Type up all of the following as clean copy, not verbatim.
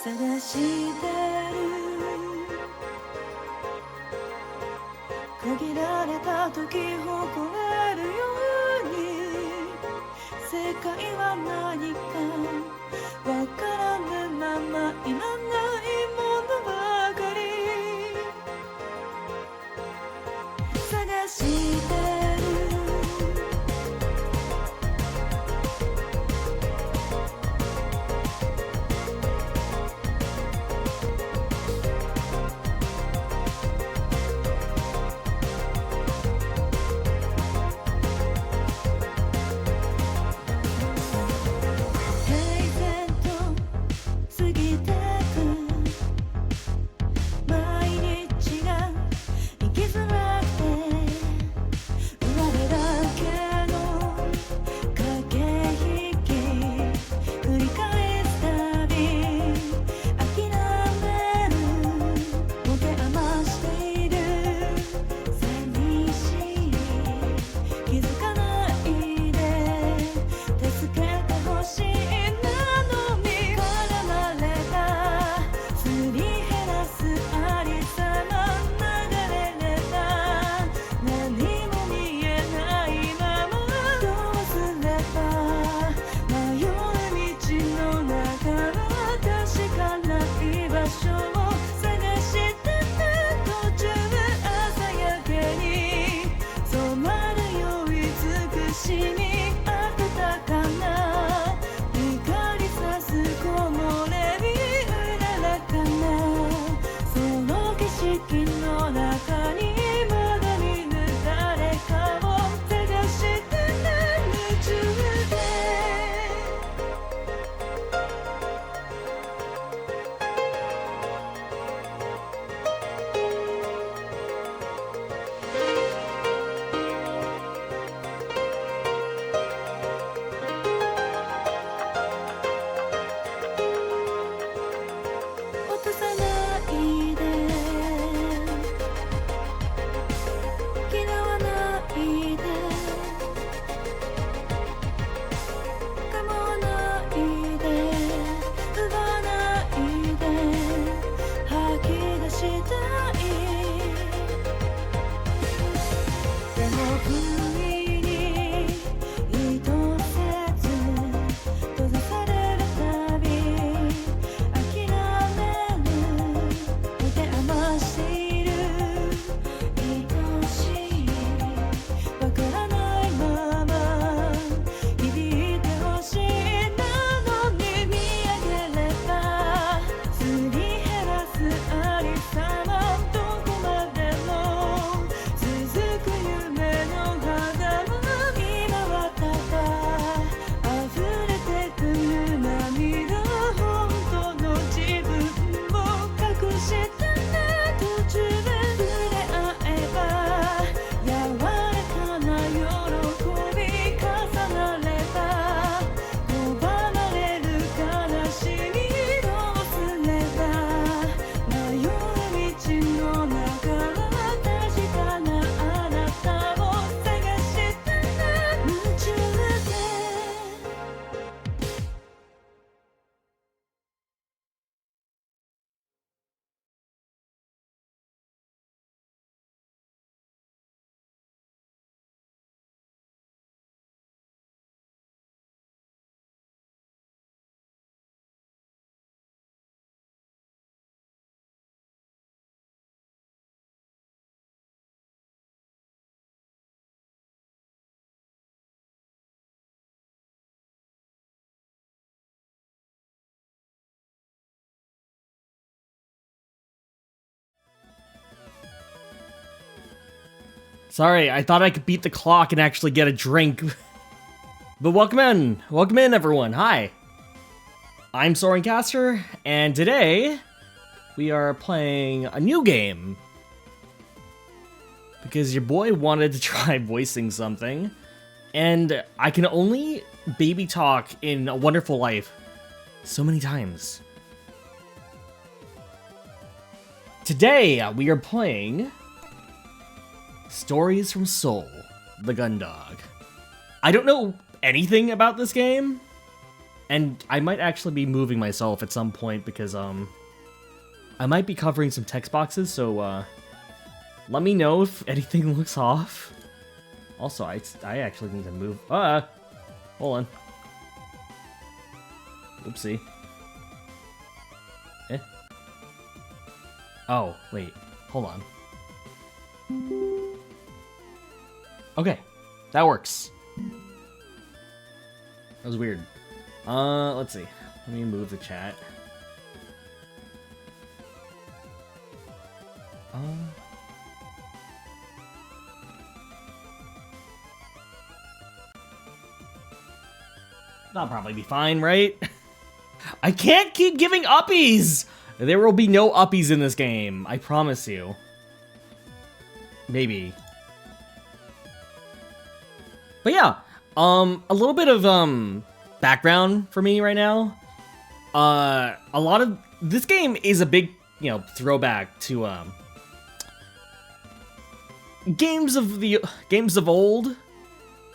探してる限られた時誇れるように世界は何かわからぬままいらないものばかり探してるSorry, I thought I could beat the clock and actually get a drink. But welcome in everyone, hi. I'm Soren Caster, and today we are playing a new game. Because your boy wanted to try voicing something, and I can only baby talk in A Wonderful Life so many times. Today we are playing Stories from Seoul, the Gun Dog. I don't know anything about this game. And I might actually be moving myself at some point because, I might be covering some text boxes, so, let me know if anything looks off. Also, I actually need to move. Hold on. Oopsie. Eh? Oh, wait. Hold on. Okay. That works. That was weird. Let's see. Let me move the chat. That'll probably be fine, right? I can't keep giving uppies! There will be no uppies in this game. I promise you. Maybe. But yeah, a little bit of, background for me right now. A lot of... This game is a big, you know, throwback to, games of old.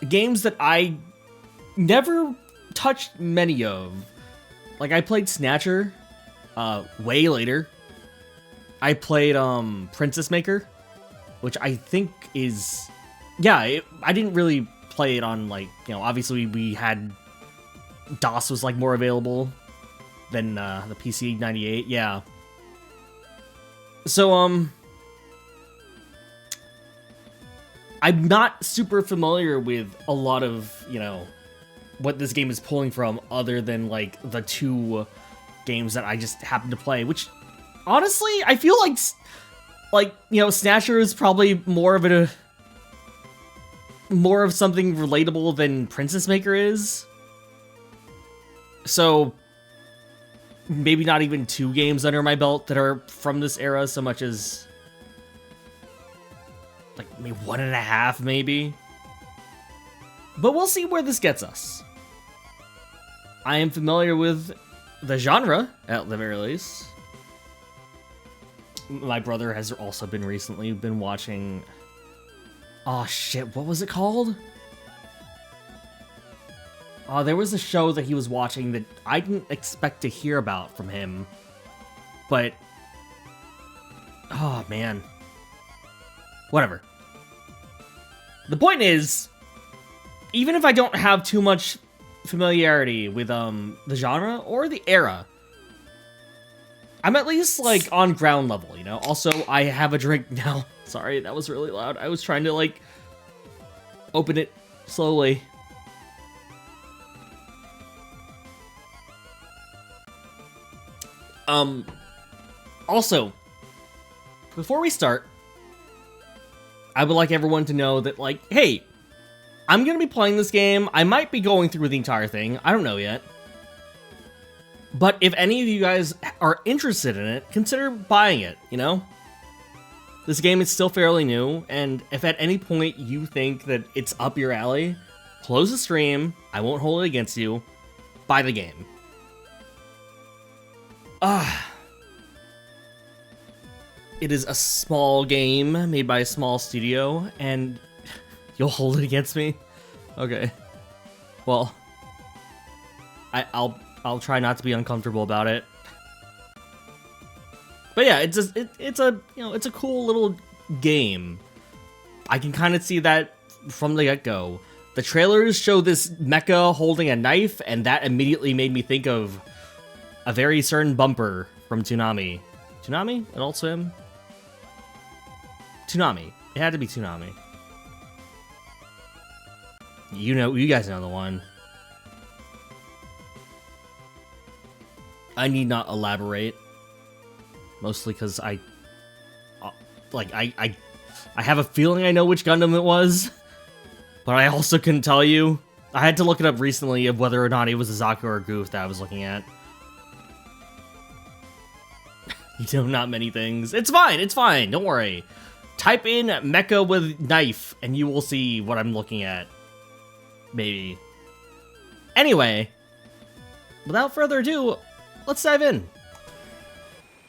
Games that I never touched many of. Like, I played Snatcher, way later. I played, Princess Maker, which I think is... Yeah, I didn't really play it on, like, you know, obviously we had... DOS was, like, more available than, the PC-98, yeah. So, I'm not super familiar with a lot of, you know, what this game is pulling from other than, like, the two games that I just happened to play, which, honestly, I feel like, you know, Snatcher is probably more of something relatable than Princess Maker is. So, maybe not even two games under my belt that are from this era so much as, like, maybe 1.5, maybe. But we'll see where this gets us. I am familiar with the genre, at the very least. My brother has also recently been watching... Oh shit, what was it called? There was a show that he was watching that I didn't expect to hear about from him. But... Oh, man. Whatever. The point is, even if I don't have too much familiarity with the genre or the era, I'm at least, like, on ground level, you know? Also, I have a drink now. Sorry, that was really loud. I was trying to, like, open it slowly. Also, before we start, I would like everyone to know that, like, hey, I'm gonna be playing this game. I might be going through the entire thing. I don't know yet. But if any of you guys are interested in it, consider buying it, you know? This game is still fairly new, and if at any point you think that it's up your alley, close the stream, I won't hold it against you, buy the game. It is a small game made by a small studio, and you'll hold it against me? Okay. Well, I'll try not to be uncomfortable about it. But yeah, it's a you know, it's a cool little game. I can kind of see that from the get-go. The trailers show this mecha holding a knife, and that immediately made me think of a very certain bumper from Toonami. Toonami? Adult Swim? Toonami. It had to be Toonami. You know, you guys know the one. I need not elaborate. Mostly because I have a feeling I know which Gundam it was, but I also couldn't tell you. I had to look it up recently of whether or not it was a Zaku or a Goof that I was looking at. You know, not many things. It's fine, don't worry. Type in mecha with knife, and you will see what I'm looking at. Maybe. Anyway, without further ado, let's dive in.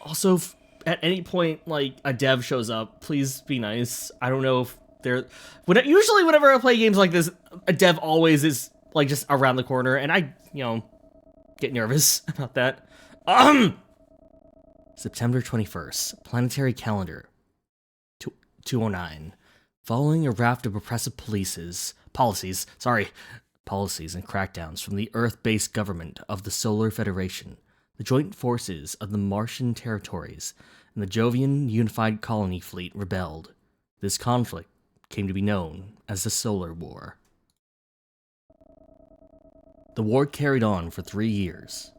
Also, if at any point, like, a dev shows up, please be nice. I don't know if they're... Usually, whenever I play games like this, a dev always is, like, just around the corner, and I, you know, get nervous about that. September 21st, planetary calendar 209. Following a raft of oppressive policies and crackdowns from the Earth-based government of the Solar Federation, the joint forces of the Martian territories and the Jovian Unified Colony Fleet rebelled. This conflict came to be known as the Solar War. The war carried on for 3 years.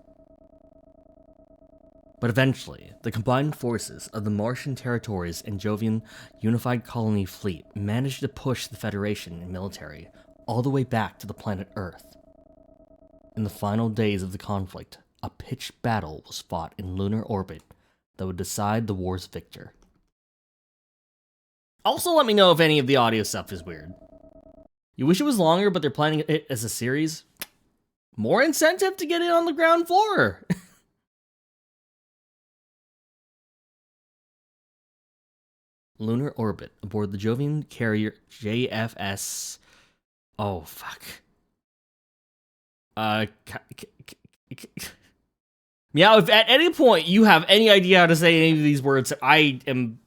But eventually, the combined forces of the Martian territories and Jovian Unified Colony Fleet managed to push the Federation and military all the way back to the planet Earth. In the final days of the conflict, a pitched battle was fought in lunar orbit that would decide the war's victor. Also, let me know if any of the audio stuff is weird. You wish it was longer, but they're planning it as a series? More incentive to get it on the ground floor! Lunar orbit aboard the Jovian carrier JFS. Oh, fuck. Meow, if at any point you have any idea how to say any of these words that I am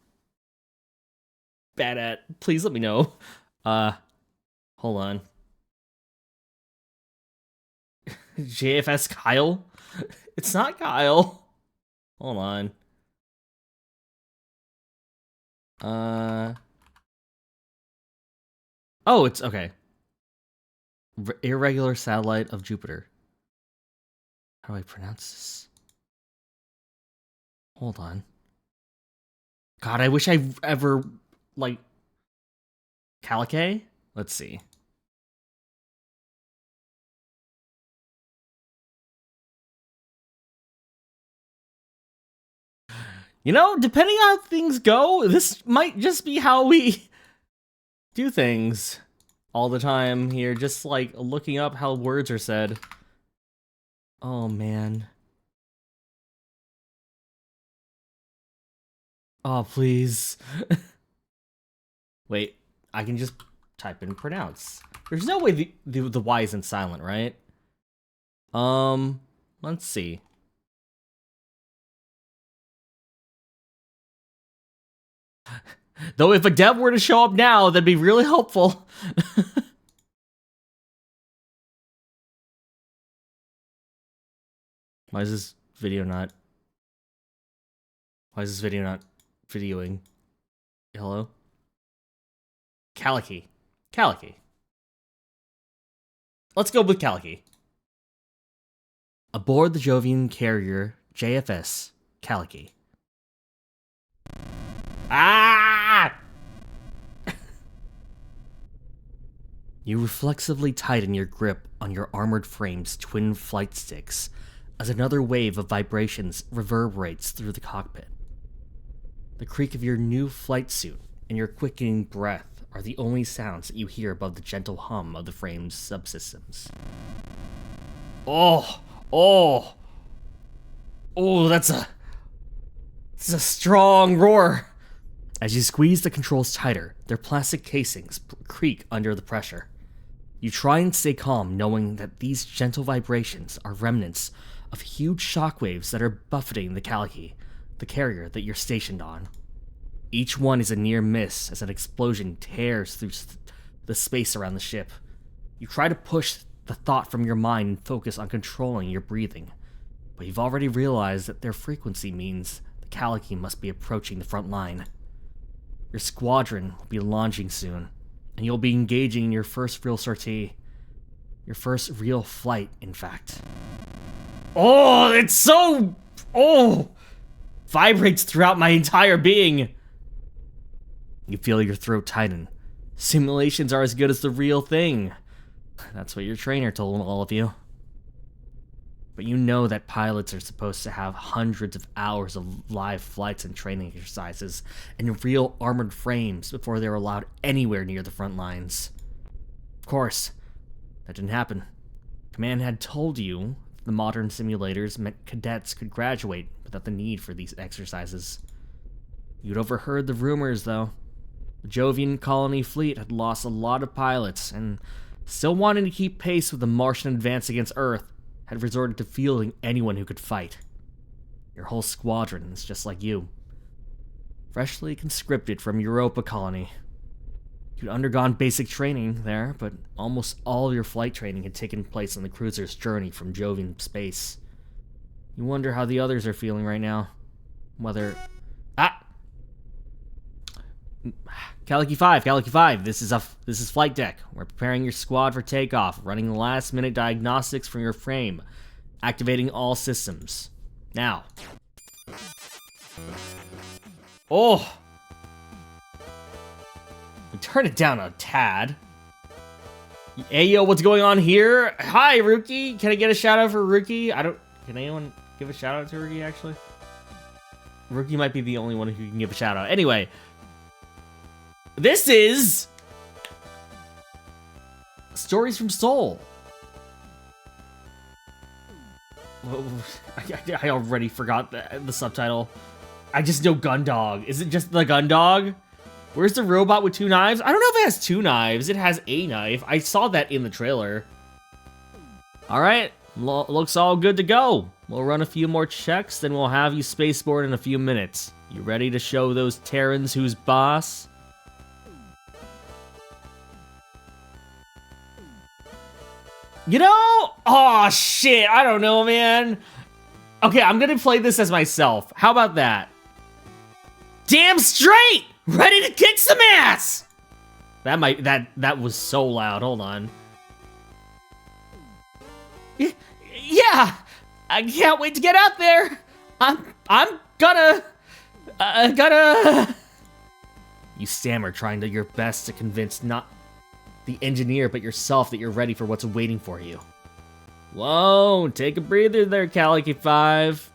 bad at, please let me know. Hold on. JFS Kyle? It's not Kyle. Hold on. Oh, it's okay. Irregular satellite of Jupiter. How do I pronounce this? Hold on. God, I wish I ever, like... Calique? Let's see. You know, depending on how things go, this might just be how we do things all the time here. Just like looking up how words are said. Oh, man. Oh, please. Wait, I can just type in pronounce. There's no way the Y isn't silent, right? Let's see. Though if a dev were to show up now, that'd be really helpful. Why is this video not videoing? Hello? Calique. Calique. Let's go with Calique. Aboard the Jovian carrier JFS Calique. Ah! You reflexively tighten your grip on your armored frame's twin flight sticks as another wave of vibrations reverberates through the cockpit. The creak of your new flight suit and your quickening breath are the only sounds that you hear above the gentle hum of the frame's subsystems. Oh, that's a strong roar. As you squeeze the controls tighter, their plastic casings creak under the pressure. You try and stay calm, knowing that these gentle vibrations are remnants of huge shockwaves that are buffeting the Calique, the carrier that you're stationed on. Each one is a near miss as an explosion tears through the space around the ship. You try to push the thought from your mind and focus on controlling your breathing, but you've already realized that their frequency means the Calique must be approaching the front line. Your squadron will be launching soon, and you'll be engaging in your first real sortie. Your first real flight, in fact. Oh, it's so... Oh! Vibrates throughout my entire being. You feel your throat tighten. Simulations are as good as the real thing. That's what your trainer told all of you. But you know that pilots are supposed to have hundreds of hours of live flights and training exercises in real armored frames before they're allowed anywhere near the front lines. Of course, that didn't happen. Command had told you the modern simulators meant cadets could graduate without the need for these exercises. You'd overheard the rumors, though. The Jovian colony fleet had lost a lot of pilots and still wanted to keep pace with the Martian advance against Earth. had resorted to fielding anyone who could fight. Your whole squadron is just like you. Freshly conscripted from Europa colony. You'd undergone basic training there, but almost all of your flight training had taken place on the cruiser's journey from Jovian space. You wonder how the others are feeling right now. Whether... Kaliki 5, this is flight deck. We're preparing your squad for takeoff, running last-minute diagnostics from your frame, activating all systems. Now. Oh! Turn it down a tad. Hey, yo, what's going on here? Hi, Rookie. Can I get a shout out for Rookie? Can anyone give a shout out to Rookie, actually? Rookie might be the only one who can give a shout out. Anyway. This is... Stories from Seoul. I already forgot the subtitle. I just know Gundog. Is it just the Gundog? Where's the robot with 2 knives? I don't know if it has 2 knives. It has a knife. I saw that in the trailer. Alright, looks all good to go. We'll run a few more checks, then we'll have you spaceborne in a few minutes. You ready to show those Terrans who's boss? You know? Oh shit, I don't know, man. Okay, I'm gonna play this as myself. How about that? Damn straight! Ready to kick some ass! That was so loud. Hold on. Yeah! I can't wait to get out there! I'm gonna... You stammer, trying your best to convince not the engineer but yourself that you're ready for what's waiting for you. Whoa, take a breather there, Kaliki 5.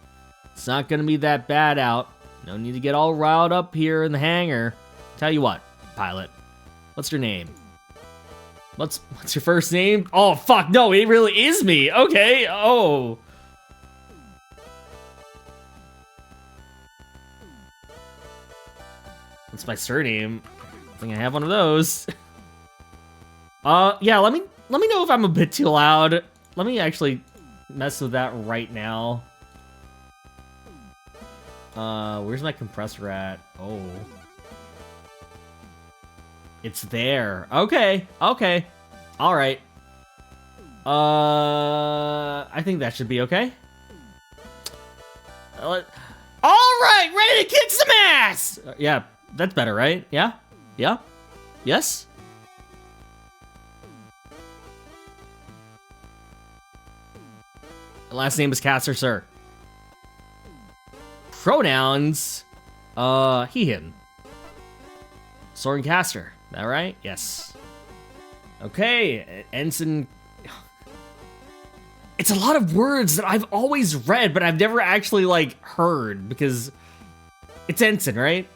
It's not gonna be that bad out. No need to get all riled up here in the hangar. Tell you what, pilot. What's your name? What's your first name? Oh, fuck, no, it really is me. Okay, oh. What's my surname? I think I have one of those. Yeah, let me know if I'm a bit too loud. Let me actually mess with that right now. Where's my compressor at? Oh. It's there. Okay, okay. Alright. I think that should be okay. Alright, ready to kick some ass! Yeah, that's better, right? Yeah? Yeah? Yes? Last name is Caster, sir. Pronouns, he, him. Soren Caster, that right? Yes. Okay, Ensign. It's a lot of words that I've always read, but I've never actually, like, heard, because it's Ensign, right?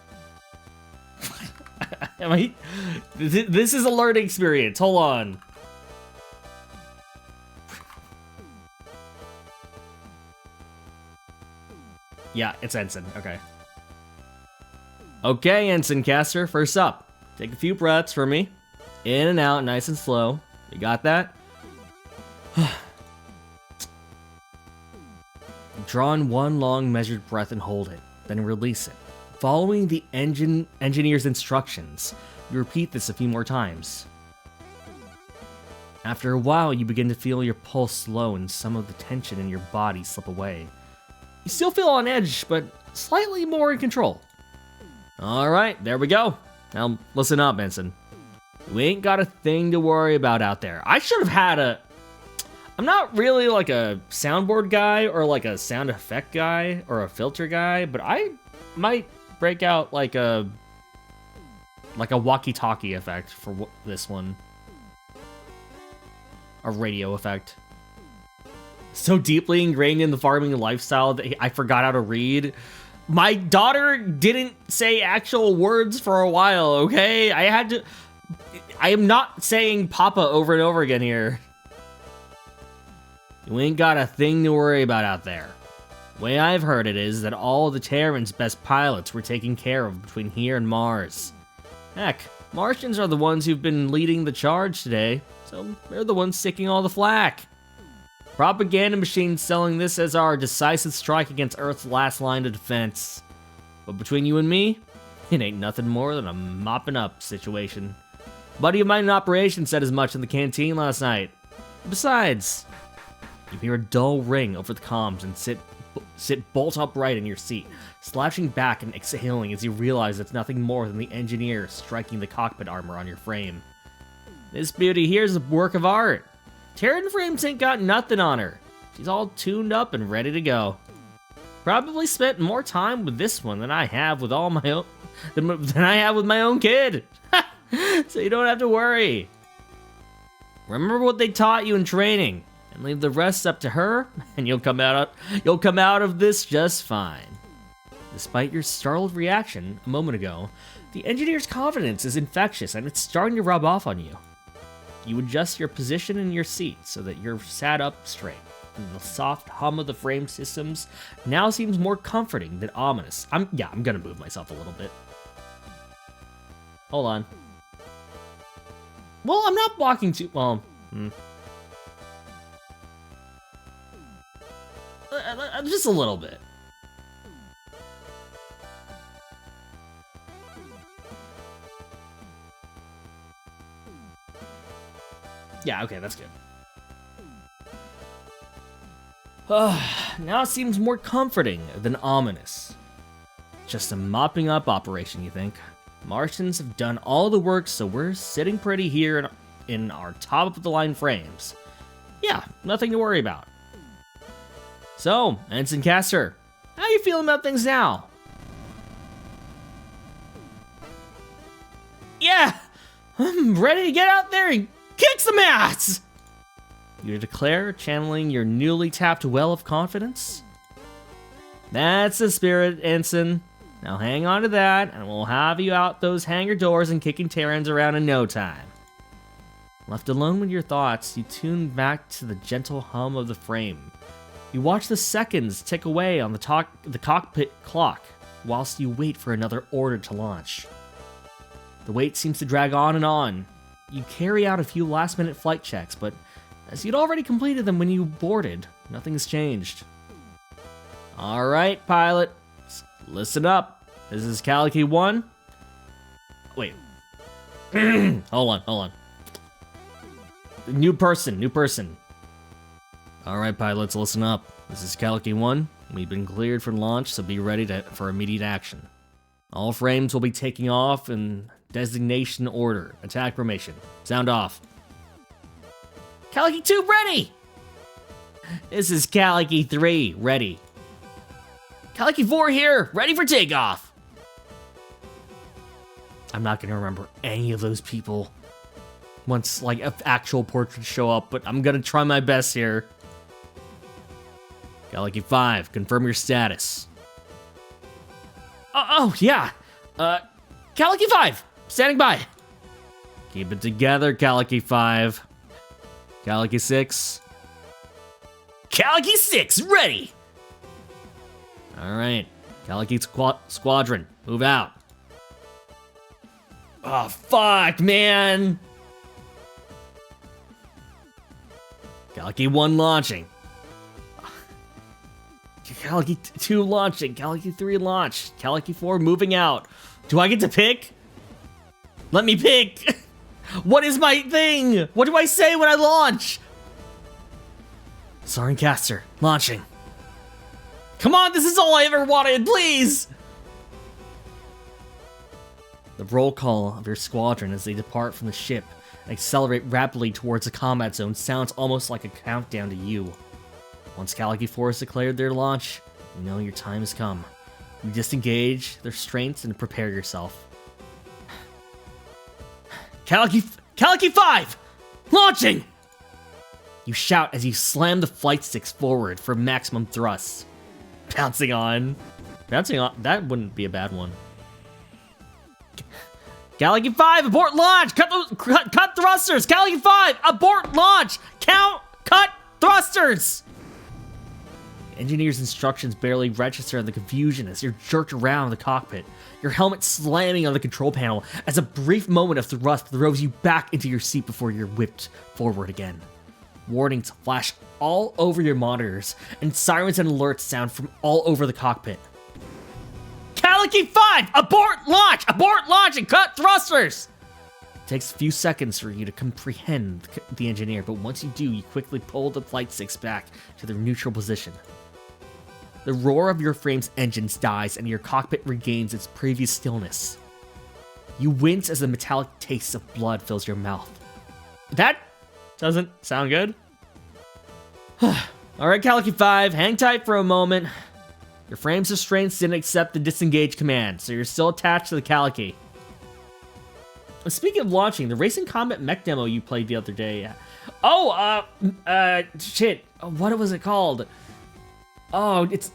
This is a learning experience, hold on. Yeah, it's Ensign. Okay. Okay, Ensign Caster, first up. Take a few breaths for me. In and out, nice and slow. You got that? Draw in one long measured breath and hold it, then release it. Following the engineer's instructions, you repeat this a few more times. After a while, you begin to feel your pulse slow and some of the tension in your body slip away. You still feel on edge, but slightly more in control. Alright, there we go. Now, listen up, Ensign. You ain't got a thing to worry about out there. I should have had a... I'm not really like a soundboard guy or like a sound effect guy or a filter guy, but I might break out like a walkie-talkie effect for this one. A radio effect. So deeply ingrained in the farming lifestyle that I forgot how to read. My daughter didn't say actual words for a while, okay? I am not saying Papa over and over again here. You ain't got a thing to worry about out there. The way I've heard it is that all the Terran's best pilots were taken care of between here and Mars. Heck, Martians are the ones who've been leading the charge today, so they're the ones taking all the flack. Propaganda machines selling this as our decisive strike against Earth's last line of defense. But between you and me, it ain't nothing more than a mopping up situation. A buddy of mine in operation said as much in the canteen last night. Besides, you hear a dull ring over the comms and sit bolt upright in your seat, slouching back and exhaling as you realize it's nothing more than the engineer striking the cockpit armor on your frame. This beauty here's a work of art. Terran Frames ain't got nothing on her. She's all tuned up and ready to go. Probably spent more time with this one than I have with all my own than I have with my own kid. So you don't have to worry. Remember what they taught you in training, and leave the rest up to her, and you'll come out of this just fine. Despite your startled reaction a moment ago, the engineer's confidence is infectious and it's starting to rub off on you. You adjust your position in your seat so that you're sat up straight, and the soft hum of the frame systems now seems more comforting than ominous. I'm gonna move myself a little bit. Hold on. Well, I'm not walking too well. Just a little bit. Yeah, okay, that's good. Now it seems more comforting than ominous. Just a mopping up operation, you think? Martians have done all the work, so we're sitting pretty here in our top-of-the-line frames. Yeah, nothing to worry about. So, Ensign Caster, how you feeling about things now? Yeah, I'm ready to get out there and kick some ass! You declare, channeling your newly tapped well of confidence? That's the spirit, Ensign. Now hang on to that, and we'll have you out those hangar doors and kicking Terrans around in no time. Left alone with your thoughts, you tune back to the gentle hum of the frame. You watch the seconds tick away on the cockpit clock, whilst you wait for another order to launch. The wait seems to drag on and on. You carry out a few last-minute flight checks, but as you'd already completed them when you boarded, nothing's changed. Alright, pilot. Listen up. This is Calico 1. Wait. Hold on. New person. Alright, pilots, listen up. This is Calico 1. We've been cleared for launch, so be ready for immediate action. All frames will be taking off in designation order. Attack formation. Sound off. Calico 2 ready! This is Calico 3 ready. Calico 4 here, ready for takeoff. I'm not gonna remember any of those people once like actual portraits show up, but I'm gonna try my best here. Calico 5, confirm your status. Yeah. Calico 5, standing by. Keep it together, Calico 5. Calico 6. Calico 6, ready! Alright, Calico Squadron, move out. Oh, fuck, man! Calico 1 launching. Calico 2 launching, Calico 3 launched, Calico 4 moving out. Do I get to pick? Let me pick! What is my thing? What do I say when I launch? Soren Caster, launching. Come on, this is all I ever wanted, please! The roll call of your squadron as they depart from the ship and accelerate rapidly towards the combat zone sounds almost like a countdown to you. Once Calico 4 has declared their launch, you know your time has come. You disengage their strengths and prepare yourself. Calico 5! Launching! You shout as you slam the flight sticks forward for maximum thrust. Bouncing on, that wouldn't be a bad one. Calico 5, abort launch! Cut thrusters! Calico 5, abort launch! Cut thrusters! The engineer's instructions barely register in the confusion as you're jerked around the cockpit, your helmet slamming on the control panel as a brief moment of thrust throws you back into your seat before you're whipped forward again. Warnings flash all over your monitors, and sirens and alerts sound from all over the cockpit. Calicky 5! Abort launch! Abort launch and cut thrusters! It takes a few seconds for you to comprehend the engineer, but once you do, you quickly pull the Flight 6 back to their neutral position. The roar of your frame's engines dies, and your cockpit regains its previous stillness. You wince as a metallic taste of blood fills your mouth. That doesn't sound good. Alright, Calicky 5, hang tight for a moment. Your frame's restraints didn't accept the disengage command, so you're still attached to the Calicky. Speaking of launching, the Racing Combat mech demo you played the other day. Shit. What was it called? Oh, it's...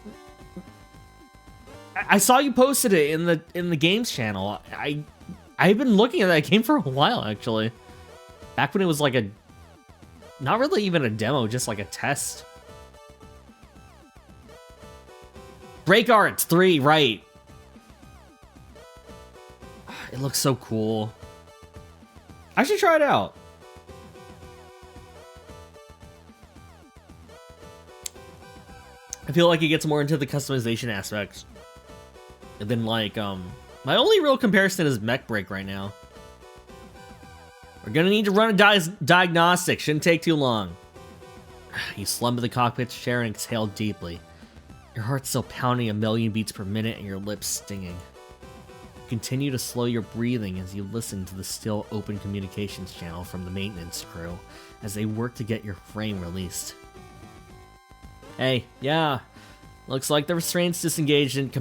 I saw you posted it in the games channel. I've been looking at that game for a while, actually. Back when it was like a... Not really even a demo, just like a test. Break Arts 3, right. It looks so cool. I should try it out. I feel like it gets more into the customization aspects. And then like, my only real comparison is Mech Break right now. We're gonna need to run a diagnostic, shouldn't take too long. You slump in the cockpit chair and exhale deeply. Your heart's still pounding a million beats per minute and your lips stinging. You continue to slow your breathing as you listen to the still open communications channel from the maintenance crew as they work to get your frame released. Hey, yeah, looks like the restraints disengaged and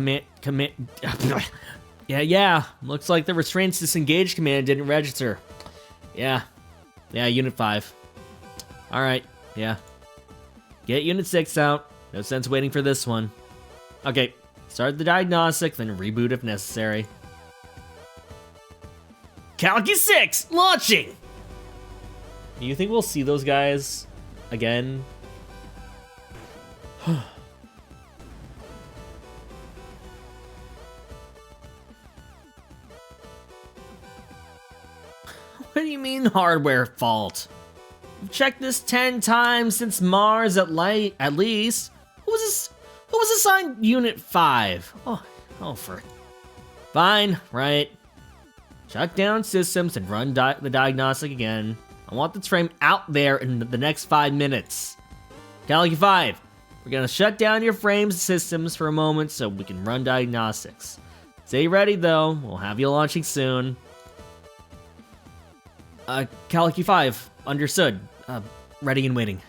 looks like the restraints disengaged command didn't register. Yeah, Unit 5. Alright, yeah. Get Unit 6 out. No sense waiting for this one. Okay, start the diagnostic, then reboot if necessary. Calicky 6, launching! Do you think we'll see those guys again? What do you mean hardware fault? I've checked this 10 times since Mars at least. Who was assigned Unit 5? Oh, for... Fine, right. Shut down systems and run the diagnostic again. I want this frame out there in the next 5 minutes. Calicky 5, we're gonna shut down your frame's systems for a moment so we can run diagnostics. Stay ready though, we'll have you launching soon. Calicky 5, understood. Ready and waiting.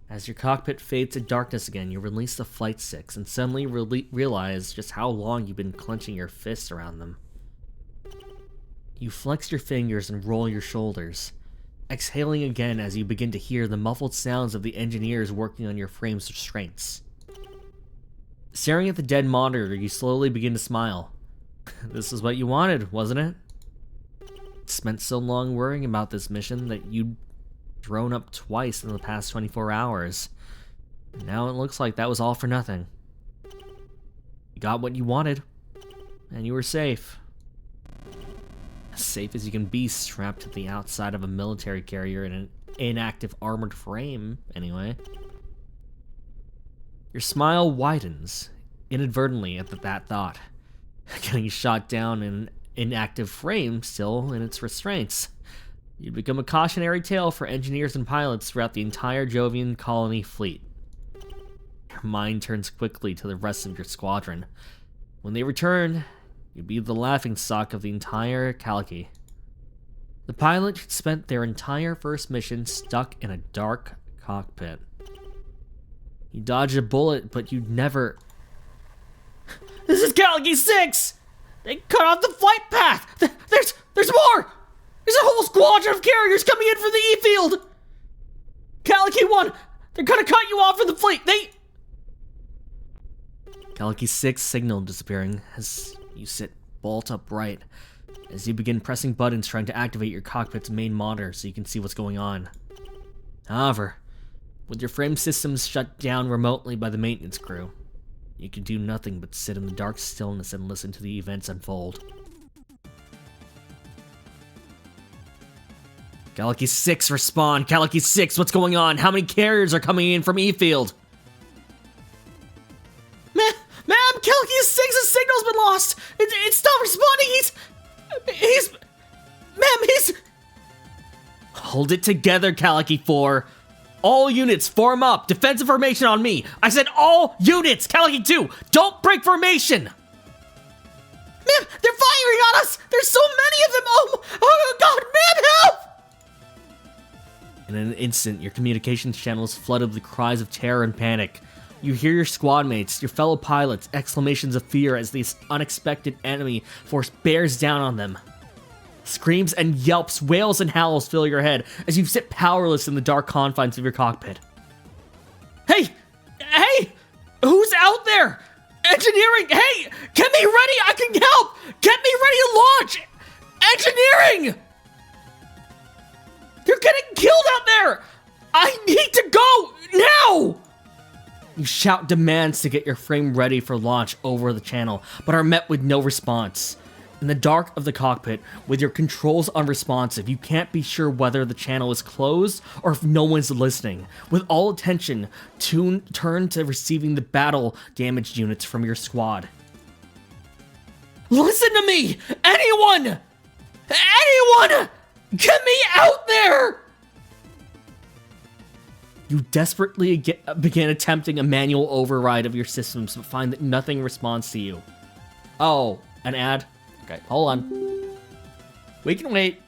As your cockpit fades to darkness again, you release the Flight 6 and suddenly realize just how long you've been clenching your fists around them. You flex your fingers and roll your shoulders, exhaling again as you begin to hear the muffled sounds of the engineers working on your frame's restraints. Staring at the dead monitor, you slowly begin to smile. This is what you wanted, wasn't it? Spent so long worrying about this mission that you'd thrown up twice in the past 24 hours. Now it looks like that was all for nothing. You got what you wanted, and you were safe. As safe as you can be strapped to the outside of a military carrier in an inactive armored frame, anyway. Your smile widens, inadvertently at that thought. Getting shot down in an inactive frame still in its restraints. You'd become a cautionary tale for engineers and pilots throughout the entire Jovian colony fleet. Your mind turns quickly to the rest of your squadron. When they return, you'd be the laughingstock of the entire Calicky. The pilot had spent their entire first mission stuck in a dark cockpit. You dodged a bullet, but you'd never... This is Calicky 6! They cut off the flight path! There's more! There's a whole squadron of carriers coming in from the E-field! Calicky 1, they're gonna cut you off from the fleet! Calicky 6 signal disappearing as you sit bolt upright, as you begin pressing buttons trying to activate your cockpit's main monitor so you can see what's going on. However, with your frame systems shut down remotely by the maintenance crew, you can do nothing but sit in the dark stillness and listen to the events unfold. Galaxy 6, respond. Galaxy 6, what's going on? How many carriers are coming in from E-Field? Ma'am, Galaxy 6's signal's been lost. It's not responding. He's... Hold it together, Calicky 4. All units, form up. Defensive formation on me. I said all units. Calicky 2, don't break formation. Ma'am, they're firing on us. There's so many of them. Oh God, ma'am, help! In an instant, your communications channel is flooded with cries of terror and panic. You hear your squad mates, your fellow pilots, exclamations of fear as this unexpected enemy force bears down on them. Screams and yelps, wails and howls fill your head as you sit powerless in the dark confines of your cockpit. Hey! Who's out there? Engineering! Hey! Get me ready! I can help! Get me ready to launch! Engineering! They're getting killed out there! I need to go now! You shout demands to get your frame ready for launch over the channel, but are met with no response. In the dark of the cockpit, with your controls unresponsive, you can't be sure whether the channel is closed or if no one's listening. With all attention turned to receiving the battle damaged units from your squad. Listen to me! Anyone! Get me out there! You desperately begin attempting a manual override of your systems, but find that nothing responds to you. Oh, an ad? Okay, hold on. We can wait.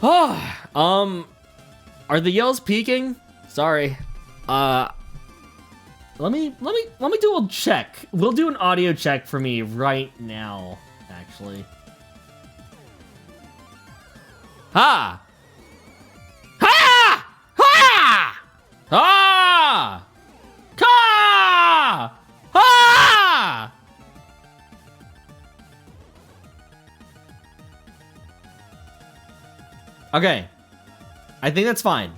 Are the yells peaking? Sorry. Let me do a check. We'll do an audio check for me right now, actually. Ha! Ha! Ha! Ha! Ka! Ha! Okay. I think that's fine.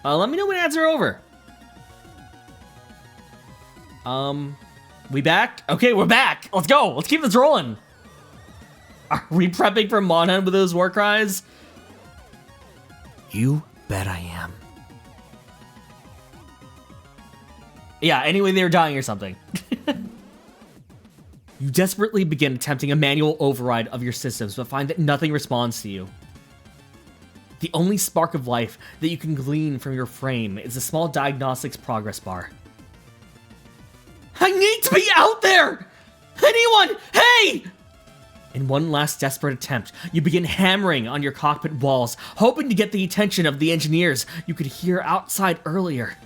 Let me know when ads are over. We back? Okay, we're back. Let's go. Let's keep this rolling. Are we prepping for Monhan with those war cries? You bet I am. Yeah, anyway, they were dying or something. You desperately begin attempting a manual override of your systems, but find that nothing responds to you. The only spark of life that you can glean from your frame is a small diagnostics progress bar. I need to be out there! Anyone! Hey! In one last desperate attempt, you begin hammering on your cockpit walls, hoping to get the attention of the engineers you could hear outside earlier.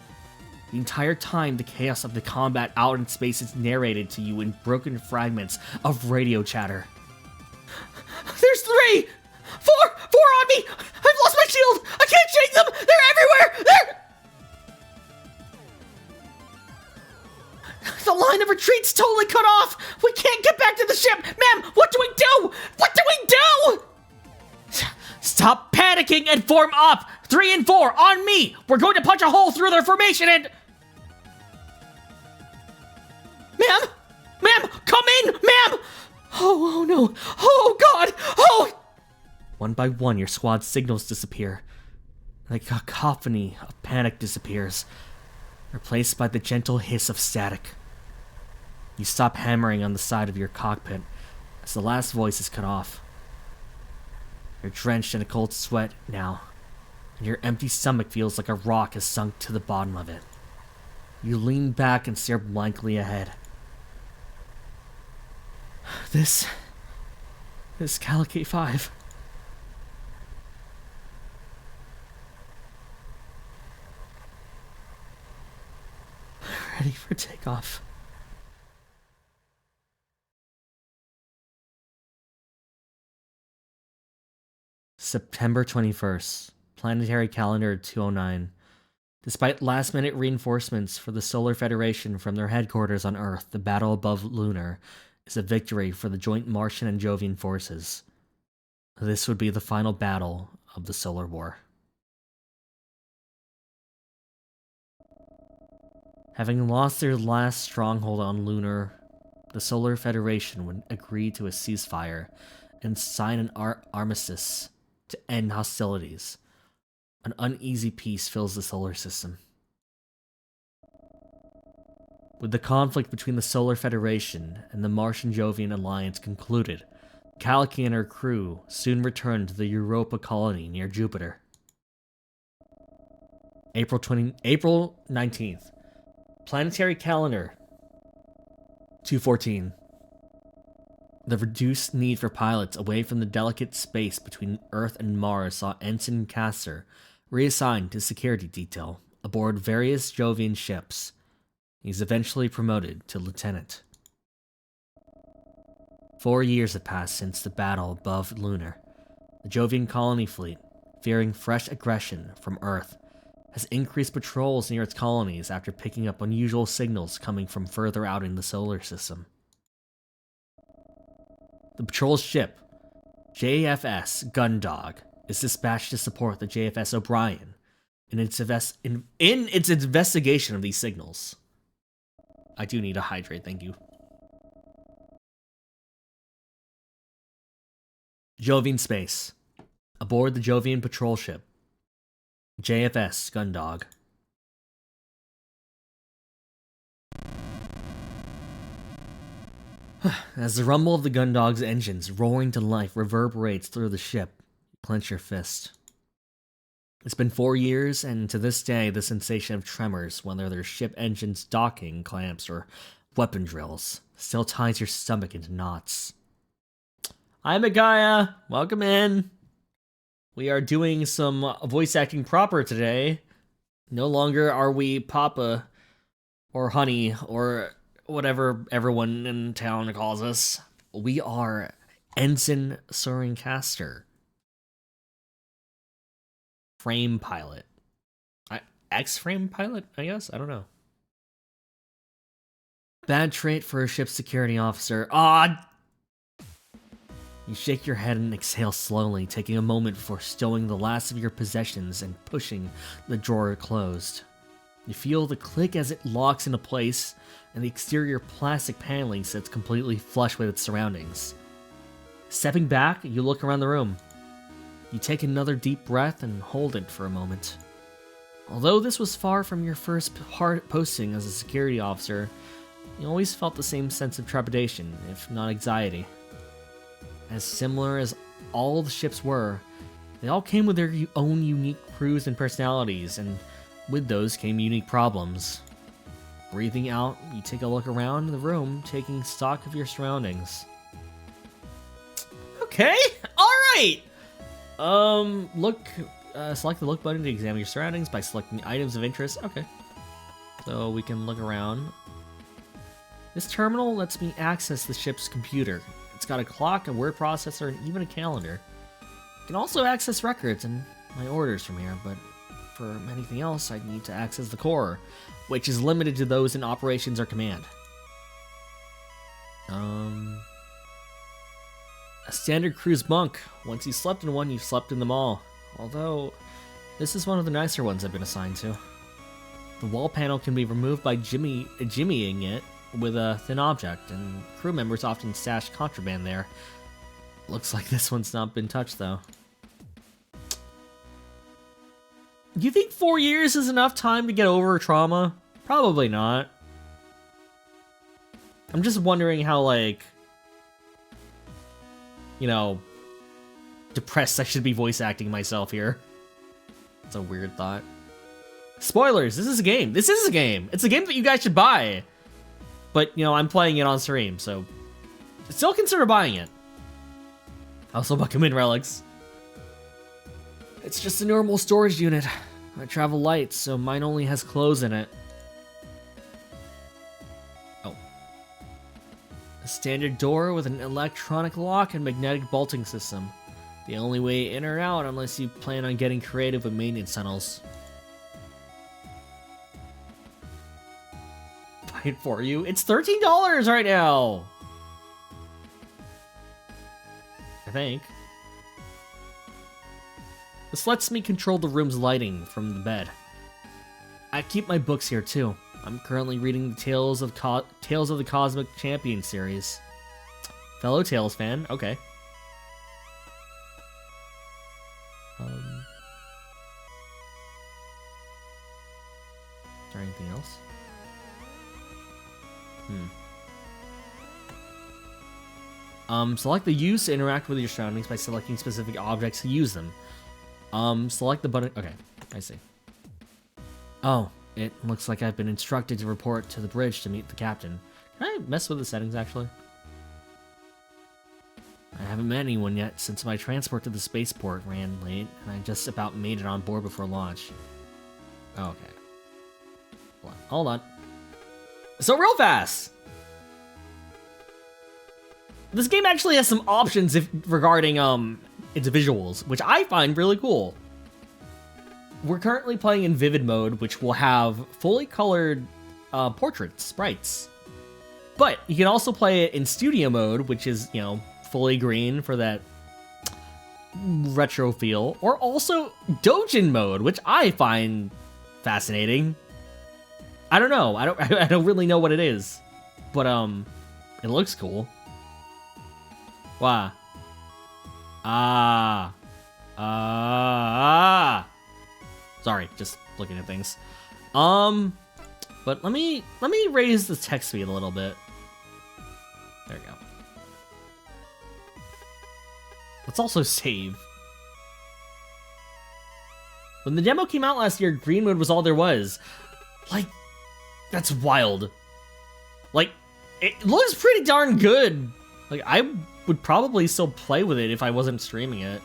The entire time, the chaos of the combat out in space is narrated to you in broken fragments of radio chatter. There's 3! 4 on me! I've lost my shield! I can't shake them! They're everywhere! The line of retreat's totally cut off! We can't get back to the ship! Ma'am, what do we do? What do we do? Stop panicking and form up! 3 and 4, on me! We're going to punch a hole through their formation and... Ma'am, come in, ma'am! Oh no, oh God, oh! One by one, your squad's signals disappear. The cacophony of panic disappears, replaced by the gentle hiss of static. You stop hammering on the side of your cockpit as the last voice is cut off. You're drenched in a cold sweat now, and your empty stomach feels like a rock has sunk to the bottom of it. You lean back and stare blankly ahead. This is Calicky 5. Ready for takeoff. September 21st, Planetary Calendar 209. Despite last-minute reinforcements for the Solar Federation from their headquarters on Earth, the battle above Lunar is a victory for the joint Martian and Jovian forces. This would be the final battle of the Solar War. Having lost their last stronghold on Lunar, the Solar Federation would agree to a ceasefire and sign an armistice to end hostilities. An uneasy peace fills the solar system. With the conflict between the Solar Federation and the Martian-Jovian alliance concluded, Kalki and her crew soon returned to the Europa colony near Jupiter. April 19th. Planetary calendar 214. The reduced need for pilots away from the delicate space between Earth and Mars saw Ensign Castor reassigned to security detail aboard various Jovian ships. He's eventually promoted to lieutenant. 4 years have passed since the battle above Lunar. The Jovian colony fleet, fearing fresh aggression from Earth, has increased patrols near its colonies after picking up unusual signals coming from further out in the solar system. The patrol ship, JFS Gundog, is dispatched to support the JFS O'Brien in its investigation of these signals. I do need to hydrate, thank you. Jovian space. Aboard the Jovian patrol ship, JFS Gundog. As the rumble of the Gundog's engines roaring to life reverberates through the ship, you clench your fist. It's been 4 years, and to this day, the sensation of tremors, whether they're ship engines, docking clamps, or weapon drills, still ties your stomach into knots. Hi, Micaiah. Welcome in. We are doing some voice acting proper today. No longer are we Papa or Honey or whatever everyone in town calls us. We are Ensign Soaring Castor. Frame pilot. X-frame pilot, I guess? I don't know. Bad trait for a ship security officer. You shake your head and exhale slowly, taking a moment before stowing the last of your possessions and pushing the drawer closed. You feel the click as it locks into place, and the exterior plastic paneling sits completely flush with its surroundings. Stepping back, you look around the room. You take another deep breath and hold it for a moment. Although this was far from your first posting as a security officer, you always felt the same sense of trepidation, if not anxiety. As similar as all the ships were, they all came with their own unique crews and personalities, and with those came unique problems. Breathing out, you take a look around the room, taking stock of your surroundings. Okay, alright! Select the look button to examine your surroundings by selecting items of interest. Okay. So we can look around. This terminal lets me access the ship's computer. It's got a clock, a word processor, and even a calendar. I can also access records and my orders from here, but for anything else, I'd need to access the core, which is limited to those in operations or command. A standard cruise bunk. Once you slept in one, you've slept in them all. Although, this is one of the nicer ones I've been assigned to. The wall panel can be removed by jimmying it with a thin object, and crew members often stash contraband there. Looks like this one's not been touched, though. Do you think 4 years is enough time to get over trauma? Probably not. I'm just wondering how, like, you know, depressed I should be voice acting myself here. It's a weird thought. Spoilers, this is a game. This is a game. It's a game that you guys should buy. But, you know, I'm playing it on stream, so still consider buying it. Also, welcome in, Relics. It's just a normal storage unit. I travel light, so mine only has clothes in it. Oh. A standard door with an electronic lock and magnetic bolting system. The only way in or out unless you plan on getting creative with maintenance tunnels. Buy it for you. It's $13 right now! I think. This lets me control the room's lighting from the bed. I keep my books here too. I'm currently reading the Tales of the Cosmic Champion series. Fellow Tales fan, okay. Is there anything else? Select the use to interact with your surroundings by selecting specific objects to use them. Select the button. Okay, I see. Oh, it looks like I've been instructed to report to the bridge to meet the captain. Can I mess with the settings, actually? I haven't met anyone yet since my transport to the spaceport ran late, and I just about made it on board before launch. Oh, okay. Hold on. So real fast! This game actually has some options regarding its visuals, which I find really cool. We're currently playing in Vivid mode, which will have fully colored portraits, sprites. But you can also play it in Studio mode, which is, you know, fully green for that retro feel, or also Dojin mode, which I find fascinating. I don't know. I don't really know what it is, but it looks cool. Wow. Sorry, just looking at things. But let me raise the text speed a little bit. There we go. Let's also save. When the demo came out last year, green mode was all there was. Like, that's wild. Like, it looks pretty darn good. Like, I would probably still play with it if I wasn't streaming it.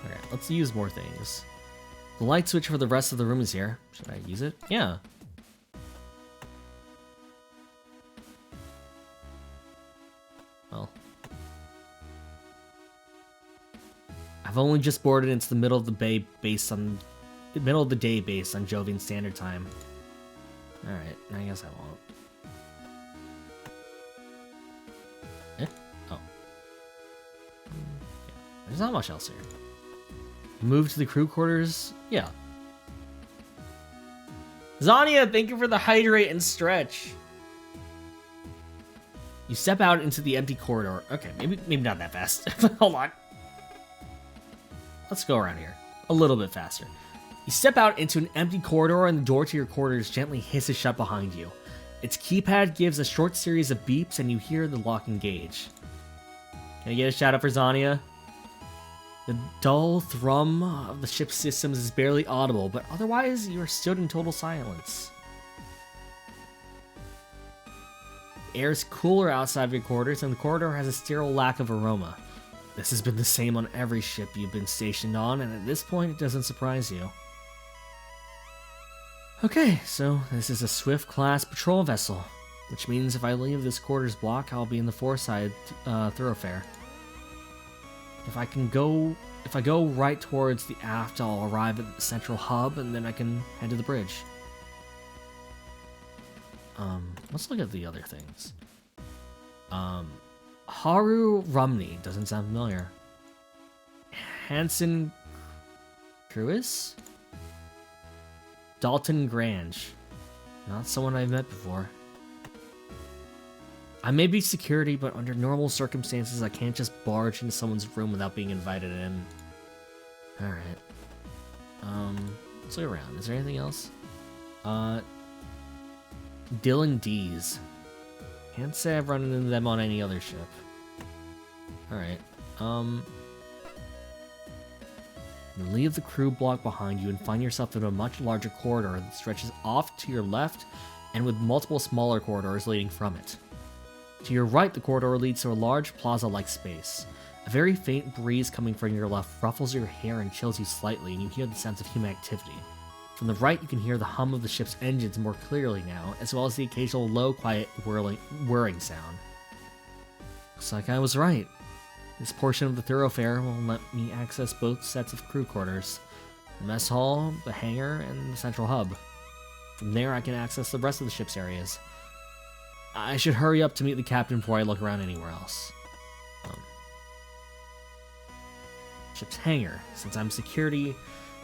Okay, let's use more things. The light switch for the rest of the room is here. Should I use it? Yeah. Well. I've only just boarded into the middle of the day based on Jovian Standard Time. Alright, I guess I won't. Oh. Yeah. There's not much else here. Move to the crew quarters? Yeah. Zania, thank you for the hydrate and stretch. You step out into the empty corridor. Okay, maybe not that fast. Hold on. Let's go around here. A little bit faster. You step out into an empty corridor and the door to your quarters gently hisses shut behind you. Its keypad gives a short series of beeps and you hear the lock engage. Can I get a shout out for Zania? The dull thrum of the ship's systems is barely audible, but otherwise you are stood in total silence. The air is cooler outside of your quarters and the corridor has a sterile lack of aroma. This has been the same on every ship you've been stationed on, and at this point it doesn't surprise you. Okay, so this is a Swift-class patrol vessel, which means if I leave this quarters block, I'll be in the foreside thoroughfare. If I go right towards the aft, I'll arrive at the central hub, and then I can head to the bridge. Let's look at the other things. Haru Rumney doesn't sound familiar. Hanson Cruis? Dalton Grange. Not someone I've met before. I may be security, but under normal circumstances, I can't just barge into someone's room without being invited in. Alright. Let's look around. Is there anything else? Dylan Dees. Can't say I've run into them on any other ship. Alright. You leave the crew block behind you and find yourself in a much larger corridor that stretches off to your left and with multiple smaller corridors leading from it. To your right, the corridor leads to a large plaza-like space. A very faint breeze coming from your left ruffles your hair and chills you slightly, and you hear the sense of human activity. From the right, you can hear the hum of the ship's engines more clearly now, as well as the occasional low, quiet whirring sound. Looks like I was right. This portion of the thoroughfare will let me access both sets of crew quarters. The mess hall, the hangar, and the central hub. From there, I can access the rest of the ship's areas. I should hurry up to meet the captain before I look around anywhere else. Ship's hangar. Since I'm security,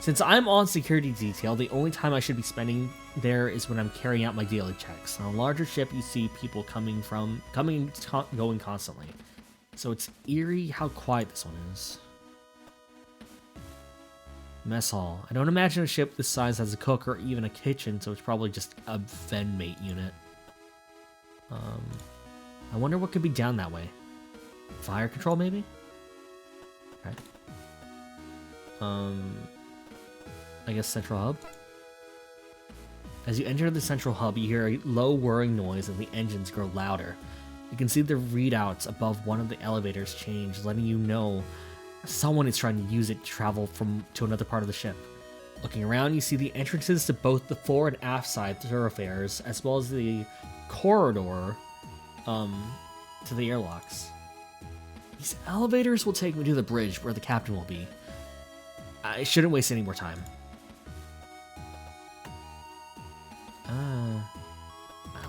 Since I'm on security detail, the only time I should be spending there is when I'm carrying out my daily checks. On a larger ship, you see people coming and going constantly. So it's eerie how quiet this one is. Mess hall. I don't imagine a ship this size has a cook or even a kitchen, so it's probably just a venmate unit. I wonder what could be down that way. Fire control, maybe? Okay. I guess central hub? As you enter the central hub, you hear a low whirring noise and the engines grow louder. You can see the readouts above one of the elevators change, letting you know someone is trying to use it to travel to another part of the ship. Looking around, you see the entrances to both the fore and aft side thoroughfares, as well as the corridor to the airlocks. These elevators will take me to the bridge where the captain will be. I shouldn't waste any more time.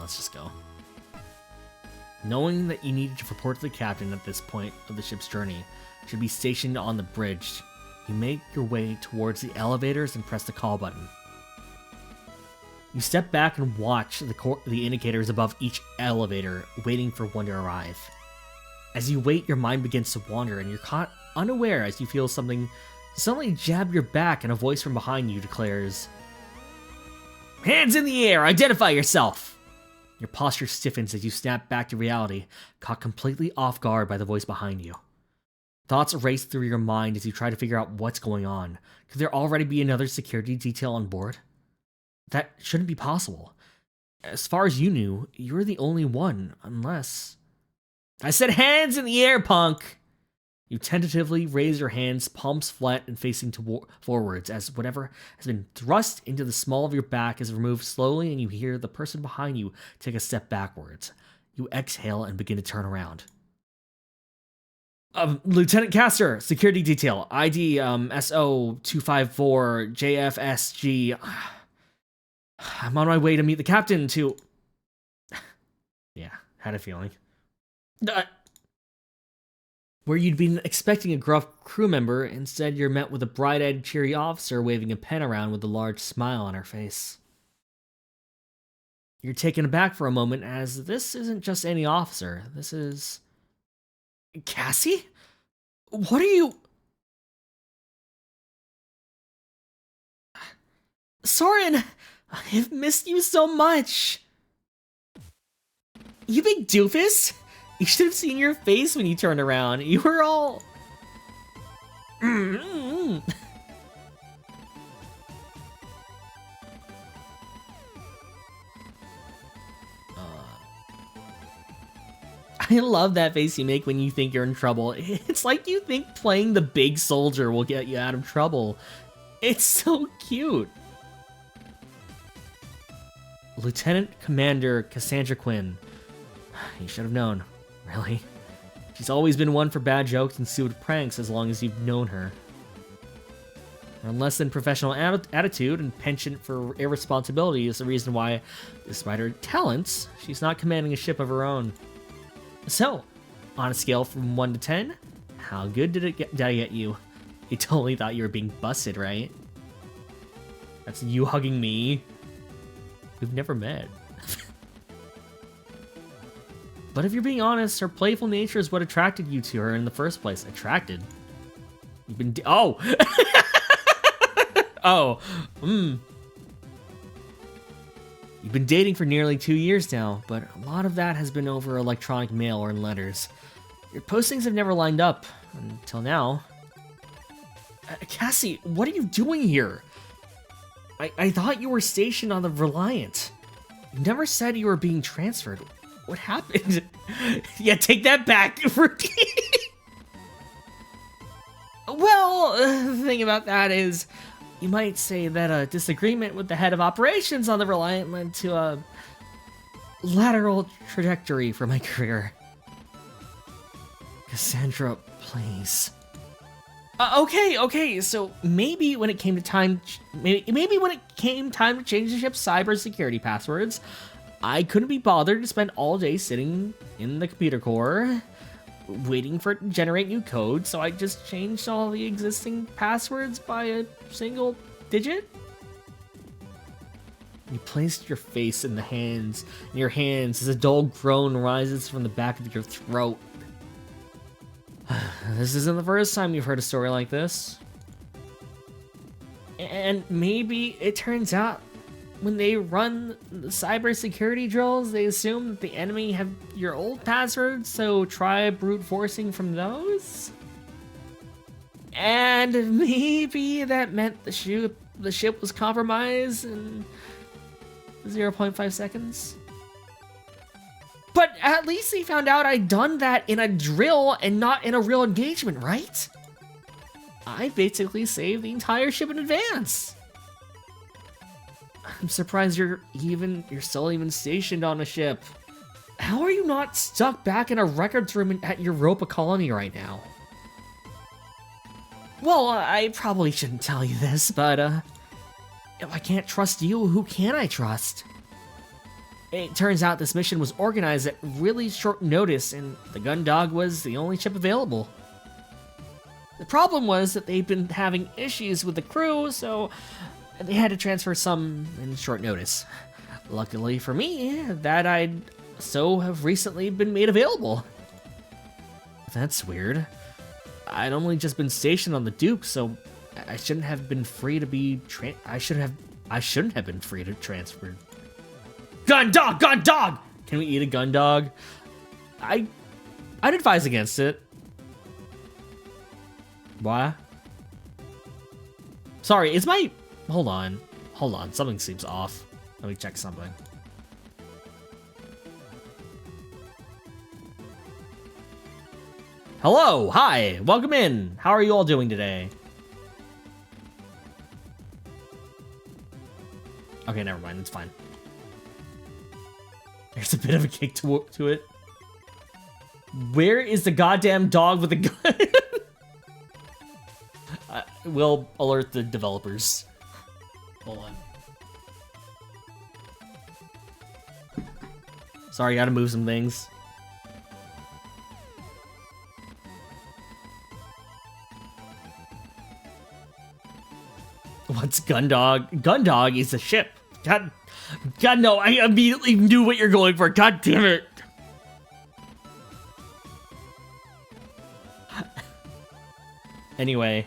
Let's just go. Knowing that you needed to report to the captain at this point of the ship's journey should be stationed on the bridge, you make your way towards the elevators and press the call button. You step back and watch the indicators above each elevator, waiting for one to arrive. As you wait, your mind begins to wander, and you're caught unaware as you feel something suddenly jab your back, and a voice from behind you declares, "Hands in the air! Identify yourself!" Your posture stiffens as you snap back to reality, caught completely off guard by the voice behind you. Thoughts race through your mind as you try to figure out what's going on. Could there already be another security detail on board? That shouldn't be possible. As far as you knew, you were the only one, unless... I said hands in the air, punk! You tentatively raise your hands, palms flat and facing forwards, as whatever has been thrust into the small of your back is removed slowly, and you hear the person behind you take a step backwards. You exhale and begin to turn around. Lieutenant Castor, security detail, ID SO254 JFSG. I'm on my way to meet the captain to... Yeah, had a feeling. Where you'd been expecting a gruff crew member, instead you're met with a bright-eyed, cheery officer waving a pen around with a large smile on her face. You're taken aback for a moment, as this isn't just any officer. This is... Cassie? What are you... Soren, I've missed you so much. You big doofus? You should have seen your face when you turned around. You were all... I love that face you make when you think you're in trouble. It's like you think playing the big soldier will get you out of trouble. It's so cute. Lieutenant Commander Cassandra Quinn. You should have known. Really? She's always been one for bad jokes and stupid pranks as long as you've known her. Her less than professional attitude and penchant for irresponsibility is the reason why, despite her talents, she's not commanding a ship of her own. So, on a scale from 1 to 10, how good did I get you? You totally thought you were being busted, right? That's you hugging me. We've never met. But if you're being honest, her playful nature is what attracted you to her in the first place. Attracted? You've been... Oh! Oh. You've been dating for nearly 2 years now, but a lot of that has been over electronic mail or in letters. Your postings have never lined up, until now. Cassie, what are you doing here? I thought you were stationed on the Reliant. You never said you were being transferred. What happened? Yeah, take that back. Well, the thing about that is, you might say that a disagreement with the head of operations on the Reliant led to a lateral trajectory for my career. Cassandra, please. Okay, so maybe when it came time to change the ship's cybersecurity passwords, I couldn't be bothered to spend all day sitting in the computer core. waiting for it to generate new code, so I just changed all the existing passwords by a single digit. You placed your face in your hands as a dull groan rises from the back of your throat. This isn't the first time you've heard a story like this. And maybe it turns out when they run the cybersecurity drills, they assume that the enemy have your old passwords, so try brute forcing from those? And maybe that meant the ship was compromised in 0.5 seconds? But at least they found out I'd done that in a drill and not in a real engagement, right? I basically saved the entire ship in advance. I'm surprised you're still even stationed on a ship. How are you not stuck back in a records room at Europa Colony right now? Well, I probably shouldn't tell you this, but if I can't trust you, who can I trust? It turns out this mission was organized at really short notice, and the Gundog was the only ship available. The problem was that they'd been having issues with the crew, so they had to transfer some in short notice. Luckily for me, that I'd have recently been made available. That's weird. I'd only just been stationed on the Duke, so I shouldn't have been free to be I shouldn't have been free to transfer. Gun dog! Can we eat a gun dog? I'd advise against it. Why? Sorry, is my... Hold on, something seems off. Let me check something. Hello, hi, welcome in. How are you all doing today? Okay, never mind, it's fine. There's a bit of a kick to it. Where is the goddamn dog with the gun? We'll alert the developers. Hold on. Sorry, gotta move some things. What's Gundog? Gundog is a ship. God no, I immediately knew what you're going for. God damn it. Anyway.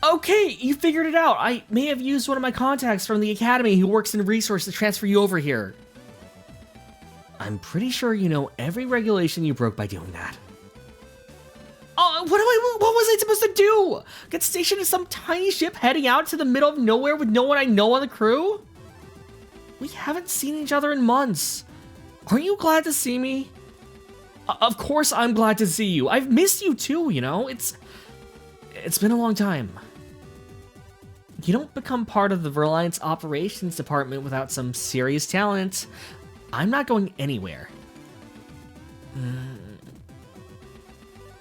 Okay, you figured it out. I may have used one of my contacts from the academy who works in resource to transfer you over here. I'm pretty sure you know every regulation you broke by doing that. Oh, what was I supposed to do? Get stationed in some tiny ship heading out to the middle of nowhere with no one I know on the crew? We haven't seen each other in months. Aren't you glad to see me? Of course I'm glad to see you. I've missed you too, you know? It's been a long time. You don't become part of the Verliance operations department without some serious talent. I'm not going anywhere.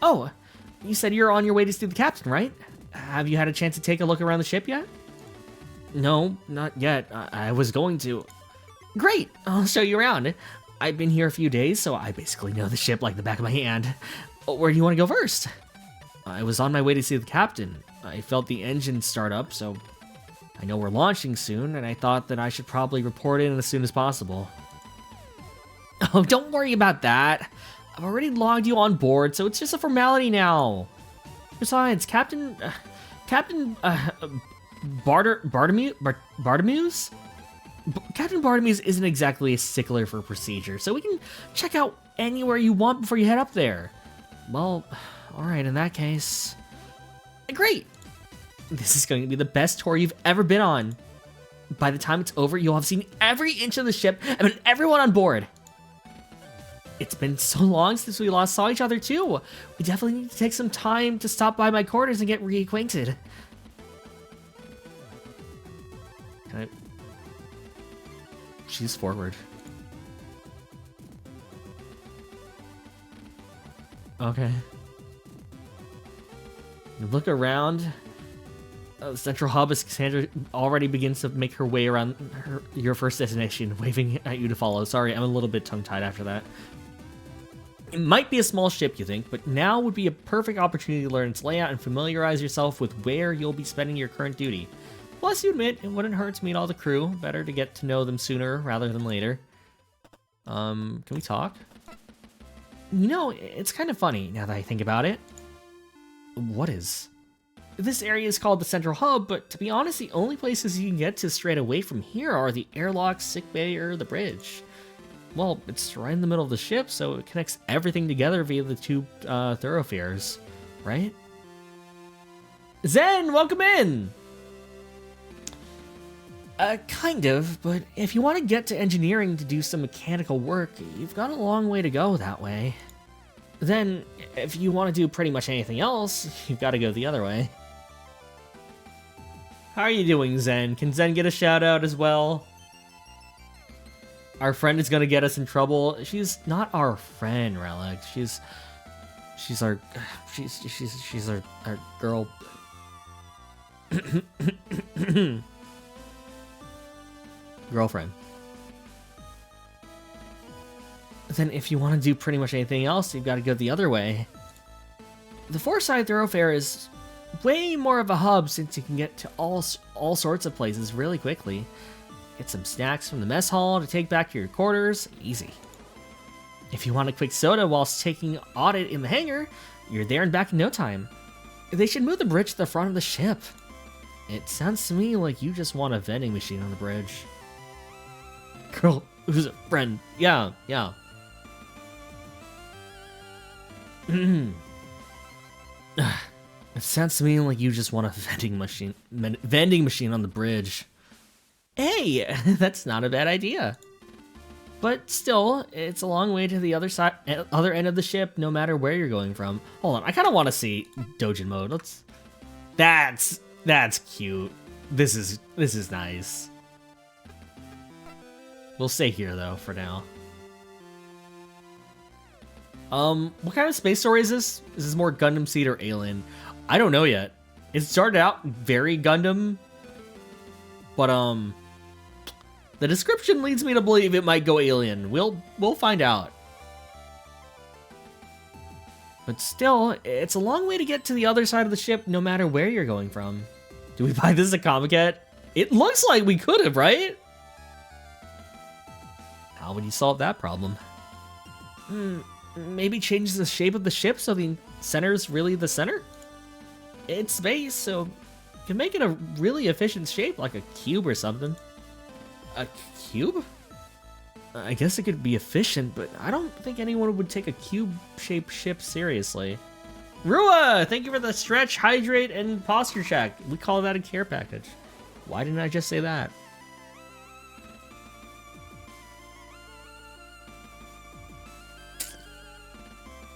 Oh, you said you're on your way to see the captain, right? Have you had a chance to take a look around the ship yet? No, not yet. I was going to. Great, I'll show you around. I've been here a few days, so I basically know the ship like the back of my hand. Where do you want to go first? I was on my way to see the captain. I felt the engine start up, so I know we're launching soon, and I thought that I should probably report in as soon as possible. Oh, don't worry about that. I've already logged you on board, so it's just a formality now. Besides, Captain Bartimeus? Captain Bartimeus isn't exactly a stickler for procedure, so we can check out anywhere you want before you head up there. Well, alright, in that case... Great! This is going to be the best tour you've ever been on. By the time it's over, you'll have seen every inch of the ship and met everyone on board. It's been so long since we last saw each other, too. We definitely need to take some time to stop by my quarters and get reacquainted. Can I... She's forward. Okay. You look around. Central hub as Cassandra already begins to make her way around your first destination, waving at you to follow. Sorry, I'm a little bit tongue-tied after that. It might be a small ship, you think, but now would be a perfect opportunity to learn its layout and familiarize yourself with where you'll be spending your current duty. Plus, you admit, it wouldn't hurt to meet all the crew. Better to get to know them sooner rather than later. Can we talk? You know, it's kind of funny now that I think about it. What is? This area is called the Central Hub, but to be honest, the only places you can get to straight away from here are the airlock, sickbay, or the bridge. Well, it's right in the middle of the ship, so it connects everything together via the two thoroughfares, right? Zen, welcome in! Kind of, but if you want to get to engineering to do some mechanical work, you've got a long way to go that way. Then, if you want to do pretty much anything else, you've got to go the other way. How are you doing, Zen? Can Zen get a shout out as well? Our friend is gonna get us in trouble. She's not our friend, Relic. She's our girl. Girlfriend. Then if you want to do pretty much anything else, you've got to go the other way. The four-side thoroughfare is way more of a hub since you can get to all sorts of places really quickly. Get some snacks from the mess hall to take back to your quarters, easy. If you want a quick soda whilst taking audit in the hangar, you're there and back in no time. They should move the bridge to the front of the ship. It sounds to me like you just want a vending machine on the bridge. Girl, who's a friend? Yeah. It sounds to me like you just want a vending machine on the bridge. Hey, that's not a bad idea. But still, it's a long way to the other end of the ship, no matter where you're going from. Hold on, I kind of want to see Dojin mode. That's cute. This is nice. We'll stay here though for now. What kind of space story is this? Is this more Gundam Seed or Alien? I don't know yet. It started out very Gundam, but the description leads me to believe it might go Alien. We'll find out. But still, it's a long way to get to the other side of the ship, no matter where you're going from. Do we buy this at Comiket? It looks like we could have, right? How would you solve that problem? Maybe change the shape of the ship so the center's really the center? It's space, so you can make it a really efficient shape, like a cube or something. A cube? I guess it could be efficient, but I don't think anyone would take a cube-shaped ship seriously. Rua, thank you for the stretch, hydrate, and posture check. We call that a care package. Why didn't I just say that?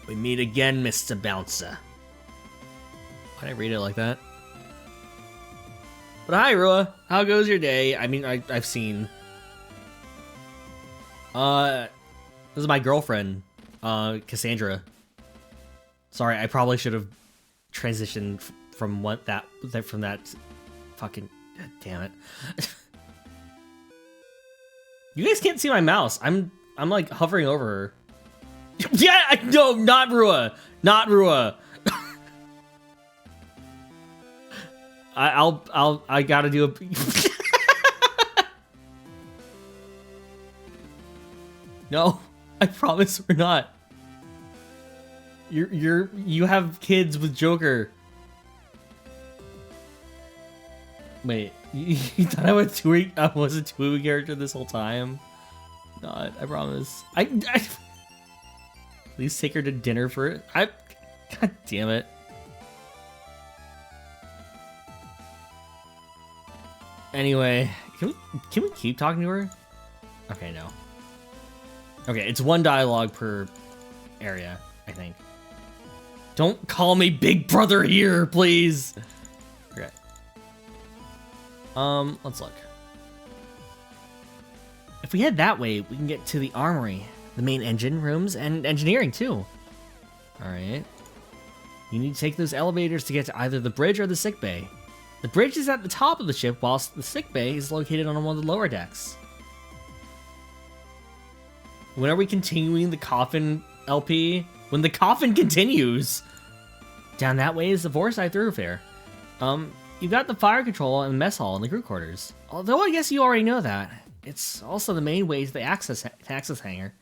We meet again, Mr. Bouncer. Why'd I read it like that? But hi, Rua. How goes your day? I mean, I've seen. This is my girlfriend, Cassandra. Sorry, I probably should have transitioned from that fucking. God damn it. You guys can't see my mouse. I'm like hovering over her. Yeah, no, not Rua. Not Rua. I gotta do a. No, I promise we're not. You have kids with Joker. Wait, you thought I was a Tui character this whole time? Not, I promise. Please take her to dinner for it. God damn it. Anyway, can we keep talking to her? Okay, no. Okay, it's one dialogue per area, I think. Don't call me Big Brother here, please. Okay. Let's look. If we head that way, we can get to the armory, the main engine rooms, and engineering too. All right. You need to take those elevators to get to either the bridge or the sick bay. The bridge is at the top of the ship, whilst the sick bay is located on one of the lower decks. When are we continuing the coffin, LP? When the coffin continues! Down that way is the Forsyth thoroughfare. You've got the fire control and mess hall and the crew quarters. Although I guess you already know that. It's also the main way to the access hangar.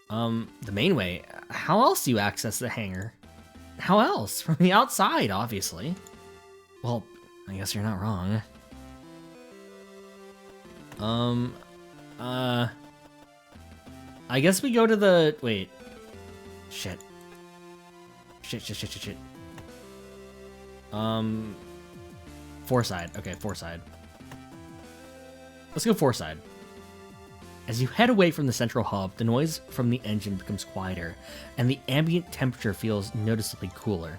The main way? How else do you access the hangar? How else? From the outside, obviously. Well, I guess you're not wrong. I guess we go to the... Wait. Shit. Shit. Foreside. Okay, Foreside. Let's go Foreside. As you head away from the central hub, the noise from the engine becomes quieter, and the ambient temperature feels noticeably cooler.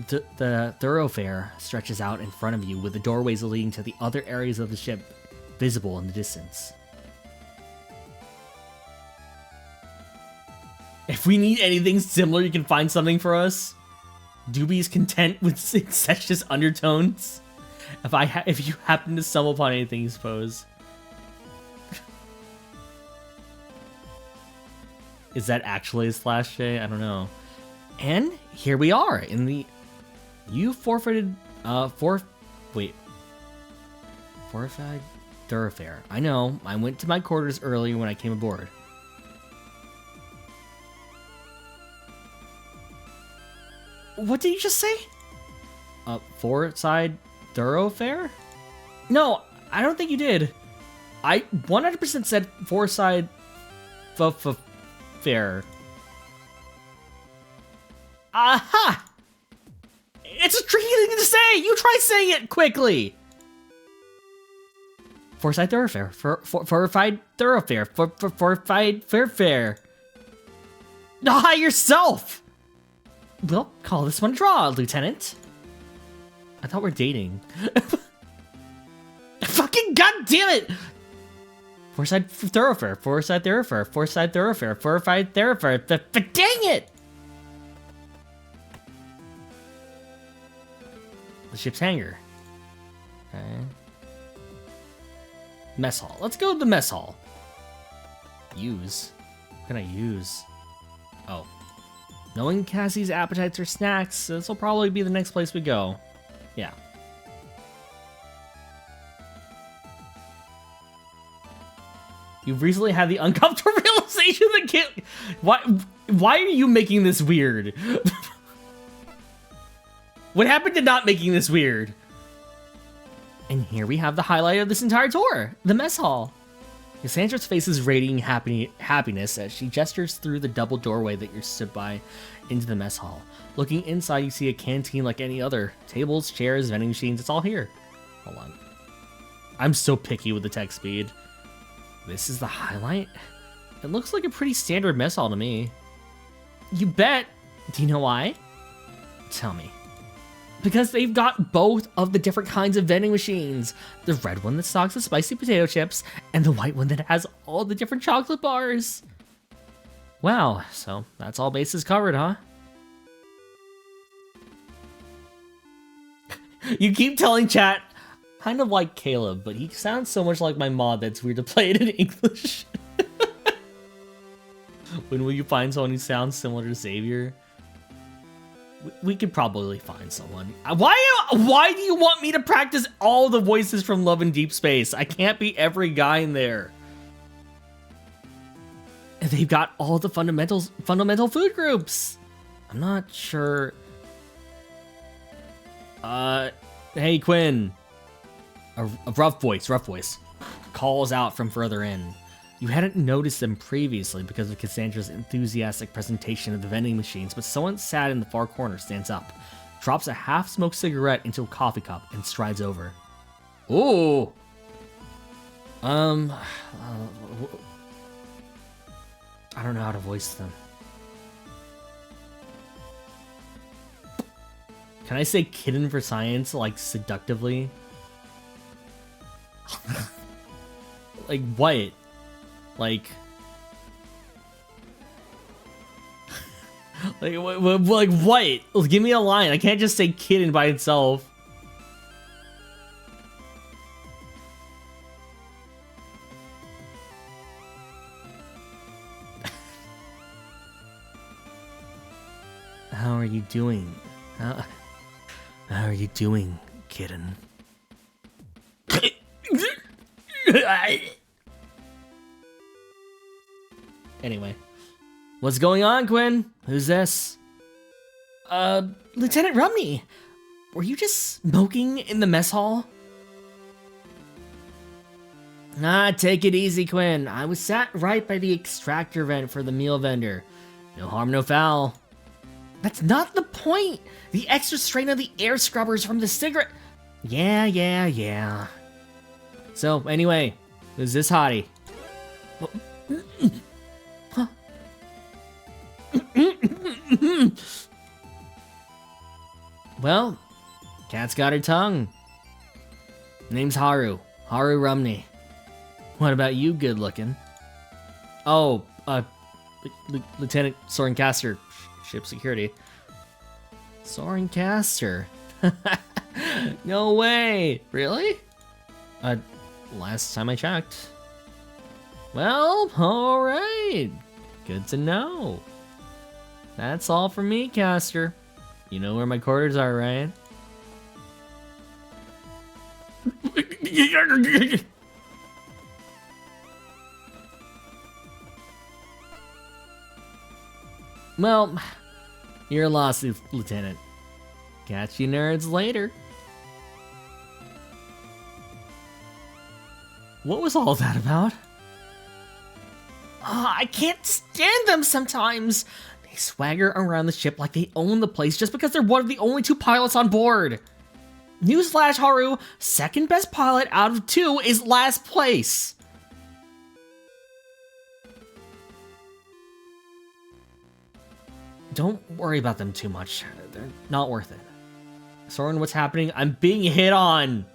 The thoroughfare stretches out in front of you, with the doorways leading to the other areas of the ship visible in the distance. If we need anything similar, you can find something for us. Doobie's content with incestuous undertones. If you happen to stumble upon anything, you suppose. Is that actually a slash J? I don't know. And here we are in the... You forfeited... Fortified thoroughfare. I know. I went to my quarters earlier when I came aboard. What did you just say? Forsyth thoroughfare? No, I don't think you did. I 100% said Forsyth fair. Aha! It's a tricky thing to say! You try saying it quickly! Forsyth thoroughfare. Fortified thoroughfare. Fortified fair. Ah, yourself! We'll call this one a draw, Lieutenant. I thought we're dating. Fucking goddamn it! Forsyth thoroughfare. Fortified thoroughfare. Fortified thoroughfare. Dang it! The ship's hangar. Okay. Mess hall. Let's go to the mess hall. Use. What can I use? Oh. Knowing Cassie's appetites for snacks, this will probably be the next place we go. Yeah. You've recently had the uncomfortable realization that why are you making this weird? What happened to not making this weird? And here we have the highlight of this entire tour, the mess hall. Cassandra's face is radiating happiness as she gestures through the double doorway that you're stood by into the mess hall. Looking inside, you see a canteen like any other. Tables, chairs, vending machines, it's all here. Hold on. I'm so picky with the text speed. This is the highlight? It looks like a pretty standard mess hall to me. You bet. Do you know why? Tell me. Because they've got both of the different kinds of vending machines. The red one that stocks the spicy potato chips, and the white one that has all the different chocolate bars. Wow, so that's all bases covered, huh? You keep telling chat, kind of like Caleb, but he sounds so much like my mod that's weird to play it in English. When will you find someone who sounds similar to Xavier? We could probably find someone. Why do you want me to practice all the voices from Love in Deep Space? I can't be every guy in there. And they've got all the fundamental food groups. I'm not sure. Hey Quinn. A rough voice calls out from further in. You hadn't noticed them previously because of Cassandra's enthusiastic presentation of the vending machines, but someone sat in the far corner stands up, drops a half-smoked cigarette into a coffee cup, and strides over. Ooh! I don't know how to voice them. Can I say kitten for science, like, seductively? Like, what? Like what? Give me a line. I can't just say kitten by itself. How are you doing? How are you doing, kitten? Anyway. What's going on, Quinn? Who's this? Lieutenant Rumney. Were you just smoking in the mess hall? Ah, take it easy, Quinn. I was sat right by the extractor vent for the meal vendor. No harm, no foul. That's not the point! The extra strain of the air scrubbers from the cigarette... Yeah. So, anyway, who's this hottie? Huh? Well, cat's got her tongue. Name's Haru. Haru Rumney. What about you, good looking? Oh, Lieutenant Soren Caster, ship security. Soren Caster? No way! Really? Last time I checked. Well, alright. Good to know. That's all from me, Caster. You know where my quarters are, right? Well, you're lost, Lieutenant. Catch you nerds later. What was all that about? I can't stand them sometimes. They swagger around the ship like they own the place just because they're one of the only 2 pilots on board. Newsflash, Haru, second best pilot out of 2 is last place. Don't worry about them too much. They're not worth it. Soren, what's happening? I'm being hit on.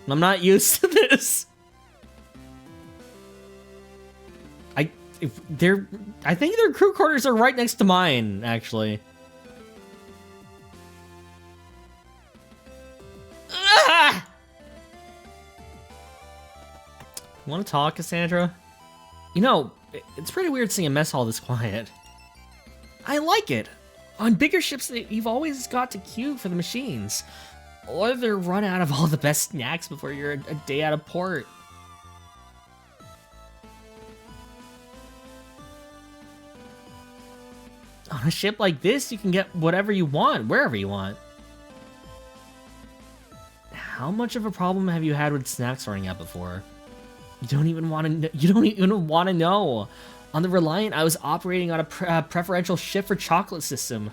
I'm not used to this. I think their crew quarters are right next to mine, actually. Ah! Want to talk, Cassandra? You know, it's pretty weird seeing a mess hall this quiet. I like it. On bigger ships, you've always got to queue for the machines. Or they're run out of all the best snacks before you're a day out of port. On a ship like this, you can get whatever you want, wherever you want. How much of a problem have you had with snacks running out before? You don't even want to know. On the Reliant, I was operating on a preferential shift for chocolate system.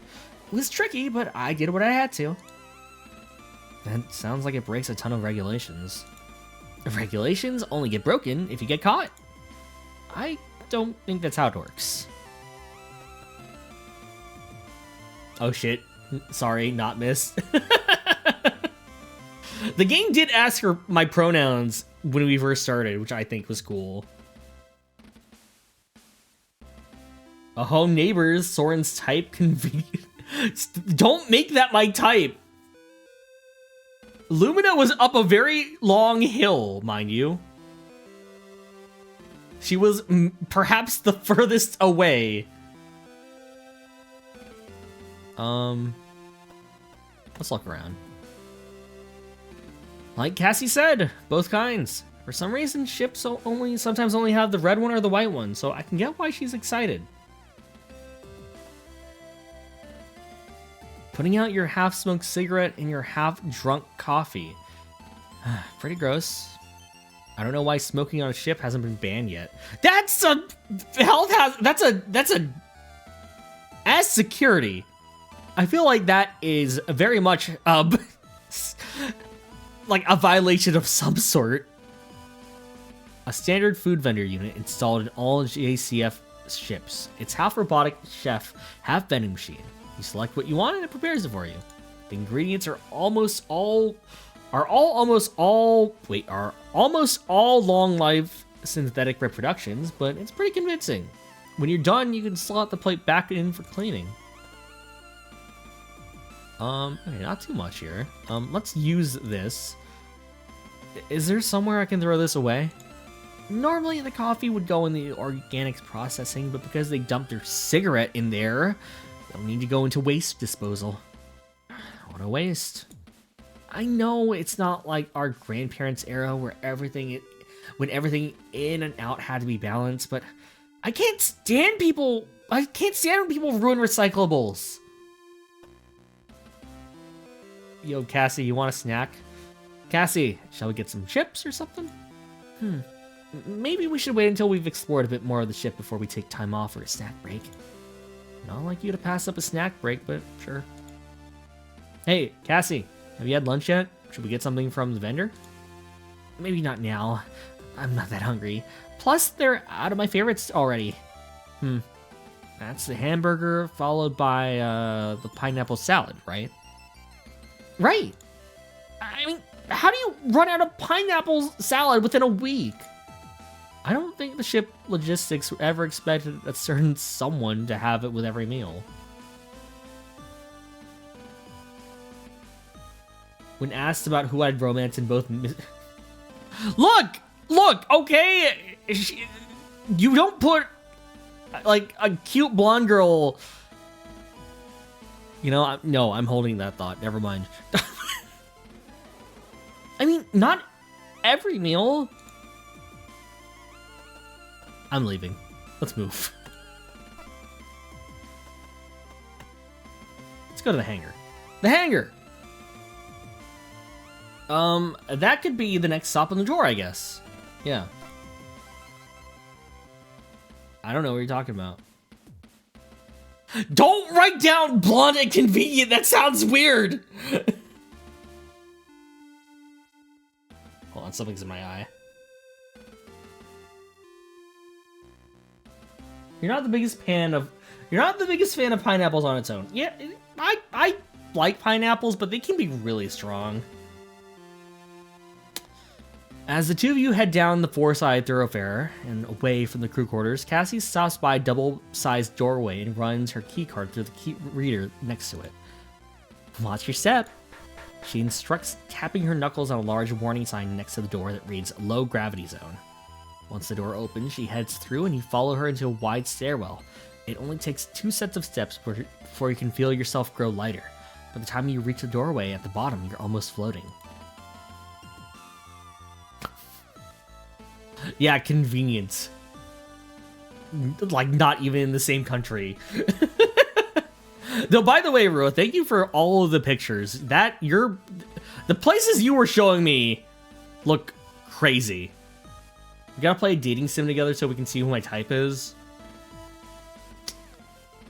It was tricky, but I did what I had to. That sounds like it breaks a ton of regulations. Regulations only get broken if you get caught. I don't think that's how it works. Oh shit. Sorry, not miss. The game did ask for my pronouns when we first started, which I think was cool. Oh, neighbors, Soren's type convenient. Don't make that my type. Lumina was up a very long hill, mind you. She was perhaps the furthest away. Let's look around. Like Cassie said, both kinds. For some reason, ships sometimes only have the red one or the white one, so I can get why she's excited. Putting out your half-smoked cigarette in your half-drunk coffee. Pretty gross. I don't know why smoking on a ship hasn't been banned yet. That's a as security. I feel like that is very much like a violation of some sort. A standard food vendor unit installed in all JCF ships. It's half robotic chef, half vending machine. You select what you want and it prepares it for you. The ingredients are almost all long life synthetic reproductions, but it's pretty convincing. When you're done, you can slot the plate back in for cleaning. Okay, not too much here. Let's use this. Is there somewhere I can throw this away? Normally the coffee would go in the organics processing, but because they dumped their cigarette in there, They'll need to go into waste disposal. What a waste. I know it's not like our grandparents' era where when everything in and out had to be balanced, but I can't stand when people ruin recyclables. Yo, Cassie, you want a snack? Cassie, shall we get some chips or something? Maybe we should wait until we've explored a bit more of the ship before we take time off for a snack break. Not like you to pass up a snack break, but sure. Hey, Cassie, have you had lunch yet? Should we get something from the vendor? Maybe not now. I'm not that hungry. Plus, they're out of my favorites already. That's the hamburger followed by the pineapple salad, right? Right. I mean, how do you run out of pineapple salad within a week? I don't think the ship logistics ever expected a certain someone to have it with every meal. When asked about who had romance in both... Look, okay? You don't put, like, a cute blonde girl... You know, no, I'm holding that thought. Never mind. I mean, not every meal. I'm leaving. Let's move. Let's go to the hangar. The hangar! That could be the next stop on the tour, I guess. Yeah. I don't know what you're talking about. Don't write down blonde and convenient. That sounds weird. Hold on, something's in my eye. You're not the biggest fan of pineapples on its own. Yeah, I like pineapples, but they can be really strong. As the two of you head down the four-side thoroughfare and away from the crew quarters, Cassie stops by a double-sized doorway and runs her keycard through the key reader next to it. Watch your step. She instructs, tapping her knuckles on a large warning sign next to the door that reads Low Gravity Zone. Once the door opens, she heads through and you follow her into a wide stairwell. It only takes 2 sets of steps before you can feel yourself grow lighter. By the time you reach the doorway at the bottom, you're almost floating. Yeah, convenience. Like, not even in the same country. Though, by the way, Rua, thank you for all of the pictures. The places you were showing me look crazy. We gotta play a dating sim together so we can see who my type is.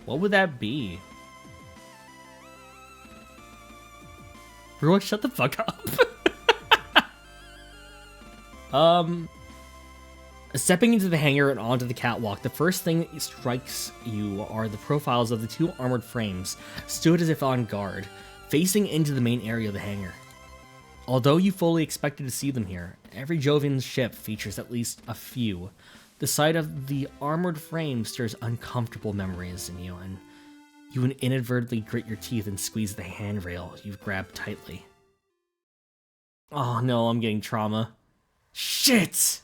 What would that be? Rua, shut the fuck up. Stepping into the hangar and onto the catwalk, the first thing that strikes you are the profiles of the 2 armored frames, stood as if on guard, facing into the main area of the hangar. Although you fully expected to see them here, every Jovian ship features at least a few. The sight of the armored frame stirs uncomfortable memories in you, and you inadvertently grit your teeth and squeeze the handrail you've grabbed tightly. Oh no, I'm getting trauma. Shit!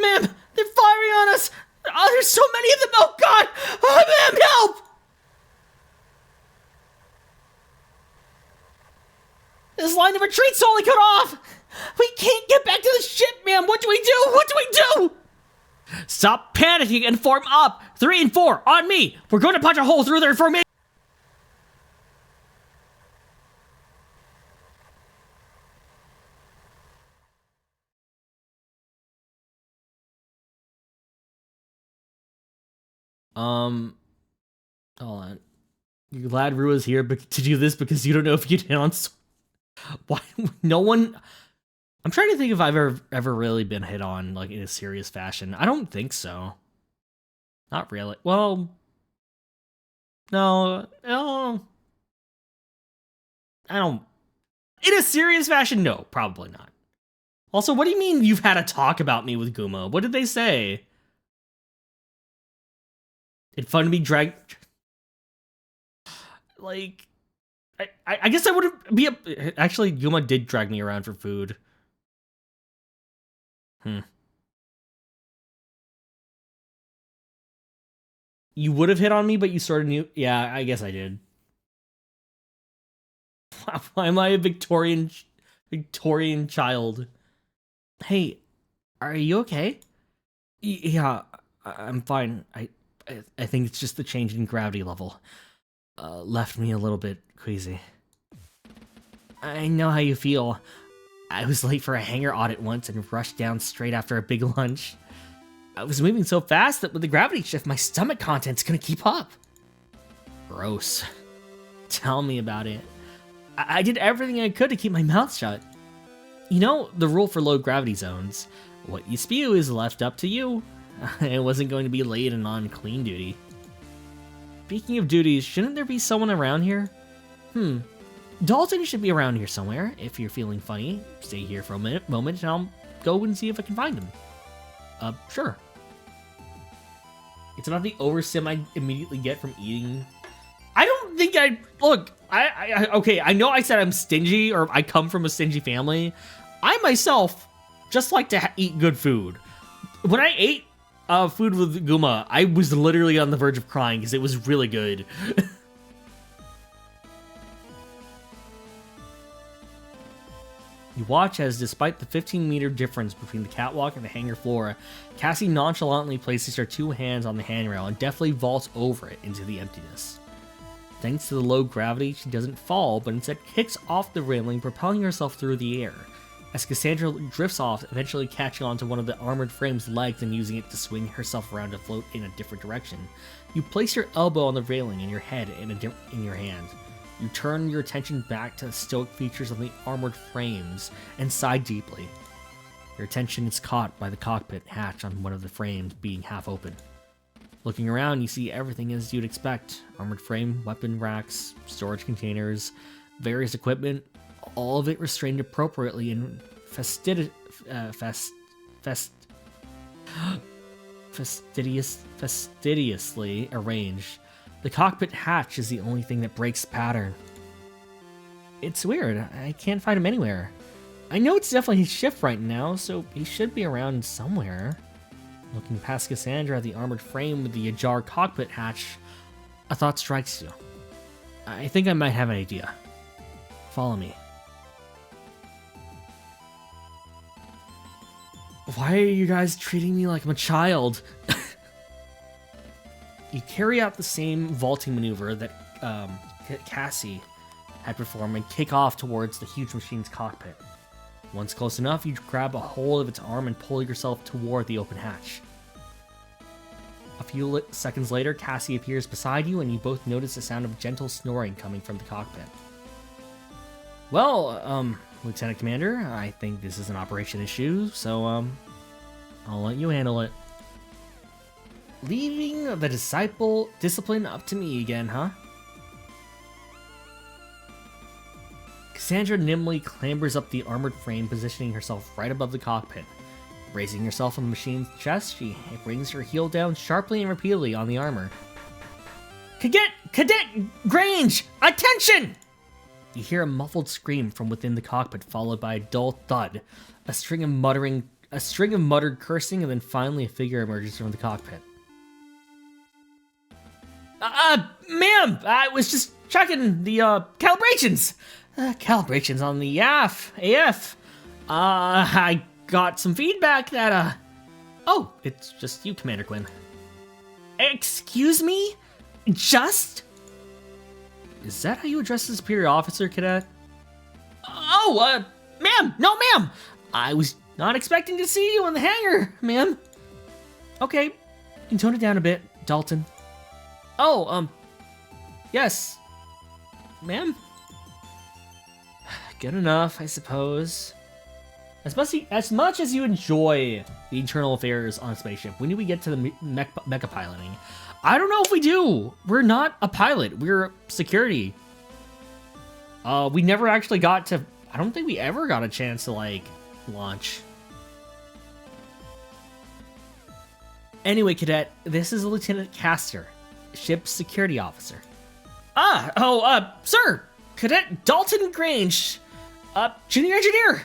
Ma'am, they're firing on us! Oh, there's so many of them! Oh god! Oh, ma'am, help! This line of retreat's totally cut off! We can't get back to the ship, ma'am! What do we do? What do we do? Stop panicking and form up! 3 and 4, on me! We're going to punch a hole through their formation! Hold on. You're glad Rua's here to do this because you don't know if you hit on... Why? No one... I'm trying to think if I've ever really been hit on, like, in a serious fashion. I don't think so. Not really. Well... No. I don't... In a serious fashion, no. Probably not. Also, what do you mean you've had a talk about me with Guma? What did they say? It's fun to be dragged... Like... I guess I wouldn't be a... Actually, Yuma did drag me around for food. You would have hit on me, but you sort of knew. Yeah, I guess I did. Why am I a Victorian child? Hey, are you okay? Yeah, I'm fine. I think it's just the change in gravity level. Left me a little bit queasy. I know how you feel. I was late for a hangar audit once and rushed down straight after a big lunch. I was moving so fast that with the gravity shift, my stomach content's gonna keep up. Gross. Tell me about it. I did everything I could to keep my mouth shut. You know, the rule for low gravity zones. What you spew is left up to you. I wasn't going to be late and on clean duty. Speaking of duties, shouldn't there be someone around here? Dalton should be around here somewhere. If you're feeling funny, stay here for a moment and I'll go and see if I can find him. Sure. It's about the oversim I immediately get from eating. I don't think look, okay, I know I said I'm stingy or I come from a stingy family. I myself just like to eat good food. When I ate food with Guma, I was literally on the verge of crying because it was really good. You watch as, despite the 15-meter difference between the catwalk and the hangar floor, Cassie nonchalantly places her two hands on the handrail and deftly vaults over it into the emptiness. Thanks to the low gravity, she doesn't fall, but instead kicks off the railing, propelling herself through the air. As Cassandra drifts off, eventually catching onto one of the armored frame's legs and using it to swing herself around to float in a different direction, you place your elbow on the railing and your head in your hand. You turn your attention back to the stoic features of the armored frames and sigh deeply. Your attention is caught by the cockpit hatch on one of the frames being half open. Looking around, you see everything as you'd expect. Armored frame, weapon racks, storage containers, various equipment, all of it restrained appropriately and fastidiously arranged. The cockpit hatch is the only thing that breaks the pattern. It's weird, I can't find him anywhere. I know it's definitely his shift right now, so he should be around somewhere. Looking past Cassandra at the armored frame with the ajar cockpit hatch, a thought strikes you. I think I might have an idea. Follow me. Why are you guys treating me like I'm a child? You carry out the same vaulting maneuver that Cassie had performed and kick off towards the huge machine's cockpit. Once close enough, you grab a hold of its arm and pull yourself toward the open hatch. A few seconds later, Cassie appears beside you and you both notice the sound of gentle snoring coming from the cockpit. Well, Lieutenant Commander, I think this is an operation issue, so, I'll let you handle it. Leaving the discipline up to me again, huh? Cassandra nimbly clambers up the armored frame, positioning herself right above the cockpit. Raising herself on the machine's chest, she brings her heel down sharply and repeatedly on the armor. Cadet Grange, attention! You hear a muffled scream from within the cockpit, followed by a dull thud, a string of muttered cursing, and then finally a figure emerges from the cockpit. Ma'am, I was just checking the, calibrations. Calibrations on the AF. I got some feedback that, oh, it's just you, Commander Quinn. Excuse me? Just? Is that how you address the superior officer, Cadet? Oh, ma'am, no, ma'am. I was not expecting to see you in the hangar, ma'am. Okay, you can tone it down a bit, Dalton. Oh, yes. Ma'am? Good enough, I suppose. As much as you enjoy the internal affairs on a spaceship, when do we get to the mecha piloting? I don't know if we do. We're not a pilot. We're security. We never actually got to... I don't think we ever got a chance to, like, launch. Anyway, Cadet, this is Lieutenant Castor, ship's security officer. Sir! Cadet Dalton Grange, junior engineer!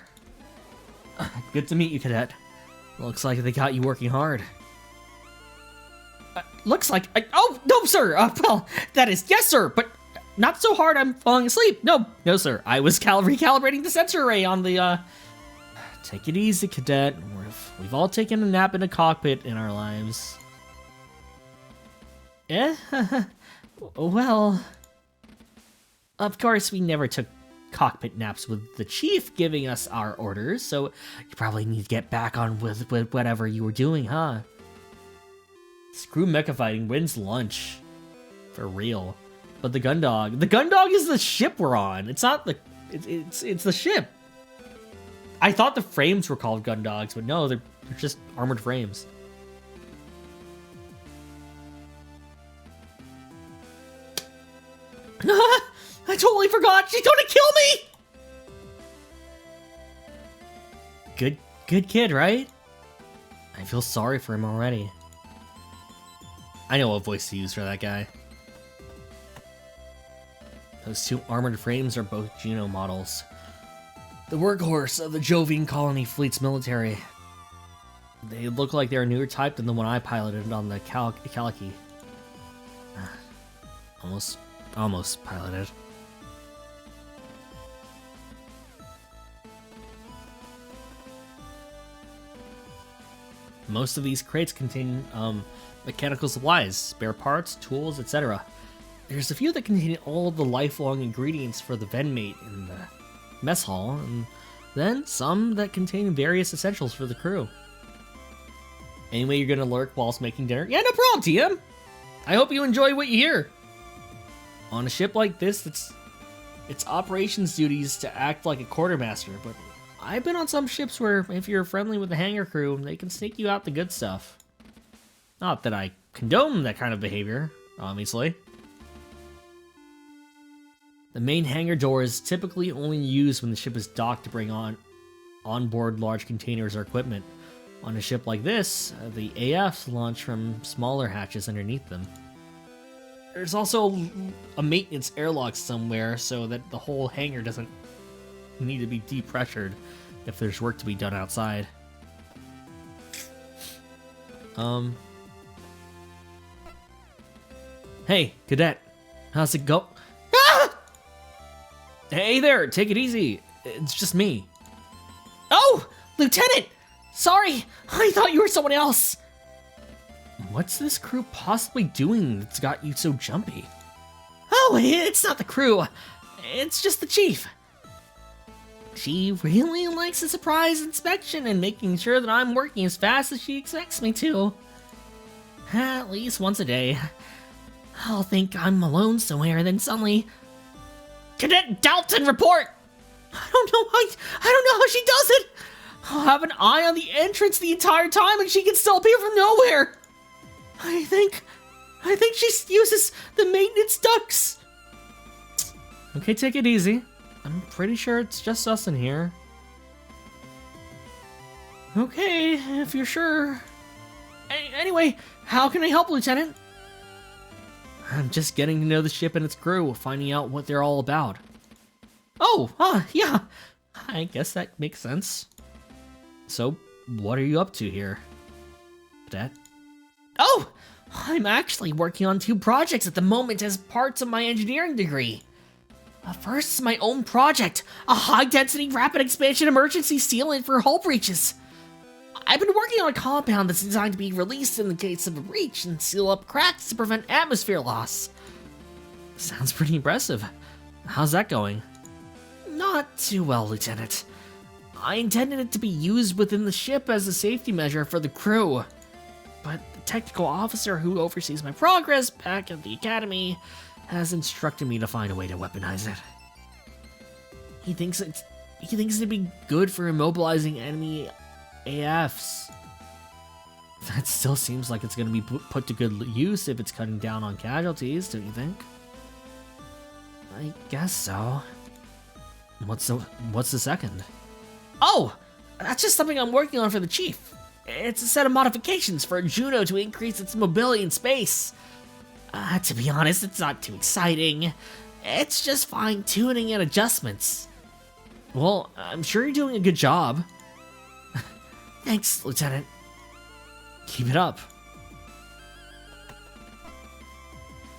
Good to meet you, Cadet. Looks like they got you working hard. looks like... oh, no, sir! Well, that is... Yes, sir, but not so hard I'm falling asleep. No, sir. I was recalibrating the sensor array on the... Take it easy, cadet. We've all taken a nap in a cockpit in our lives. Eh? Well... Of course, we never took cockpit naps with the chief giving us our orders, so you probably need to get back on with whatever you were doing, huh? Screw mecha fighting, when's lunch? For real. But the gun dog is the ship we're on. It's not the, it's the ship. I thought the frames were called gun dogs, but no, they're just armored frames. I totally forgot. She's gonna kill me. Good kid, right? I feel sorry for him already. I know what voice to use for that guy. Those two armored frames are both Juno models. The workhorse of the Jovian colony fleet's military. They look like they're a newer type than the one I piloted on the Kaliki. Almost piloted. Most of these crates contain mechanical supplies, spare parts, tools, etc. There's a few that contain all of the lifelong ingredients for the Venmate in the mess hall, and then some that contain various essentials for the crew. Anyway, you're gonna lurk whilst making dinner? Yeah, no problem, TM! I hope you enjoy what you hear! On a ship like this, it's operations duties to act like a quartermaster, but I've been on some ships where if you're friendly with the hangar crew, they can sneak you out the good stuff. Not that I condone that kind of behavior, obviously. The main hangar door is typically only used when the ship is docked to bring onboard large containers or equipment. On a ship like this, the AFs launch from smaller hatches underneath them. There's also a maintenance airlock somewhere so that the whole hangar doesn't need to be depressured if there's work to be done outside. Hey, cadet. How's it go? Ah! Hey there, take it easy. It's just me. Oh, Lieutenant! Sorry, I thought you were someone else. What's this crew possibly doing that's got you so jumpy? Oh, it's not the crew. It's just the chief. She really likes a surprise inspection and making sure that I'm working as fast as she expects me to. At least once a day. I'll think I'm alone somewhere, and then suddenly... Cadet Dalton, report! I don't know how she does it! I'll have an eye on the entrance the entire time and she can still appear from nowhere! I think she uses the maintenance ducts! Okay, take it easy. I'm pretty sure it's just us in here. Okay, if you're sure. Anyway, how can I help, Lieutenant? I'm just getting to know the ship and its crew, finding out what they're all about. Oh, yeah. I guess that makes sense. So, what are you up to here, Cadet? Oh, I'm actually working on 2 projects at the moment as parts of my engineering degree. First is my own project, a high-density rapid expansion emergency sealant for hull breaches. I've been working on a compound that's designed to be released in the case of a breach and seal up cracks to prevent atmosphere loss. Sounds pretty impressive. How's that going? Not too well, Lieutenant. I intended it to be used within the ship as a safety measure for the crew. But the technical officer who oversees my progress back at the academy has instructed me to find a way to weaponize it. He thinks it'd be good for immobilizing enemy AFs. That still seems like it's going to be put to good use if it's cutting down on casualties, don't you think? I guess so. What's the second? Oh! That's just something I'm working on for the chief. It's a set of modifications for Juno to increase its mobility in space. To be honest, it's not too exciting. It's just fine-tuning and adjustments. Well, I'm sure you're doing a good job. Thanks, Lieutenant. Keep it up.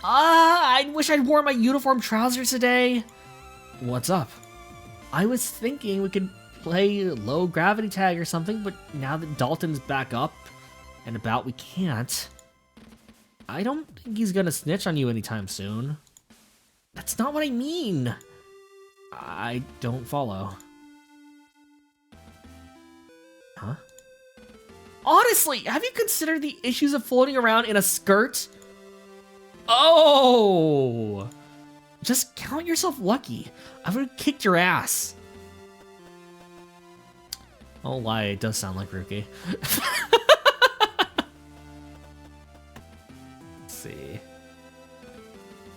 I wish I'd worn my uniform trousers today. What's up? I was thinking we could play low gravity tag or something, but now that Dalton's back up and about, we can't. I don't think he's gonna snitch on you anytime soon. That's not what I mean. I don't follow. Huh? Honestly, have you considered the issues of floating around in a skirt? Oh! Just count yourself lucky. I would have kicked your ass. Oh, lie, it does sound like Ruki. Let's see.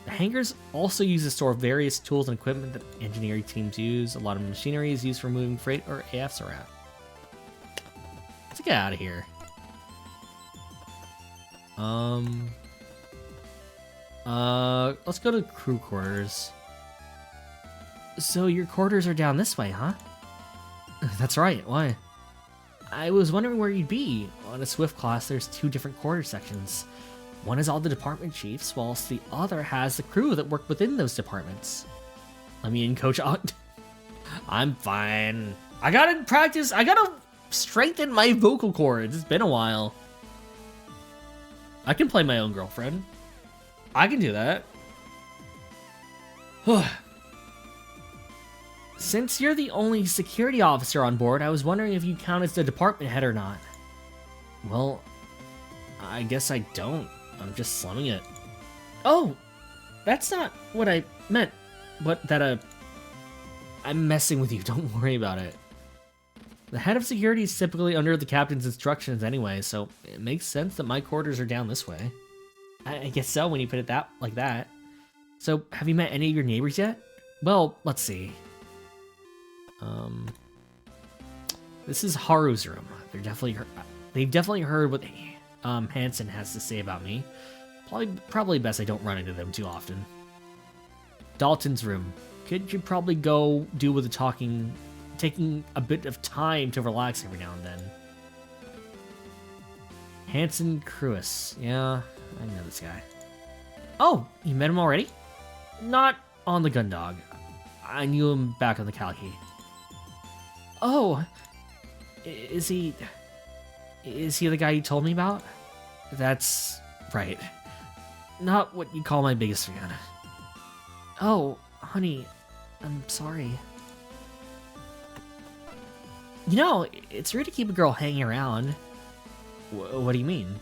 The hangars also use to store various tools and equipment that engineering teams use. A lot of machinery is used for moving freight or AFs around. Let's get out of here. Let's go to crew quarters. So your quarters are down this way, huh? That's right, why? I was wondering where you'd be. On a Swift class, there's 2 different quarter sections. One is all the department chiefs, whilst the other has the crew that work within those departments. Let me in, coach. I'm fine. I gotta practice, I gotta strengthen my vocal cords. It's been a while. I can play my own girlfriend. I can do that. Since you're the only security officer on board, I was wondering if you count as the department head or not. Well, I guess I don't. I'm just slumming it. Oh, that's not what I meant. But that, I'm messing with you. Don't worry about it. The head of security is typically under the captain's instructions anyway, so it makes sense that my quarters are down this way. I guess so when you put it like that. So, have you met any of your neighbors yet? Well, let's see. This is Haru's room. They've definitely heard what Hansen has to say about me. Probably best I don't run into them too often. Dalton's room. Could you probably go do with the talking, taking a bit of time to relax every now and then. Hansen Cruis. Yeah, I know this guy. Oh, you met him already? Not on the Gundog. I knew him back on the Kalki. Oh, is he the guy you told me about? That's right. Not what you call my biggest fan. Oh, honey, I'm sorry. You know, it's rude to keep a girl hanging around. What do you mean?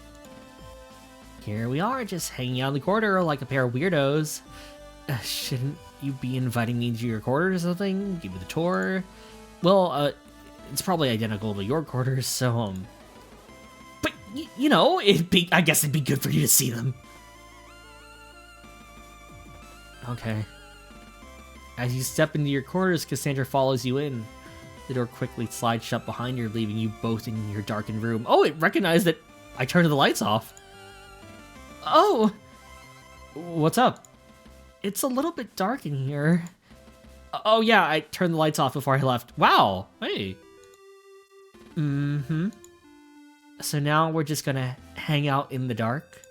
Here we are, just hanging out in the corridor like a pair of weirdos. Shouldn't you be inviting me into your quarters or something? Give me the tour? Well, it's probably identical to your quarters, so, but, you know, I guess it'd be good for you to see them. Okay. As you step into your quarters, Cassandra follows you in. The door quickly slides shut behind you, leaving you both in your darkened room. Oh, it recognized that I turned the lights off. Oh! What's up? It's a little bit dark in here. Oh yeah, I turned the lights off before I left. Wow, hey. Mm-hmm. So now we're just gonna hang out in the dark?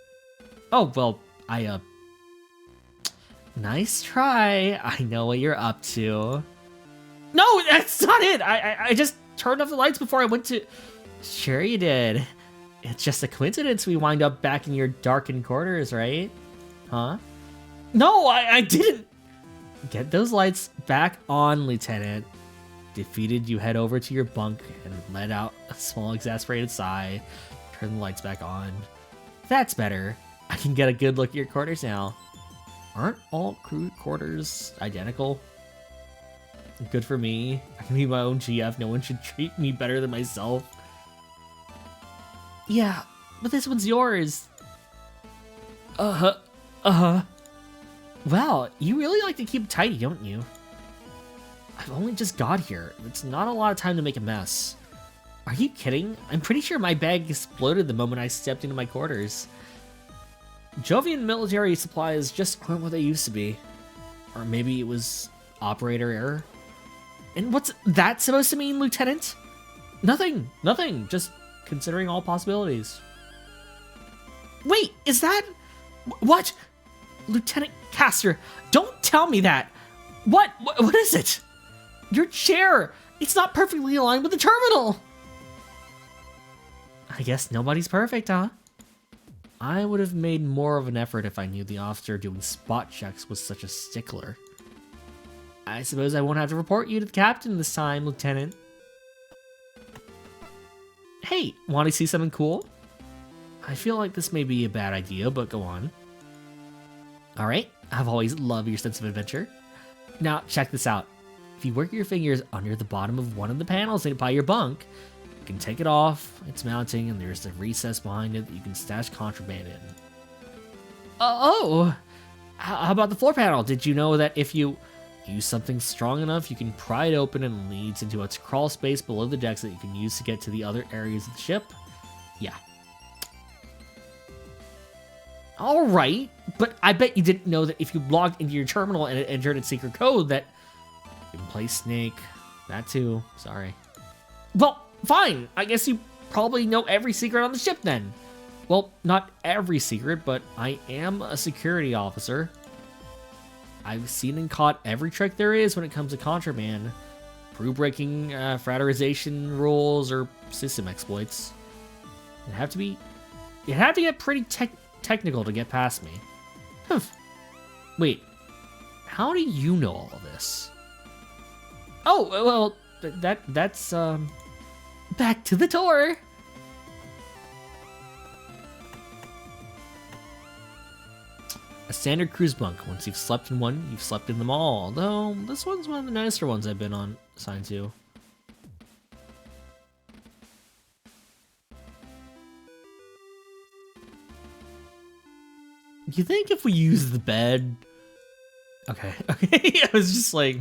Oh, well, nice try. I know what you're up to. No, that's not it! I just turned off the lights before I went to... Sure you did. It's just a coincidence we wind up back in your darkened quarters, right? Huh? No, I didn't! Get those lights back on, Lieutenant. Defeated, you head over to your bunk and let out a small exasperated sigh. Turn the lights back on. That's better. I can get a good look at your quarters now. Aren't all crew quarters identical? Good for me. I can be my own GF. No one should treat me better than myself. Yeah, but this one's yours. Wow, you really like to keep it tidy, don't you? I've only just got here. It's not a lot of time to make a mess. Are you kidding? I'm pretty sure my bag exploded the moment I stepped into my quarters. Jovian military supplies just aren't what they used to be. Or maybe it was operator error. And what's that supposed to mean, Lieutenant? Nothing, just considering all possibilities. Wait, is that... What? Lieutenant Castor, don't tell me that! What is it? Your chair! It's not perfectly aligned with the terminal! I guess nobody's perfect, huh? I would have made more of an effort if I knew the officer doing spot checks was such a stickler. I suppose I won't have to report you to the captain this time, Lieutenant. Hey, want to see something cool? I feel like this may be a bad idea, but go on. Alright, I've always loved your sense of adventure. Now, check this out. If you work your fingers under the bottom of one of the panels by your bunk, you can take it off, it's mounting, and there's a recess behind it that you can stash contraband in. Oh! How about the floor panel? Did you know that if you use something strong enough, you can pry it open and it leads into a crawl space below the decks that you can use to get to the other areas of the ship? Yeah. Alright, but I bet you didn't know that if you logged into your terminal and it entered its secret code that you can play Snake. That too, sorry. Well, fine, I guess you probably know every secret on the ship then. Well, not every secret, but I am a security officer. I've seen and caught every trick there is when it comes to contraband, crew breaking, fraternization rules, or system exploits. It'd have to get pretty technical to get past me. Humph. Wait, how do you know all of this? Oh, well, that's back to the tour. A standard cruise bunk. Once you've slept in one, you've slept in them all. Though this one's one of the nicer ones I've been assigned to. You think if we use the bed? Okay, okay. I was just like,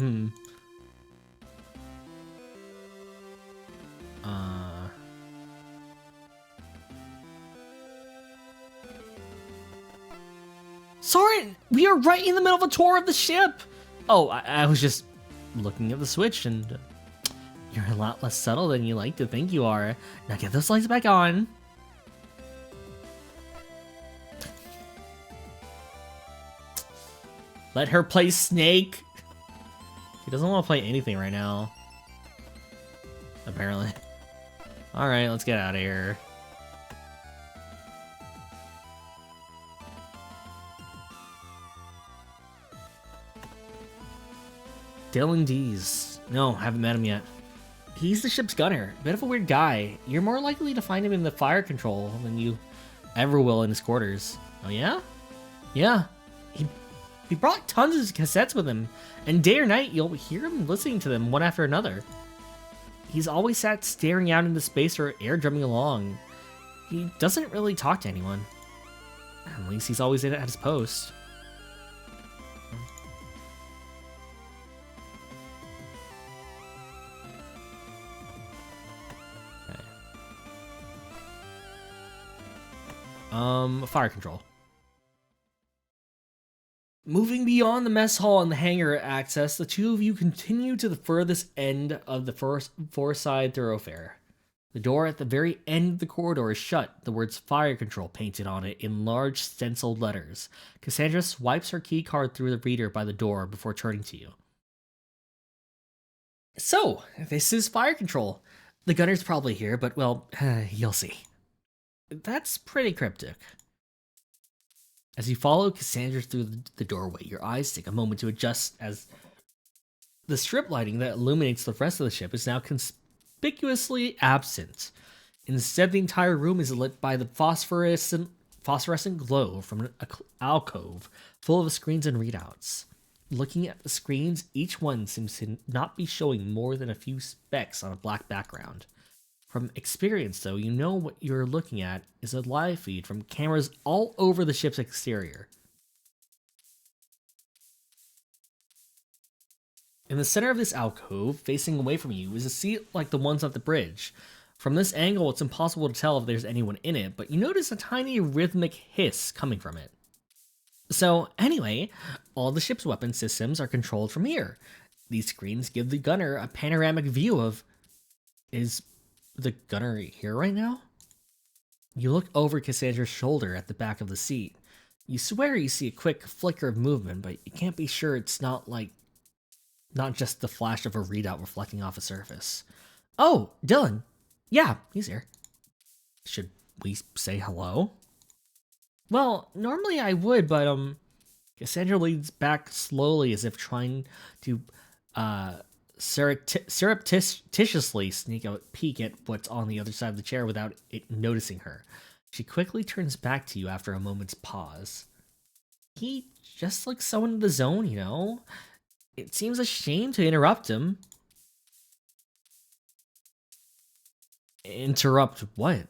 Soren, we are right in the middle of a tour of the ship. Oh, I was just looking at the switch, and you're a lot less subtle than you like to think you are. Now get those lights back on. Let her play Snake. He doesn't want to play anything right now. Apparently. Alright, let's get out of here. Dylan Dees. No, haven't met him yet. He's the ship's gunner. Bit of a weird guy. You're more likely to find him in the fire control than you ever will in his quarters. Oh yeah? Yeah. He brought tons of cassettes with him, and day or night you'll hear him listening to them one after another. He's always sat staring out into space or air drumming along. He doesn't really talk to anyone. At least he's always at his post. Okay. Fire control. Moving beyond the mess hall and the hangar access, the two of you continue to the furthest end of the four-side thoroughfare. The door at the very end of the corridor is shut, the words fire control painted on it in large stenciled letters. Cassandra swipes her key card through the reader by the door before turning to you. So, this is fire control. The gunner's probably here, but well, you'll see. That's pretty cryptic. As you follow Cassandra through the doorway, your eyes take a moment to adjust as the strip lighting that illuminates the rest of the ship is now conspicuously absent. Instead, the entire room is lit by the phosphorescent glow from an alcove full of screens and readouts. Looking at the screens, each one seems to not be showing more than a few specks on a black background. From experience, though, you know what you're looking at is a live feed from cameras all over the ship's exterior. In the center of this alcove, facing away from you, is a seat like the ones at the bridge. From this angle, it's impossible to tell if there's anyone in it, but you notice a tiny rhythmic hiss coming from it. So, anyway, all the ship's weapon systems are controlled from here. These screens give the gunner a panoramic view of... Is the gunner here right now? You look over Cassandra's shoulder at the back of the seat. You swear you see a quick flicker of movement, but you can't be sure it's not just the flash of a readout reflecting off a surface. Oh, Dylan. Yeah, he's here. Should we say hello? Well, normally I would, but Cassandra leans back slowly as if trying to surreptitiously sneak a peek at what's on the other side of the chair without it noticing her. She quickly turns back to you after a moment's pause. He just looks so into the zone, you know? It seems a shame to interrupt him. Interrupt what?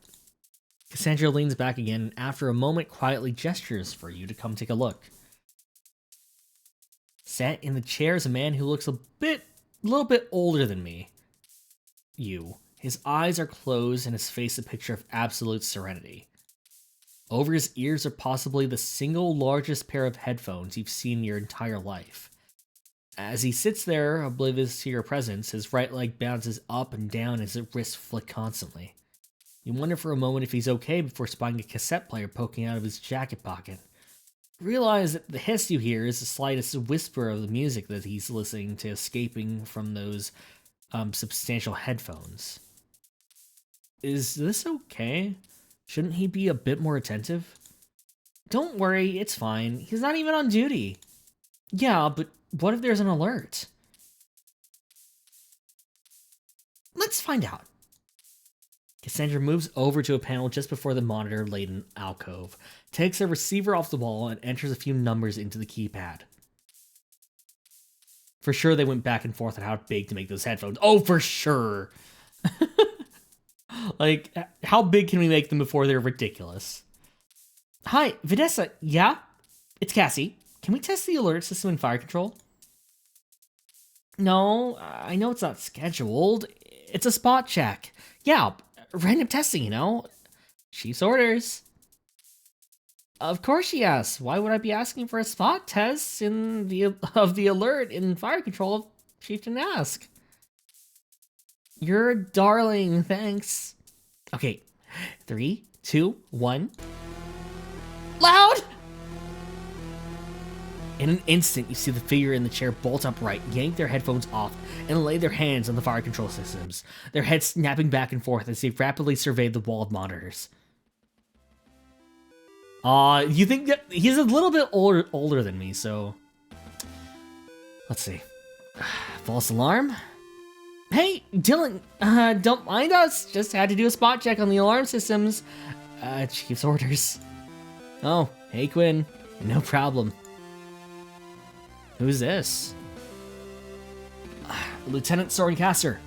Cassandra leans back again and after a moment quietly gestures for you to come take a look. Sat in the chair is a man who looks a little bit older than me. You. His eyes are closed and his face a picture of absolute serenity. Over his ears are possibly the single largest pair of headphones you've seen in your entire life. As he sits there, oblivious to your presence, his right leg bounces up and down as his wrists flick constantly. You wonder for a moment if he's okay before spotting a cassette player poking out of his jacket pocket. Realize that the hiss you hear is the slightest whisper of the music that he's listening to escaping from those substantial headphones. Is this okay? Shouldn't he be a bit more attentive? Don't worry, it's fine. He's not even on duty. Yeah, but what if there's an alert? Let's find out. Cassandra moves over to a panel just before the monitor-laden alcove, takes a receiver off the wall, and enters a few numbers into the keypad. For sure they went back and forth on how big to make those headphones. Oh, for sure! Like, how big can we make them before they're ridiculous? Hi, Vanessa, yeah? It's Cassie. Can we test the alert system in fire control? No, I know it's not scheduled. It's a spot check. Yeah, random testing, you know? Chief's orders. Of course she asks. Why would I be asking for a spot test of the alert in fire control if Chief didn't ask? You're a darling, thanks. Okay, 3, 2, 1. Loud! In an instant, you see the figure in the chair bolt upright, yank their headphones off, and lay their hands on the fire control systems, their heads snapping back and forth as they rapidly surveyed the wall of monitors. You think that he's a little bit older than me, so... Let's see. False alarm? Hey, Dylan, don't mind us. Just had to do a spot check on the alarm systems. Chief's orders. Oh, hey, Quinn. No problem. Who's this? Lieutenant Sorencaster.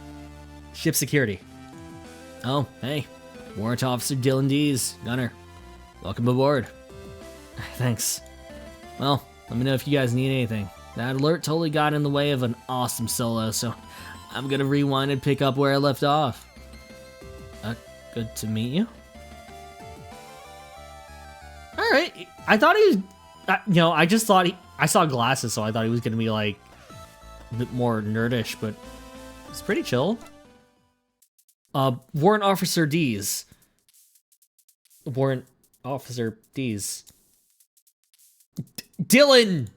Ship security. Oh, hey. Warrant Officer Dylan Dees, Gunner. Welcome aboard. Thanks. Well, let me know if you guys need anything. That alert totally got in the way of an awesome solo, so I'm gonna rewind and pick up where I left off. Good to meet you. Alright, I thought he was... I just thought I saw glasses, so I thought he was gonna be, like, a bit more nerdish, but it's pretty chill. Warrant Officer Dees. Warrant Officer Dees. Dylan!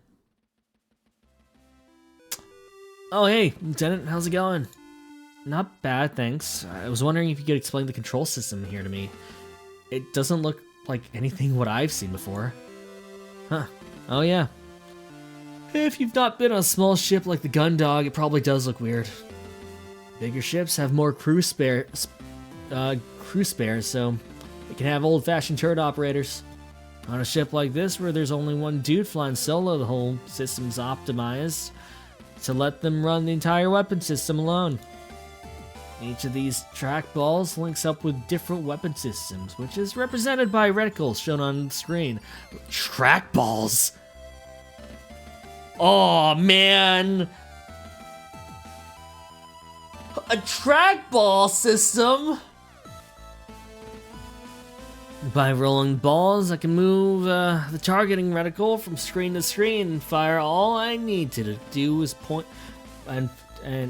Oh, hey, Lieutenant, how's it going? Not bad, thanks. I was wondering if you could explain the control system here to me. It doesn't look like anything what I've seen before. Huh. Oh, yeah. If you've not been on a small ship like the Gundog, it probably does look weird. Bigger ships have more crew spares, so they can have old-fashioned turret operators. On a ship like this, where there's only one dude flying solo, the whole system's optimized to let them run the entire weapon system alone. Each of these trackballs links up with different weapon systems, which is represented by reticles shown on the screen. Trackballs! Oh, man! A trackball system? By rolling balls, I can move the targeting reticle from screen to screen and fire. All I need to do is point and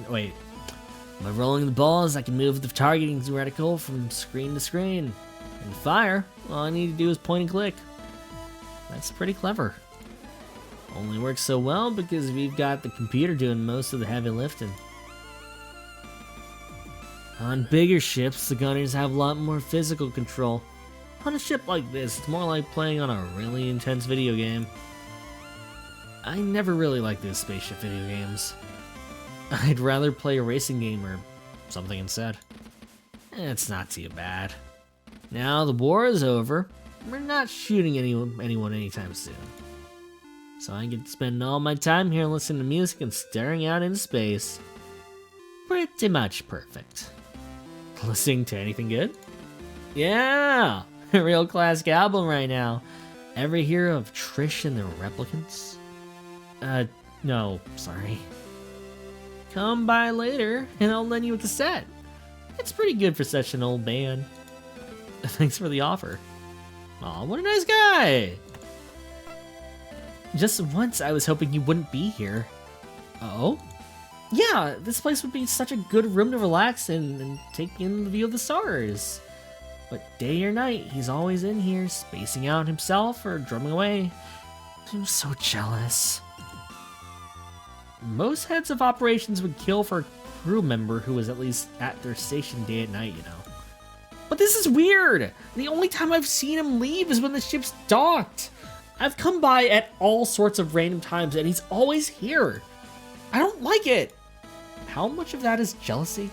wait. By rolling the balls, I can move the targeting reticle from screen to screen and fire. All I need to do is point and click. That's pretty clever. Only works so well because we've got the computer doing most of the heavy lifting. On bigger ships, the gunners have a lot more physical control. On a ship like this, it's more like playing on a really intense video game. I never really liked those spaceship video games. I'd rather play a racing game or something instead. It's not too bad. Now the war is over, we're not shooting anyone anytime soon. So I get to spend all my time here listening to music and staring out into space. Pretty much perfect. Listening to anything good? Yeah! A real classic album right now. Ever hear of Trish and the Replicants? No, sorry. Come by later and I'll lend you a cassette. It's pretty good for such an old band. Thanks for the offer. Aw, what a nice guy! Just once I was hoping you wouldn't be here. Oh? Yeah, this place would be such a good room to relax in and take in the view of the stars. But day or night, he's always in here, spacing out himself or drumming away. I'm so jealous. Most heads of operations would kill for a crew member who was at least at their station day and night, you know. But this is weird! The only time I've seen him leave is when the ship's docked. I've come by at all sorts of random times and he's always here. I don't like it. How much of that is jealousy?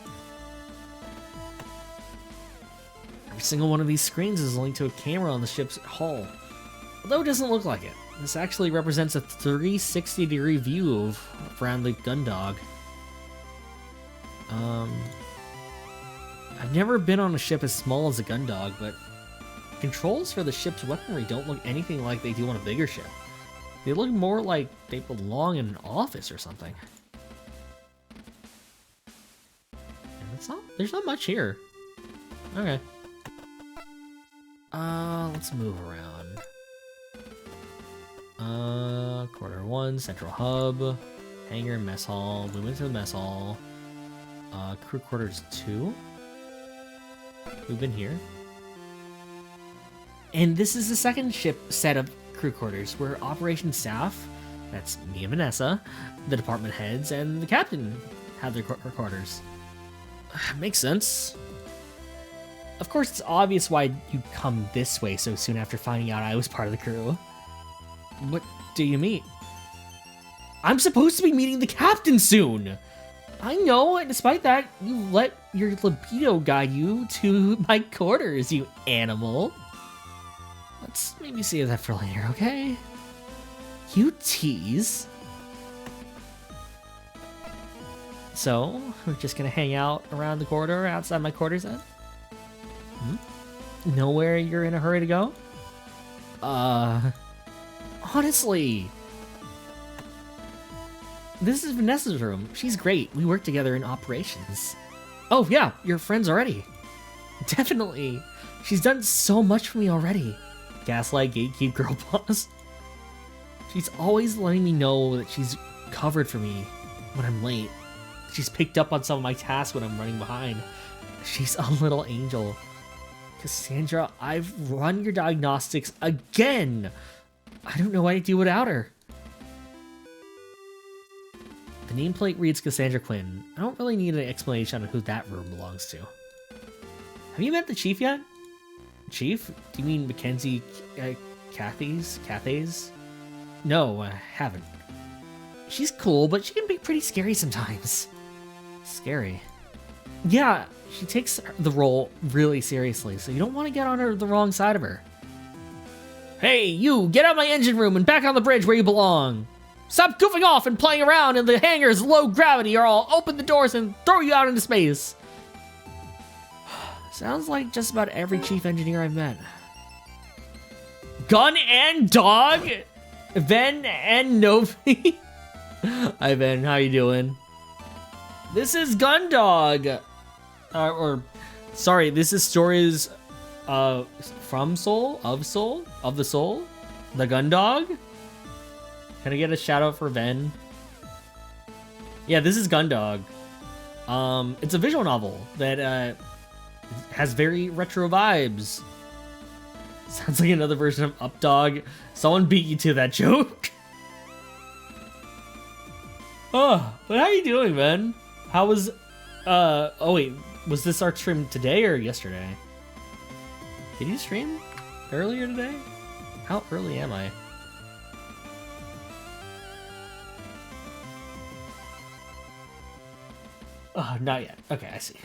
Every single one of these screens is linked to a camera on the ship's hull. Although it doesn't look like it. This actually represents a 360-degree view of around the Gundog. I've never been on a ship as small as a Gundog, but controls for the ship's weaponry don't look anything like they do on a bigger ship. They look more like they belong in an office or something. And there's not much here. Okay. Let's move around. Quarter 1, central hub, hangar, mess hall. We went to the mess hall. Crew quarters 2. We've been here. And this is the second ship set of crew quarters where operation staff, that's me and Vanessa, the department heads, and the captain have their quarters. Makes sense. Of course, it's obvious why you'd come this way so soon after finding out I was part of the crew. What do you mean? I'm supposed to be meeting the captain soon! I know, and despite that, you let your libido guide you to my quarters, you animal. Let's maybe save that for later, okay? You tease. So, we're just gonna hang out around the corridor outside my quarters then? Nowhere you're in a hurry to go? Honestly. This is Vanessa's room. She's great. We work together in operations. Oh yeah, you're friends already. Definitely. She's done so much for me already. Gaslight, gatekeep, girl boss. She's always letting me know that she's covered for me when I'm late. She's picked up on some of my tasks when I'm running behind. She's a little angel. Cassandra, I've run your diagnostics again. I don't know what I'd do without her. The nameplate reads Cassandra Quinn. I don't really need an explanation on who that room belongs to. Have you met the chief yet? Chief? Do you mean Mackenzie Cathays? No, I haven't. She's cool, but she can be pretty scary sometimes. Scary? Yeah, she takes the role really seriously, so you don't want to get on the wrong side of her. Hey, you! Get out of my engine room and back on the bridge where you belong! Stop goofing off and playing around in the hangar's low gravity or I'll open the doors and throw you out into space! Sounds like just about every chief engineer I've met. Gun and dog? Ven and Novi? Hi Ben, how you doing? This is Gundog! Sorry, this is stories from Soul? Of Soul? Of the Soul? The Gundog? Can I get a shout out for Ven? Yeah, this is Gundog. It's a visual novel that has very retro vibes. Sounds like another version of Up Dog. Someone beat you to that joke. Oh, but how you doing, man? How was, oh wait, was this our stream today or yesterday? Did you stream earlier today? How early am I? Oh, not yet. Okay, I see.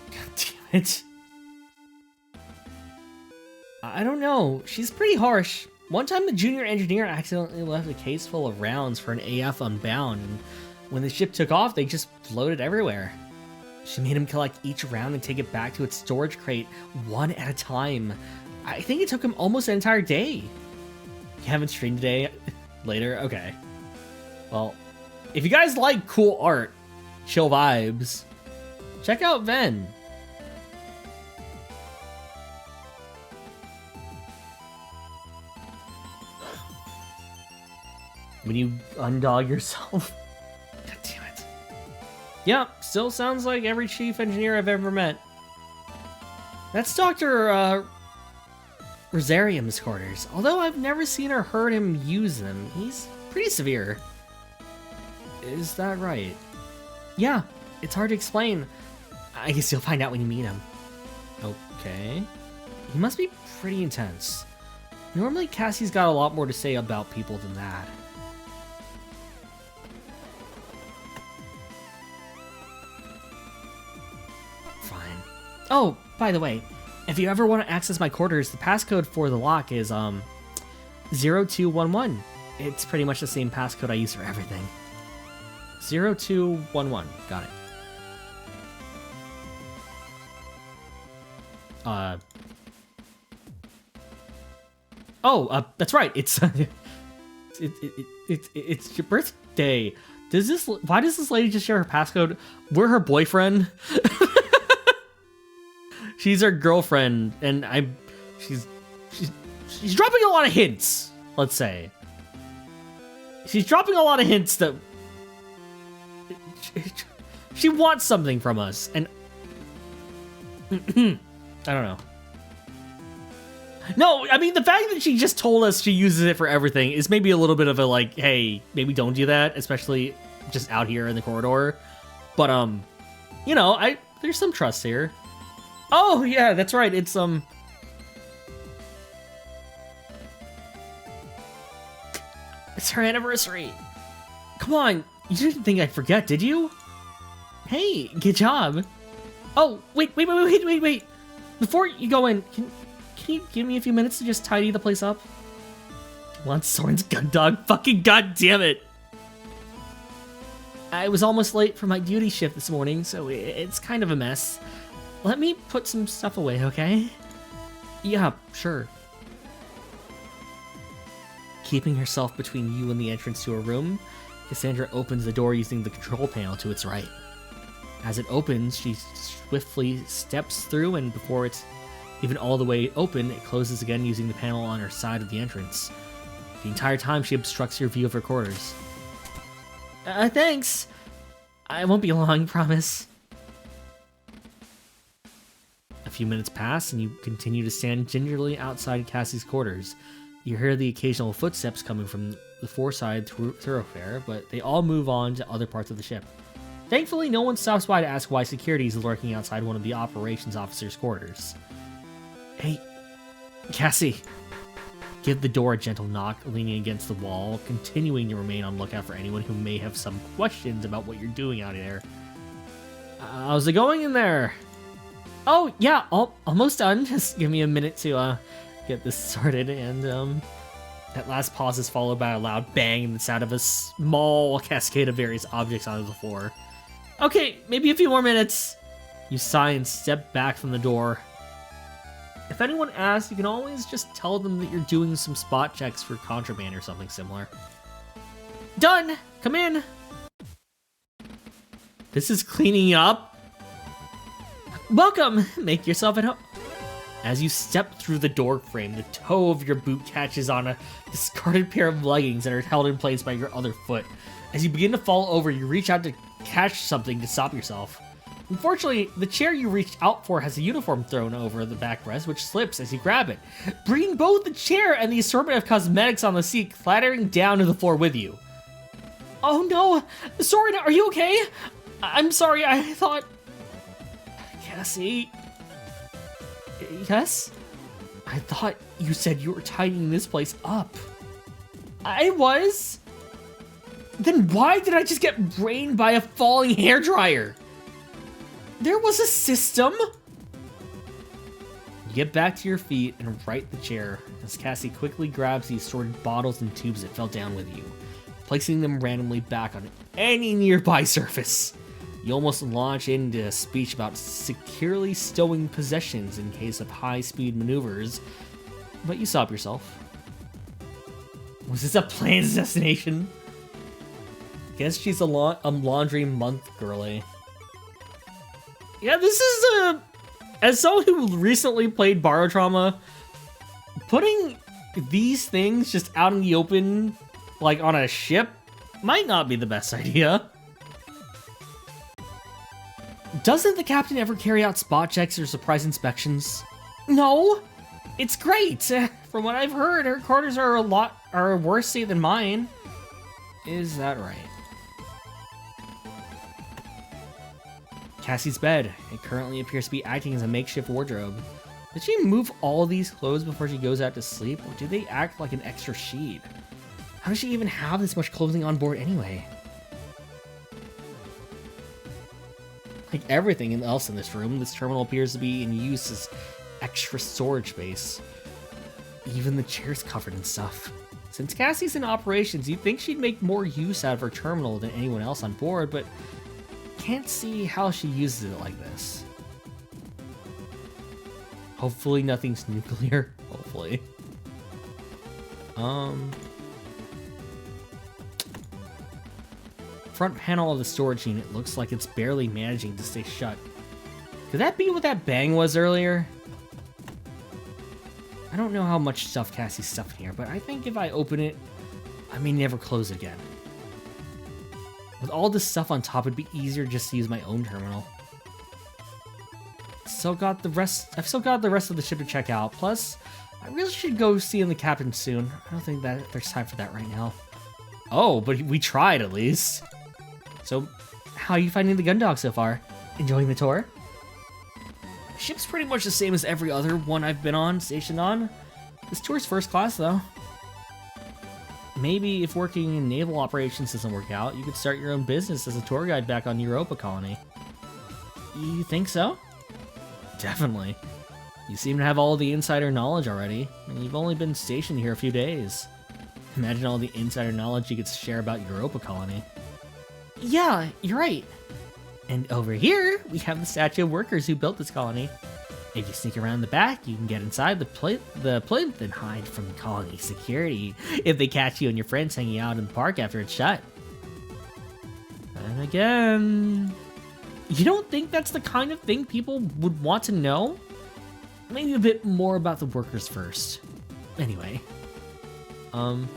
God damn it. I don't know. She's pretty harsh. One time the junior engineer accidentally left a case full of rounds for an AF unbound, and when the ship took off, they just floated everywhere. She made him collect each round and take it back to its storage crate, one at a time. I think it took him almost an entire day. You haven't streamed today? Later? Okay. Well, if you guys like cool art, chill vibes, check out Ven. When you undog yourself. God damn it. Yeah, still sounds like every chief engineer I've ever met. That's Dr. Rosarium's quarters. Although I've never seen or heard him use them, he's pretty severe. Is that right? Yeah, it's hard to explain. I guess you'll find out when you meet him. Okay. He must be pretty intense. Normally Cassie's got a lot more to say about people than that. Fine. Oh, by the way, if you ever want to access my quarters, the passcode for the lock is 0211. It's pretty much the same passcode I use for everything. 0211. Got it. That's right. It's it's your birthday. Why does this lady just share her passcode? We're her boyfriend. She's her girlfriend, and she's dropping a lot of hints, let's say. She's dropping a lot of hints that she wants something from us, and I don't know. No, I mean, the fact that she just told us she uses it for everything is maybe a little bit of a, like, hey, maybe don't do that, especially just out here in the corridor. But, you know, there's some trust here. Oh, yeah, that's right. It's her anniversary. Come on, you didn't think I'd forget, did you? Hey, good job. Oh, wait. Before you go in, can you give me a few minutes to just tidy the place up? Once Soren's gun dog, fucking goddamn it. I was almost late for my duty shift this morning, so it's kind of a mess. Let me put some stuff away, okay? Yeah, sure. Keeping herself between you and the entrance to her room, Cassandra opens the door using the control panel to its right. As it opens, she swiftly steps through, and before it's even all the way open, it closes again using the panel on her side of the entrance. The entire time, she obstructs your view of her quarters. Thanks. I won't be long, promise. A few minutes pass, and you continue to stand gingerly outside Cassie's quarters. You hear the occasional footsteps coming from the four-side thoroughfare, but they all move on to other parts of the ship. Thankfully, no one stops by to ask why security is lurking outside one of the operations officer's quarters. Hey, Cassie. Give the door a gentle knock, leaning against the wall, continuing to remain on lookout for anyone who may have some questions about what you're doing out there. How's it going in there? Oh, yeah, almost done. Just give me a minute to get this started, and that last pause is followed by a loud bang and the sound of a small cascade of various objects onto the floor. Okay, maybe a few more minutes. You sigh and step back from the door. If anyone asks, you can always just tell them that you're doing some spot checks for contraband or something similar. Done! Come in! This is cleaning up? Welcome! Make yourself at home. As you step through the door frame, the toe of your boot catches on a discarded pair of leggings that are held in place by your other foot. As you begin to fall over, you reach out to catch something to stop yourself. Unfortunately, the chair you reached out for has a uniform thrown over the backrest, which slips as you grab it, bringing both the chair and the assortment of cosmetics on the seat clattering down to the floor with you. Oh no! Soren, are you okay? I'm sorry, I thought... Cassie... Yes? I thought you said you were tidying this place up. I was? Then why did I just get brained by a falling hairdryer? There was a system? You get back to your feet and right the chair as Cassie quickly grabs the assorted bottles and tubes that fell down with you, placing them randomly back on any nearby surface. You almost launch into a speech about securely stowing possessions in case of high-speed maneuvers, but you stop yourself. Was this a planned assassination? Guess she's a laundry month girly. Yeah, this is as someone who recently played Borrow Trauma, putting these things just out in the open, like on a ship, might not be the best idea. Doesn't the captain ever carry out spot checks or surprise inspections? No, it's great. From what I've heard, her quarters are a worse state than mine. Is that right? Cassie's bed. It currently appears to be acting as a makeshift wardrobe. Did she move all these clothes before she goes out to sleep, or do they act like an extra sheet? How does she even have this much clothing on board anyway? Like everything else in this room, this terminal appears to be in use as extra storage space. Even the chair's covered in stuff. Since Cassie's in operations, you'd think she'd make more use out of her terminal than anyone else on board, but can't see how she uses it like this. Hopefully nothing's nuclear. Hopefully. Front panel of the storage unit looks like it's barely managing to stay shut. Could that be what that bang was earlier? I don't know how much stuff Cassie's stuffed in here, but I think if I open it, I may never close it again. With all this stuff on top, it'd be easier just to use my own terminal. I've still got the rest of the ship to check out. Plus, I really should go see the captain soon. I don't think that there's time for that right now. Oh, but we tried at least. So, how are you finding the gun dock so far? Enjoying the tour? The ship's pretty much the same as every other one I've been stationed on. This tour's first class though. Maybe if working in naval operations doesn't work out, you could start your own business as a tour guide back on Europa colony. You think so? Definitely. You seem to have all the insider knowledge already, and you've only been stationed here a few days. Imagine all the insider knowledge you could share about Europa colony. Yeah, you're right. And over here, we have the statue of workers who built this colony. If you sneak around the back, you can get inside the plinth and hide from the colony security if they catch you and your friends hanging out in the park after it's shut. And again, you don't think that's the kind of thing people would want to know? Maybe a bit more about the workers first. Anyway, oh,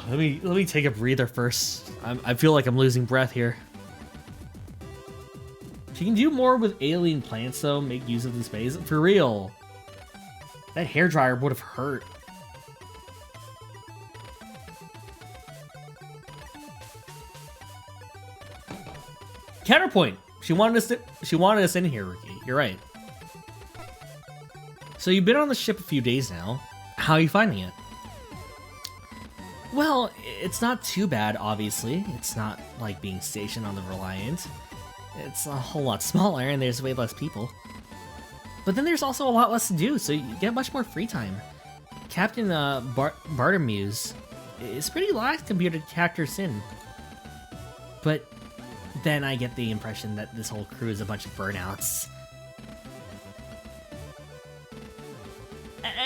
let me take a breather first. I feel like I'm losing breath here. She can do more with alien plants though, make use of the space. For real. That hairdryer would have hurt. Counterpoint. She wanted us in here, Ricky. You're right. So you've been on the ship a few days now. How are you finding it? Well, it's not too bad, obviously. It's not like being stationed on the Reliant. It's a whole lot smaller and there's way less people. But then there's also a lot less to do, so you get much more free time. Captain Bartermuse is pretty lax compared to Captain Sin. But then I get the impression that this whole crew is a bunch of burnouts.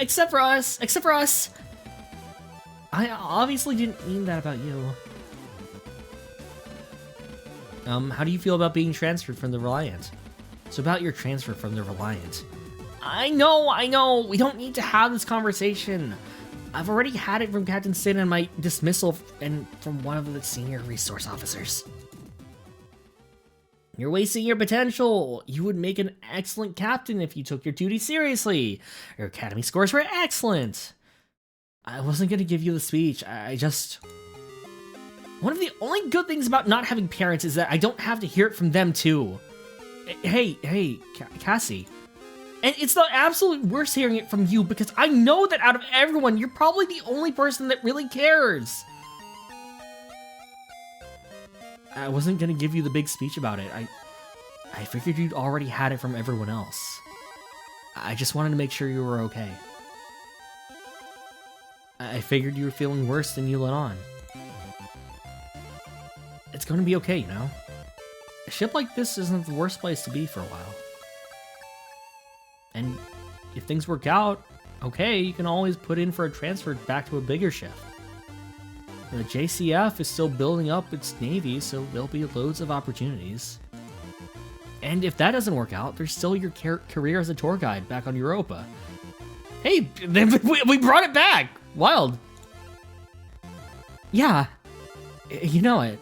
Except for us! I obviously didn't mean that about you. How do you feel about being transferred from the Reliant? So about your transfer from the Reliant. I know, we don't need to have this conversation. I've already had it from Captain Sin and my dismissal and from one of the senior resource officers. You're wasting your potential. You would make an excellent captain if you took your duty seriously. Your academy scores were excellent. I wasn't going to give you the speech. I just... One of the only good things about not having parents is that I don't have to hear it from them too. Hey, Cassie. And it's the absolute worst hearing it from you because I know that out of everyone, you're probably the only person that really cares. I wasn't gonna give you the big speech about it. I figured you'd already had it from everyone else. I just wanted to make sure you were okay. I figured you were feeling worse than you let on. It's gonna be okay, you know? A ship like this isn't the worst place to be for a while. And if things work out, okay, you can always put in for a transfer back to a bigger ship. The JCF is still building up its navy, so there'll be loads of opportunities. And if that doesn't work out, there's still your career as a tour guide back on Europa. Hey, we brought it back! Wild. Yeah, you know it.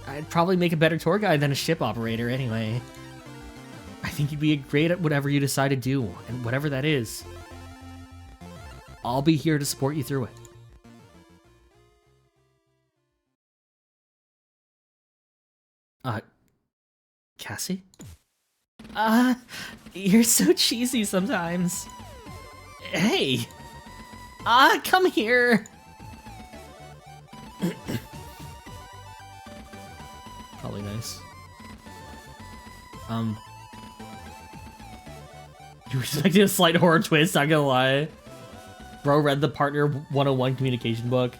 I'd probably make a better tour guide than a ship operator anyway. I think you'd be great at whatever you decide to do, and whatever that is. I'll be here to support you through it. Cassie? You're so cheesy sometimes. Hey! Come here! Probably nice. You expected a slight horror twist, not gonna lie. Bro read the Partner 101 communication book.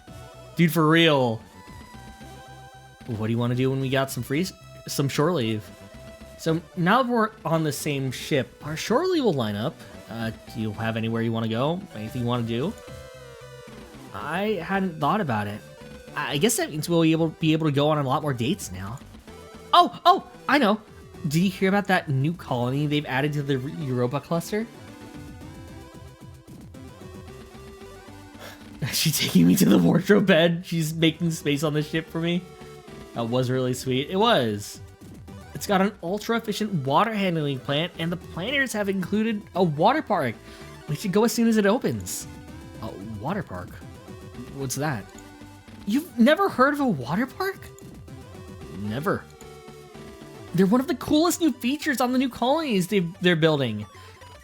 Dude, for real. What do you want to do when we got some shore leave? So now that we're on the same ship, our shore leave will line up. Do you have anywhere you want to go? Anything you want to do? I hadn't thought about it. I guess that means we'll be able to go on a lot more dates now. Oh, I know. Did you hear about that new colony they've added to the Europa cluster? She's taking me to the wardrobe bed. She's making space on the ship for me. That was really sweet. It was. It's got an ultra-efficient water handling plant, and the planners have included a water park. We should go as soon as it opens. A water park? What's that? You've never heard of a water park? Never. They're one of the coolest new features on the new colonies they're building.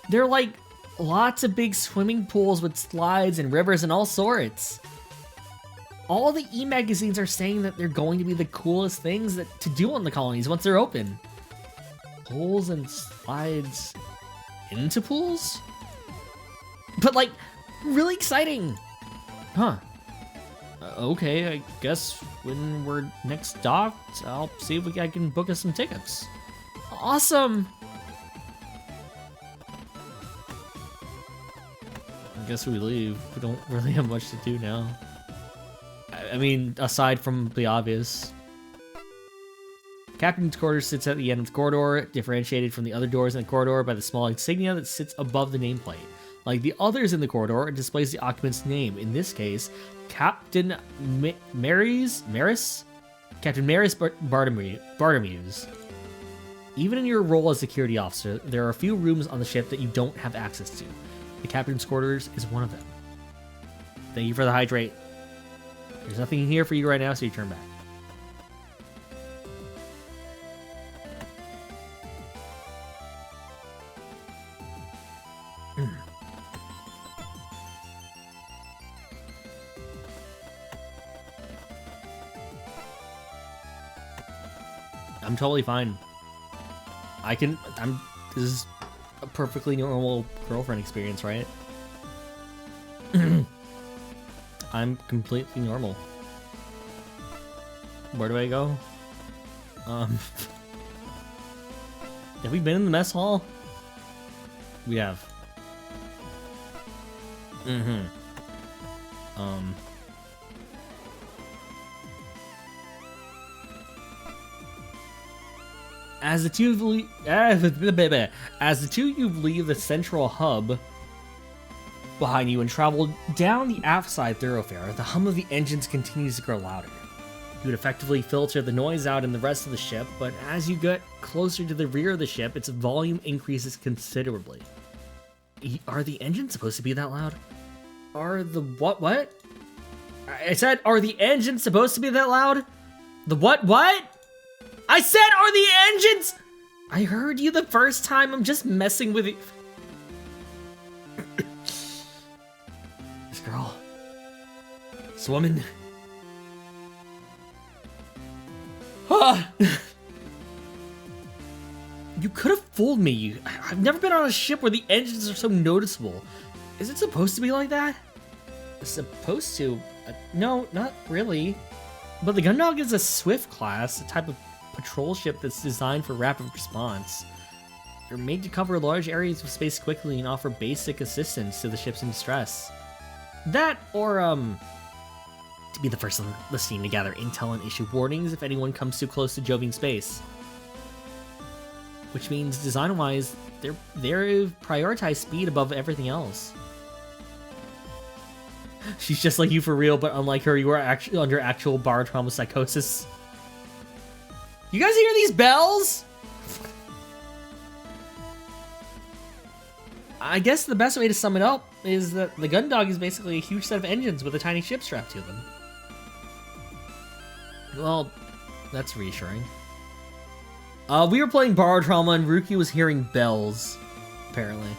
They're like lots of big swimming pools with slides and rivers and all sorts. All the e-magazines are saying that they're going to be the coolest things to do on the colonies once they're open. Pools and slides into pools? But like, really exciting. Huh. Okay, I guess when we're next docked, I'll see if I can book us some tickets. Awesome! I guess we leave. We don't really have much to do now. I mean, aside from the obvious. Captain's quarters sits at the end of the corridor, differentiated from the other doors in the corridor by the small insignia that sits above the nameplate. Like the others in the corridor, it displays the occupant's name. In this case, Captain Maris Bartomuse. Even in your role as security officer, there are a few rooms on the ship that you don't have access to. The captain's quarters is one of them. Thank you for the hydrate. There's nothing here for you right now, so you turn back. I'm totally fine. This is a perfectly normal girlfriend experience, right? I'm completely normal. Where do I go? Have we been in the mess hall? We have. As the two of you leave the central hub, behind you and travel down the aft side thoroughfare, the hum of the engines continues to grow louder. You would effectively filter the noise out in the rest of the ship, but as you get closer to the rear of the ship, its volume increases considerably. Are the engines supposed to be that loud? Are the what? I said, are the engines supposed to be that loud? The what? I said, are the engines? I heard you the first time, I'm just messing with you. This girl. This woman. You could have fooled me. I've never been on a ship where the engines are so noticeable. Is it supposed to be like that? Supposed to? No, not really. But the Gundog is a Swift class, a type of patrol ship that's designed for rapid response. They're made to cover large areas of space quickly and offer basic assistance to the ships in distress. That, or, to be the first on the scene to gather intel and issue warnings if anyone comes too close to Jovian space. Which means, design-wise, they're prioritize speed above everything else. She's just like you for real, but unlike her, you are actually under actual bar trauma psychosis. You guys hear these bells? I guess the best way to sum it up is that the Gundog is basically a huge set of engines with a tiny ship strapped to them. Well, that's reassuring. We were playing Borrowed Trauma and Ruki was hearing bells, apparently.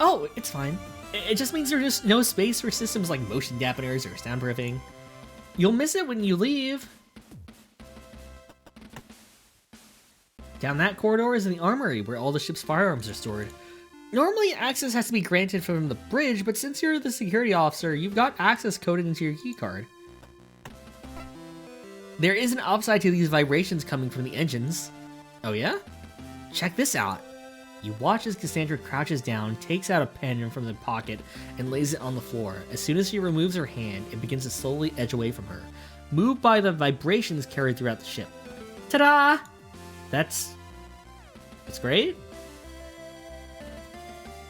Oh, it's fine. It just means there's just no space for systems like motion dampeners or soundproofing. You'll miss it when you leave. Down that corridor is the armory where all the ship's firearms are stored. Normally, access has to be granted from the bridge, but since you're the security officer, you've got access coded into your keycard. There is an upside to these vibrations coming from the engines. Oh yeah? Check this out. You watch as Cassandra crouches down, takes out a pen from the pocket, and lays it on the floor. As soon as she removes her hand, it begins to slowly edge away from her, moved by the vibrations carried throughout the ship. Ta-da! That's great.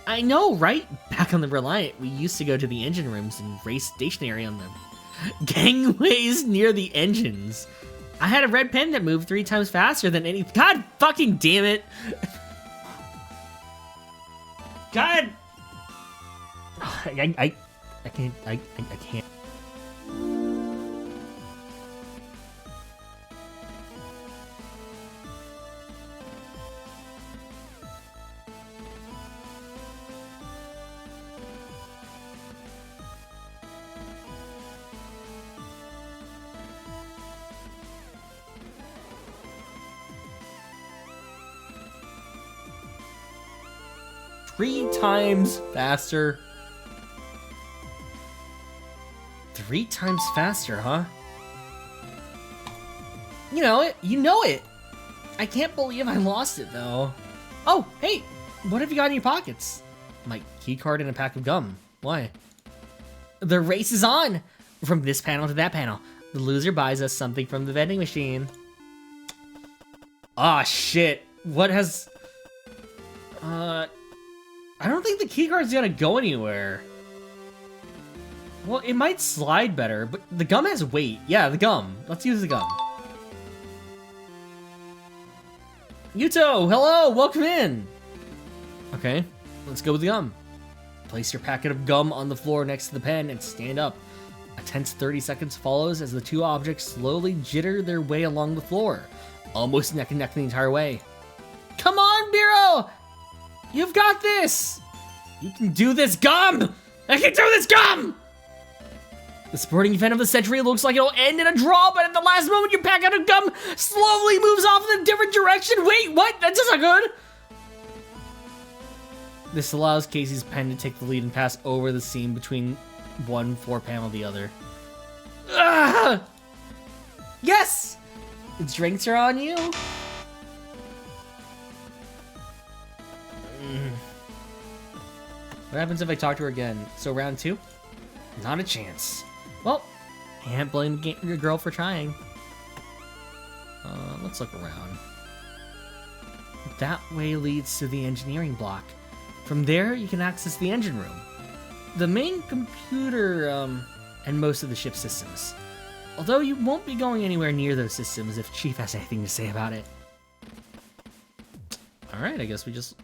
I know, right? Back on the Reliant, we used to go to the engine rooms and race stationary on the gangways near the engines. I had a red pen that moved 3 times faster than any— God fucking damn it! God! I can't. 3 times faster. 3 times faster, huh? You know it. You know it. I can't believe I lost it, though. Oh, hey. What have you got in your pockets? My keycard and a pack of gum. Why? The race is on. From this panel to that panel. The loser buys us something from the vending machine. Ah, shit. What has... I don't think the keycard's gonna go anywhere. Well, it might slide better, but the gum has weight. Yeah, the gum. Let's use the gum. Yuto, hello, welcome in. Okay, let's go with the gum. Place your packet of gum on the floor next to the pen and stand up. A tense 30 seconds follows as the 2 objects slowly jitter their way along the floor, almost neck and neck the entire way. Come on, Biro! You've got this! You can do this, gum! I can do this, gum! The sporting event of the century looks like it'll end in a draw, but at the last moment your packet of gum slowly moves off in a different direction. Wait, what? That's just not good. This allows Casey's pen to take the lead and pass over the seam between one 4-panel and the other. Ah! Yes! The drinks are on you. What happens if I talk to her again? So round 2? Not a chance. Well, can't blame your girl for trying. Let's look around. That way leads to the engineering block. From there, you can access the engine room. the main computer, and most of the ship's systems. Although you won't be going anywhere near those systems if Chief has anything to say about it. Alright, I guess we just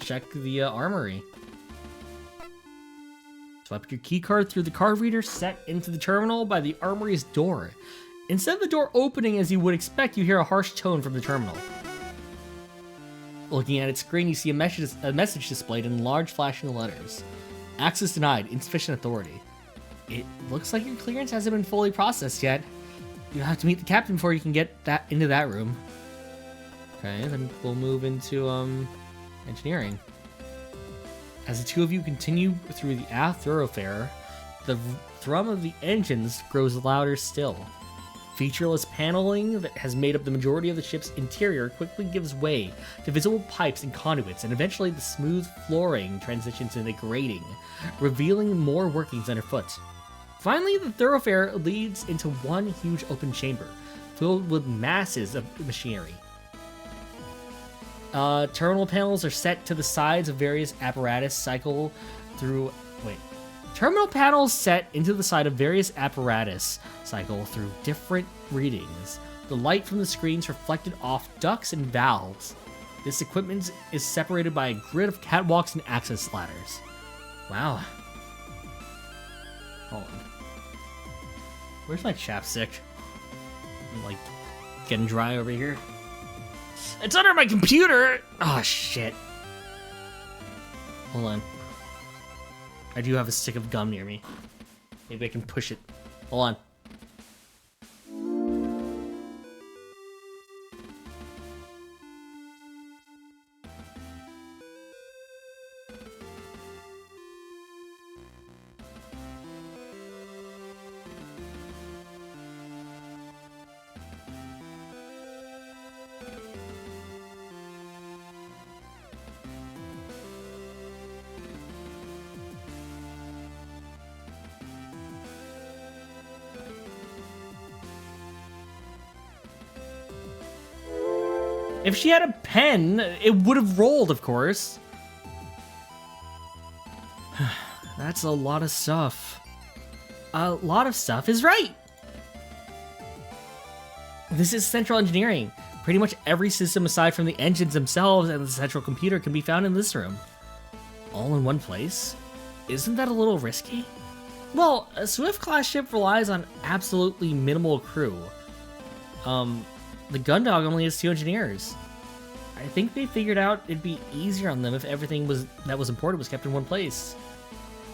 check the armory. Swipe your keycard through the card reader set into the terminal by the armory's door. Instead of the door opening as you would expect, you hear a harsh tone from the terminal. Looking at its screen, you see a message displayed in large flashing letters. Access denied, insufficient authority. It looks like your clearance hasn't been fully processed yet. You have to meet the captain before you can get into that room. Okay, then we'll move into engineering. As the two of you continue through the aft thoroughfare, the thrum of the engines grows louder still. Featureless paneling that has made up the majority of the ship's interior quickly gives way to visible pipes and conduits, and eventually the smooth flooring transitions into grating, revealing more workings underfoot. Finally, the thoroughfare leads into one huge open chamber, filled with masses of machinery. Terminal panels are set to the sides of various apparatus cycle through... Terminal panels set into the side of various apparatus cycle through different readings. The light from the screens reflected off ducts and valves. This equipment is separated by a grid of catwalks and access ladders. Wow. Hold on. Where's my chapstick? I'm like getting dry over here. It's under my computer! Oh, shit. Hold on. I do have a stick of gum near me. Maybe I can push it. Hold on. If she had a pen, it would have rolled, of course. That's a lot of stuff. A lot of stuff is right. This is central engineering. Pretty much every system aside from the engines themselves and the central computer can be found in this room. All in one place? Isn't that a little risky? Well, a Swift-class ship relies on absolutely minimal crew. The Gundog only has 2 engineers. I think they figured out it'd be easier on them if everything that was important was kept in one place.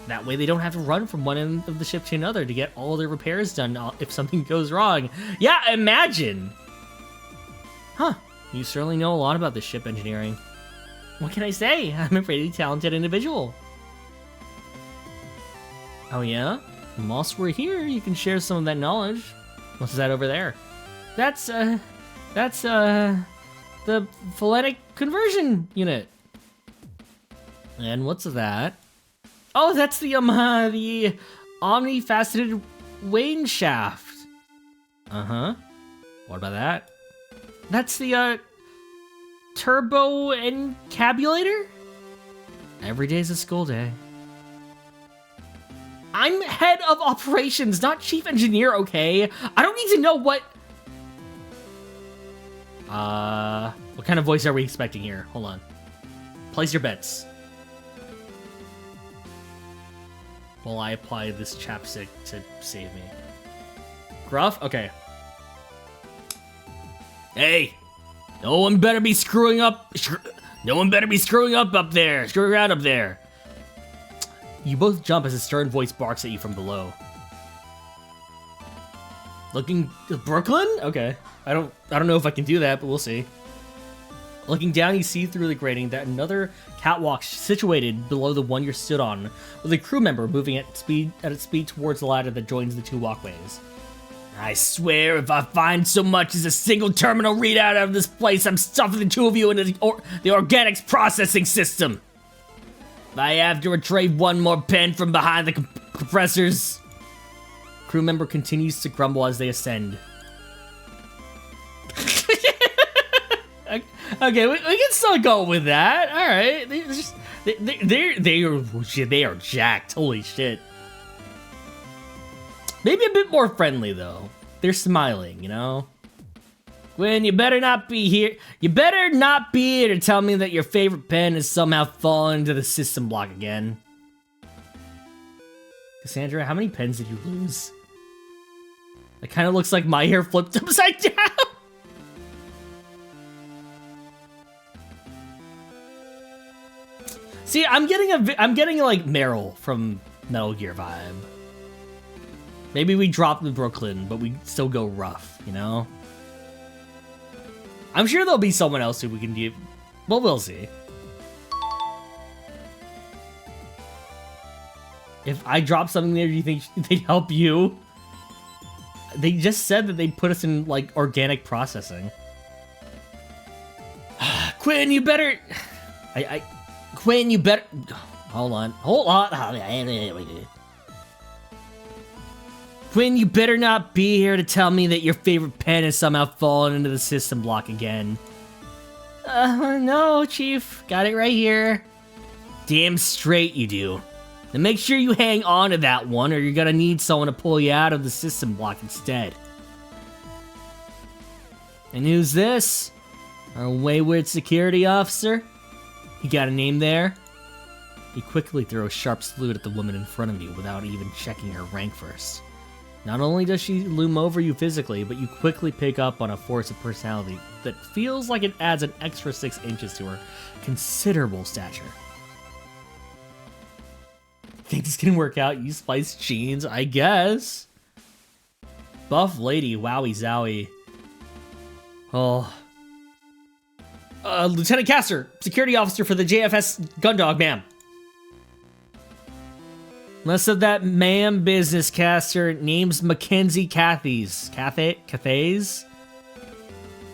That way they don't have to run from one end of the ship to another to get all their repairs done if something goes wrong. Yeah, imagine! Huh, you certainly know a lot about this ship engineering. What can I say? I'm a pretty talented individual. Oh yeah? Whilst we're here, you can share some of that knowledge. What's that over there? That's the phonetic conversion unit. And what's that? Oh, that's the omnifaceted wane shaft. Uh-huh. What about that? That's the, turbo encabulator? Every day's a school day. I'm head of operations, not chief engineer, okay? I don't need to know what kind of voice are we expecting here? Hold on. Place your bets. While I apply this chapstick to save me. Gruff? Okay. Hey! No one better be screwing up. No one better be screwing up there. Screwing around up there. You both jump as a stern voice barks at you from below. Looking Brooklyn? Okay. I don't know if I can do that, but we'll see. Looking down, you see through the grating that another catwalk situated below the one you're stood on, with a crew member moving at its speed towards the ladder that joins the 2 walkways. I swear, if I find so much as a single terminal readout out of this place, I'm stuffing the 2 of you into the organics processing system. If I have to retrieve one more pen from behind the compressors. Crew member continues to grumble as they ascend. Okay, we can still go with that. All right, They are jacked. Holy shit. Maybe a bit more friendly though. They're smiling, you know. Gwen, you better not be here. You better not be here to tell me that your favorite pen has somehow fallen into the system block again. Cassandra, how many pens did you lose? It kind of looks like my hair flipped upside down. See, I'm getting like Meryl from Metal Gear vibe. Maybe we drop the Brooklyn, but we still go rough, you know? I'm sure there'll be someone else who we can do. Well, we'll see. If I drop something there, do you think they'd help you? They just said that they'd put us in, like, organic processing. Quinn, you better... Quinn, you better... Hold on. Quinn, you better not be here to tell me that your favorite pen has somehow fallen into the system block again. No, Chief. Got it right here. Damn straight you do. Now make sure you hang on to that one or you're gonna need someone to pull you out of the system block instead. And who's this? Our wayward security officer? He got a name there? You quickly throw a sharp salute at the woman in front of you without even checking her rank first. Not only does she loom over you physically, but you quickly pick up on a force of personality that feels like it adds an extra 6 inches to her considerable stature. Think this can work out? You spice jeans, I guess. Buff lady, wowie zowie. Oh. Lieutenant Caster, security officer for the JFS Gundog, ma'am. Less of that ma'am business, Caster. Name's Mackenzie Cathays?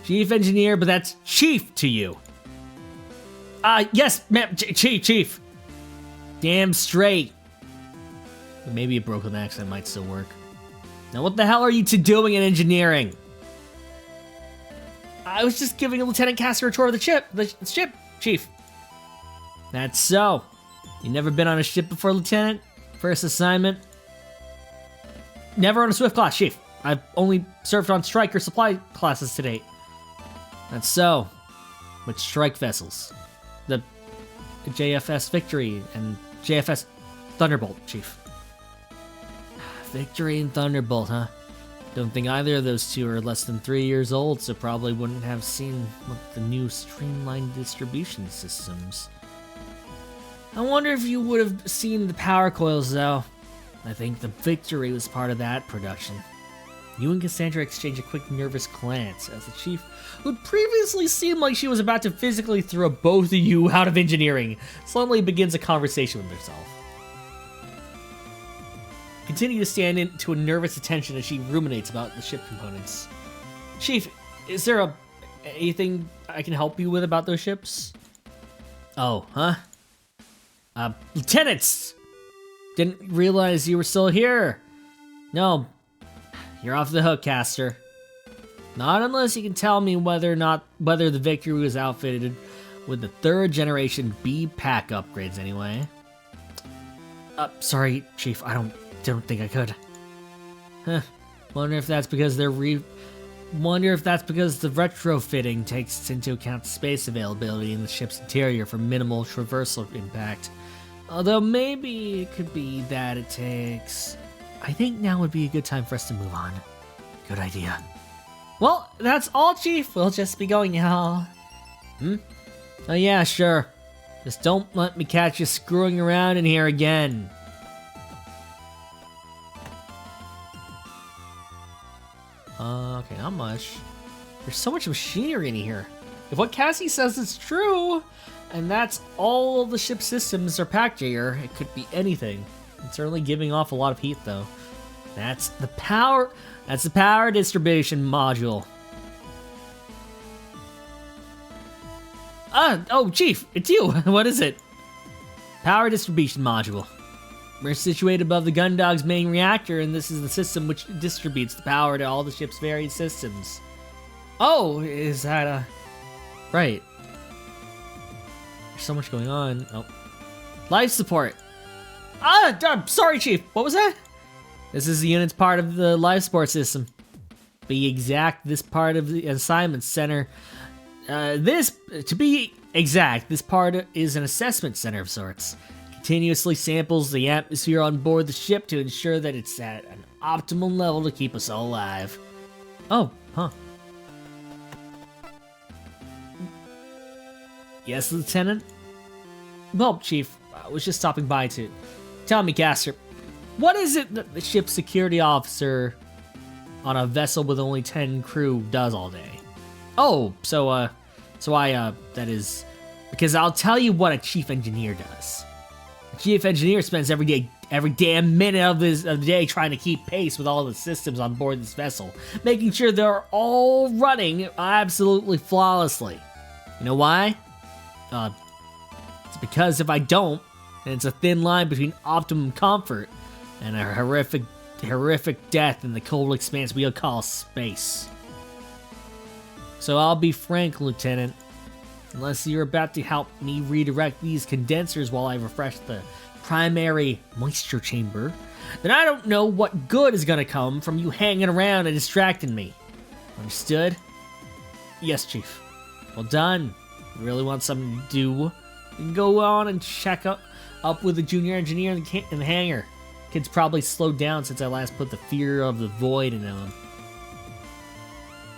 Chief engineer, but that's chief to you. Yes, ma'am, chief. Damn straight. But maybe a broken accent might still work. Now what the hell are you two doing in engineering? I was just giving Lieutenant Caster a tour of the ship, chief. That's so. You never been on a ship before, Lieutenant? First assignment? Never on a Swift class, Chief. I've only served on strike or supply classes to date. That's so. With strike vessels. The JFS Victory and JFS Thunderbolt, Chief. Victory and Thunderbolt, huh? Don't think either of those two are less than 3 years old, so probably wouldn't have seen the new streamlined distribution systems. I wonder if you would have seen the power coils, though. I think the Victory was part of that production. You and Cassandra exchange a quick nervous glance as the chief, who had previously seemed like she was about to physically throw both of you out of engineering, suddenly begins a conversation with herself. Continue to stand into a nervous attention as she ruminates about the ship components. Chief, is there anything I can help you with about those ships? Oh, huh? Lieutenants! Didn't realize you were still here. No, you're off the hook, Caster. Not unless you can tell me whether the Victory was outfitted with the 3rd generation B pack upgrades anyway. Sorry, Chief, I don't think I could. Huh. Wonder if that's because the retrofitting takes into account space availability in the ship's interior for minimal traversal impact. Although maybe it could be that it takes... I think now would be a good time for us to move on. Good idea. Well, that's all, Chief. We'll just be going now. Oh yeah, sure. Just don't let me catch you screwing around in here again. Okay, not much. There's so much machinery in here. If what Cassie says is true, and that's all the ship systems are packed here, it could be anything. It's certainly giving off a lot of heat, though. That's the power distribution module. Oh, Chief, it's you. What is it? Power distribution module. We're situated above the Gundog's main reactor, and this is the system which distributes the power to all the ship's various systems. Oh, is that right. There's so much going on. Oh, Life support. Sorry, Chief. What was that? This is the unit's part of the life support system. Be exact, this part of the assignment center. This part is an assessment center of sorts. Continuously samples the atmosphere on board the ship to ensure that it's at an optimal level to keep us all alive. Oh, huh. Yes, Lieutenant? Well, Chief, I was just stopping by to tell me, Caster, what is it that the ship's security officer on a vessel with only 10 crew does all day? Oh, that is, because I'll tell you what a chief engineer does. A chief engineer spends every damn minute of the day trying to keep pace with all the systems on board this vessel, making sure they're all running absolutely flawlessly. You know why? It's because if I don't, then it's a thin line between optimum comfort and a horrific death in the cold expanse we'll call space. So I'll be frank, Lieutenant. Unless you're about to help me redirect these condensers while I refresh the primary moisture chamber, then I don't know what good is gonna come from you hanging around and distracting me. Understood? Yes, Chief. Well done. You really want something to do? You can go on and check up with the junior engineer in the hangar. Kid's probably slowed down since I last put the fear of the void into him.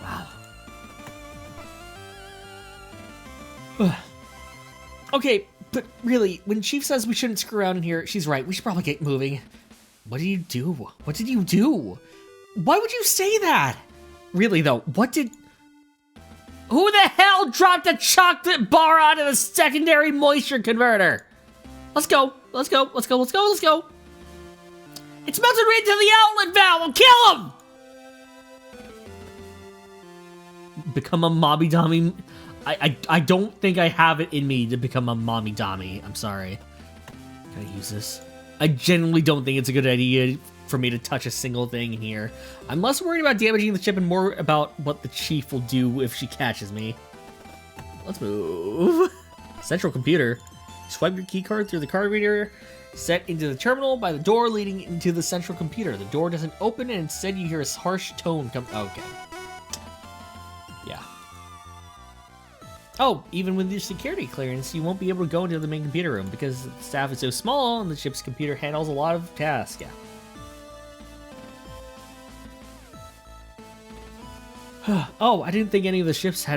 Wow. Okay, but really, when Chief says we shouldn't screw around in here, she's right. We should probably get moving. What did you do? What did you do? Why would you say that? Really, though, who the hell dropped a chocolate bar onto the secondary moisture converter? Let's go. Let's go. Let's go. Let's go. Let's go. It's melted right into the outlet valve. I'll kill him. Become a mommy dummy. I don't think I have it in me to become a mommy dummy. I'm sorry. Can I use this? I genuinely don't think it's a good idea for me to touch a single thing in here. I'm less worried about damaging the ship and more about what the Chief will do if she catches me. Let's move. Central computer. Swipe your keycard through the card reader set into the terminal by the door leading into the central computer. The door doesn't open and instead you hear a harsh tone come. Okay. Yeah. Oh, even with your security clearance, you won't be able to go into the main computer room because the staff is so small and the ship's computer handles a lot of tasks. Yeah. Oh, I didn't think any of the ships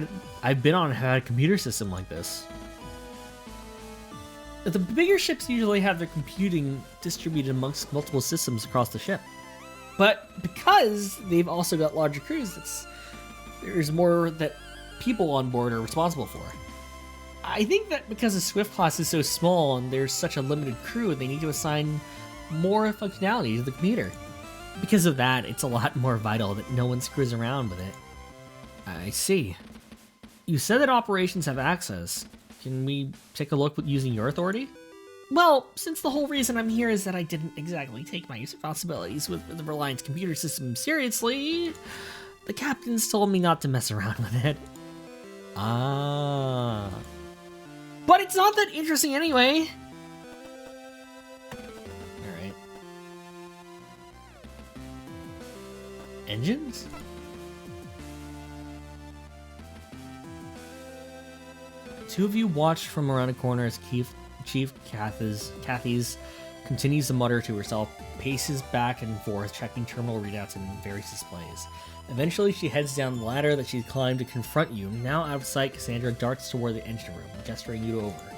I've been on had a computer system like this. The bigger ships usually have their computing distributed amongst multiple systems across the ship. But because they've also got larger crews, there's more that people on board are responsible for. I think that because the Swift class is so small and there's such a limited crew, they need to assign more functionality to the computer. Because of that, it's a lot more vital that no one screws around with it. I see. You said that operations have access. Can we take a look with using your authority? Well, since the whole reason I'm here is that I didn't exactly take my responsibilities with the Reliance computer system seriously, the captains told me not to mess around with it. Ah. But it's not that interesting anyway. Alright. Engines? Two of you watched from around a corner as Chief Kathy's continues to mutter to herself, paces back and forth, checking terminal readouts and various displays. Eventually, she heads down the ladder that she'd climbed to confront you. Now out of sight, Cassandra darts toward the engine room, gesturing you over.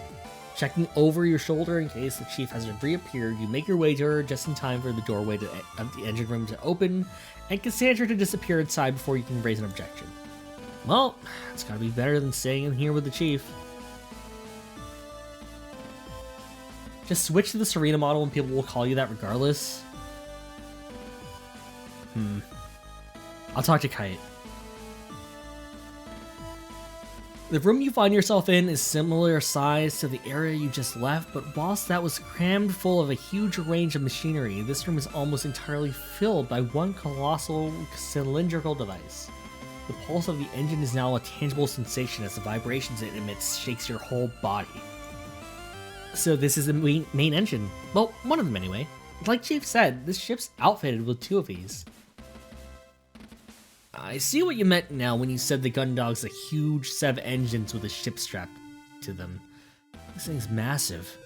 Checking over your shoulder in case the Chief hasn't reappeared, you make your way to her just in time for the doorway of the engine room to open, and Cassandra to disappear inside before you can raise an objection. Well, it's gotta be better than staying in here with the Chief. Just switch to the Serena model and people will call you that regardless. I'll talk to Kite. The room you find yourself in is similar size to the area you just left, but whilst that was crammed full of a huge range of machinery, this room is almost entirely filled by one colossal cylindrical device. The pulse of the engine is now a tangible sensation as the vibrations it emits shakes your whole body. So this is the main engine. Well, one of them anyway. Like Chief said, this ship's outfitted with 2 of these. I see what you meant now when you said the Gundog's a huge set of engines with a ship strapped to them. This thing's massive.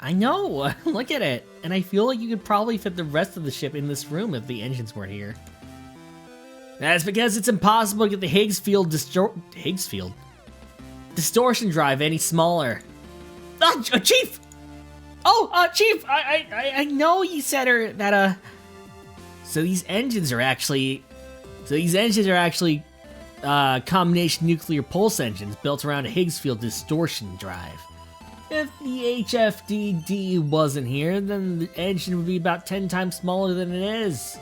I know! Look at it! And I feel like you could probably fit the rest of the ship in this room if the engines weren't here. That's because it's impossible to get the Higgs field distortion drive any smaller. Oh, Chief! Oh, Chief! I know you said her that, So these engines are actually combination nuclear pulse engines built around a Higgs field distortion drive. If the HFDD wasn't here, then the engine would be about 10 times smaller than it is.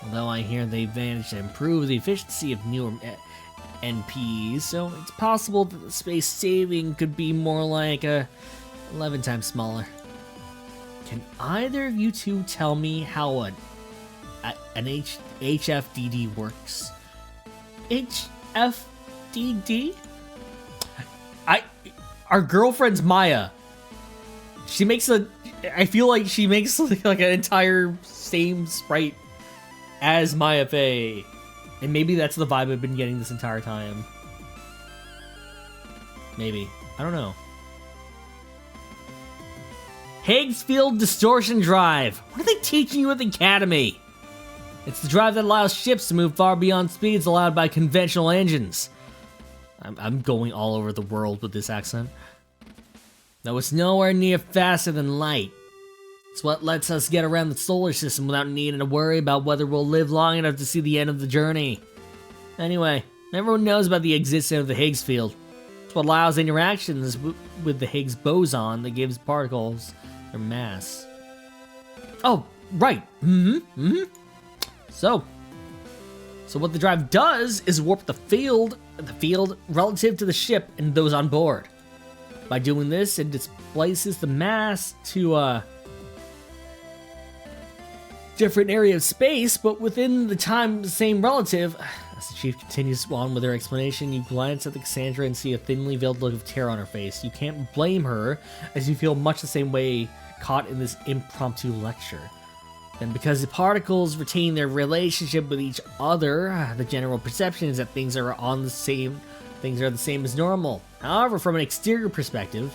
Although I hear they've managed to improve the efficiency of newer NPs, so it's possible that the space saving could be more like 11 times smaller. Can either of you two tell me how an HFDD works? HFDD? Our girlfriend's Maya. I feel like she makes like an entire same sprite as Maya Fey. And maybe that's the vibe I've been getting this entire time. Maybe. I don't know. Higgs field distortion drive. What are they teaching you at the academy? It's the drive that allows ships to move far beyond speeds allowed by conventional engines. I'm going all over the world with this accent. Though it's nowhere near faster than light. It's what lets us get around the solar system without needing to worry about whether we'll live long enough to see the end of the journey. Anyway, everyone knows about the existence of the Higgs field. It's what allows interactions with the Higgs boson that gives particles their mass. Oh, right. So what the drive does is warp the field relative to the ship and those on board. By doing this, it displaces the mass to a different area of space, but within the time same relative. As the Chief continues on with her explanation, you glance at the Cassandra and see a thinly veiled look of terror on her face. You can't blame her, as you feel much the same way caught in this impromptu lecture. And because the particles retain their relationship with each other, the general perception is that things are the same as normal. However, from an exterior perspective,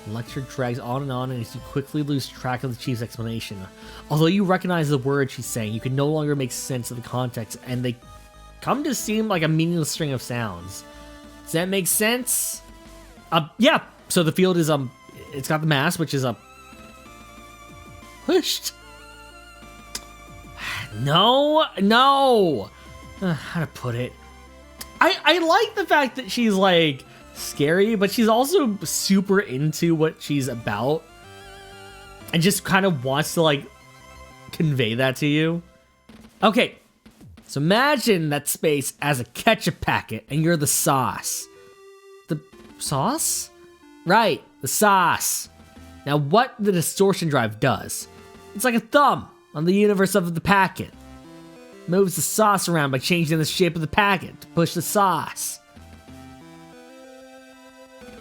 the lecture drags on and as you quickly lose track of the Chief's explanation. Although you recognize the words she's saying, you can no longer make sense of the context, and they come to seem like a meaningless string of sounds. Does that make sense? Yeah. So the field is it's got the mass, which is pushed. No. How to put it? I like the fact that she's like scary, but she's also super into what she's about and just kind of wants to like convey that to you. Okay, so imagine that space as a ketchup packet and you're the sauce. The sauce? Right, the sauce. Now what the distortion drive does, it's like a thumb on the universe of the packet. Moves the sauce around by changing the shape of the packet to push the sauce.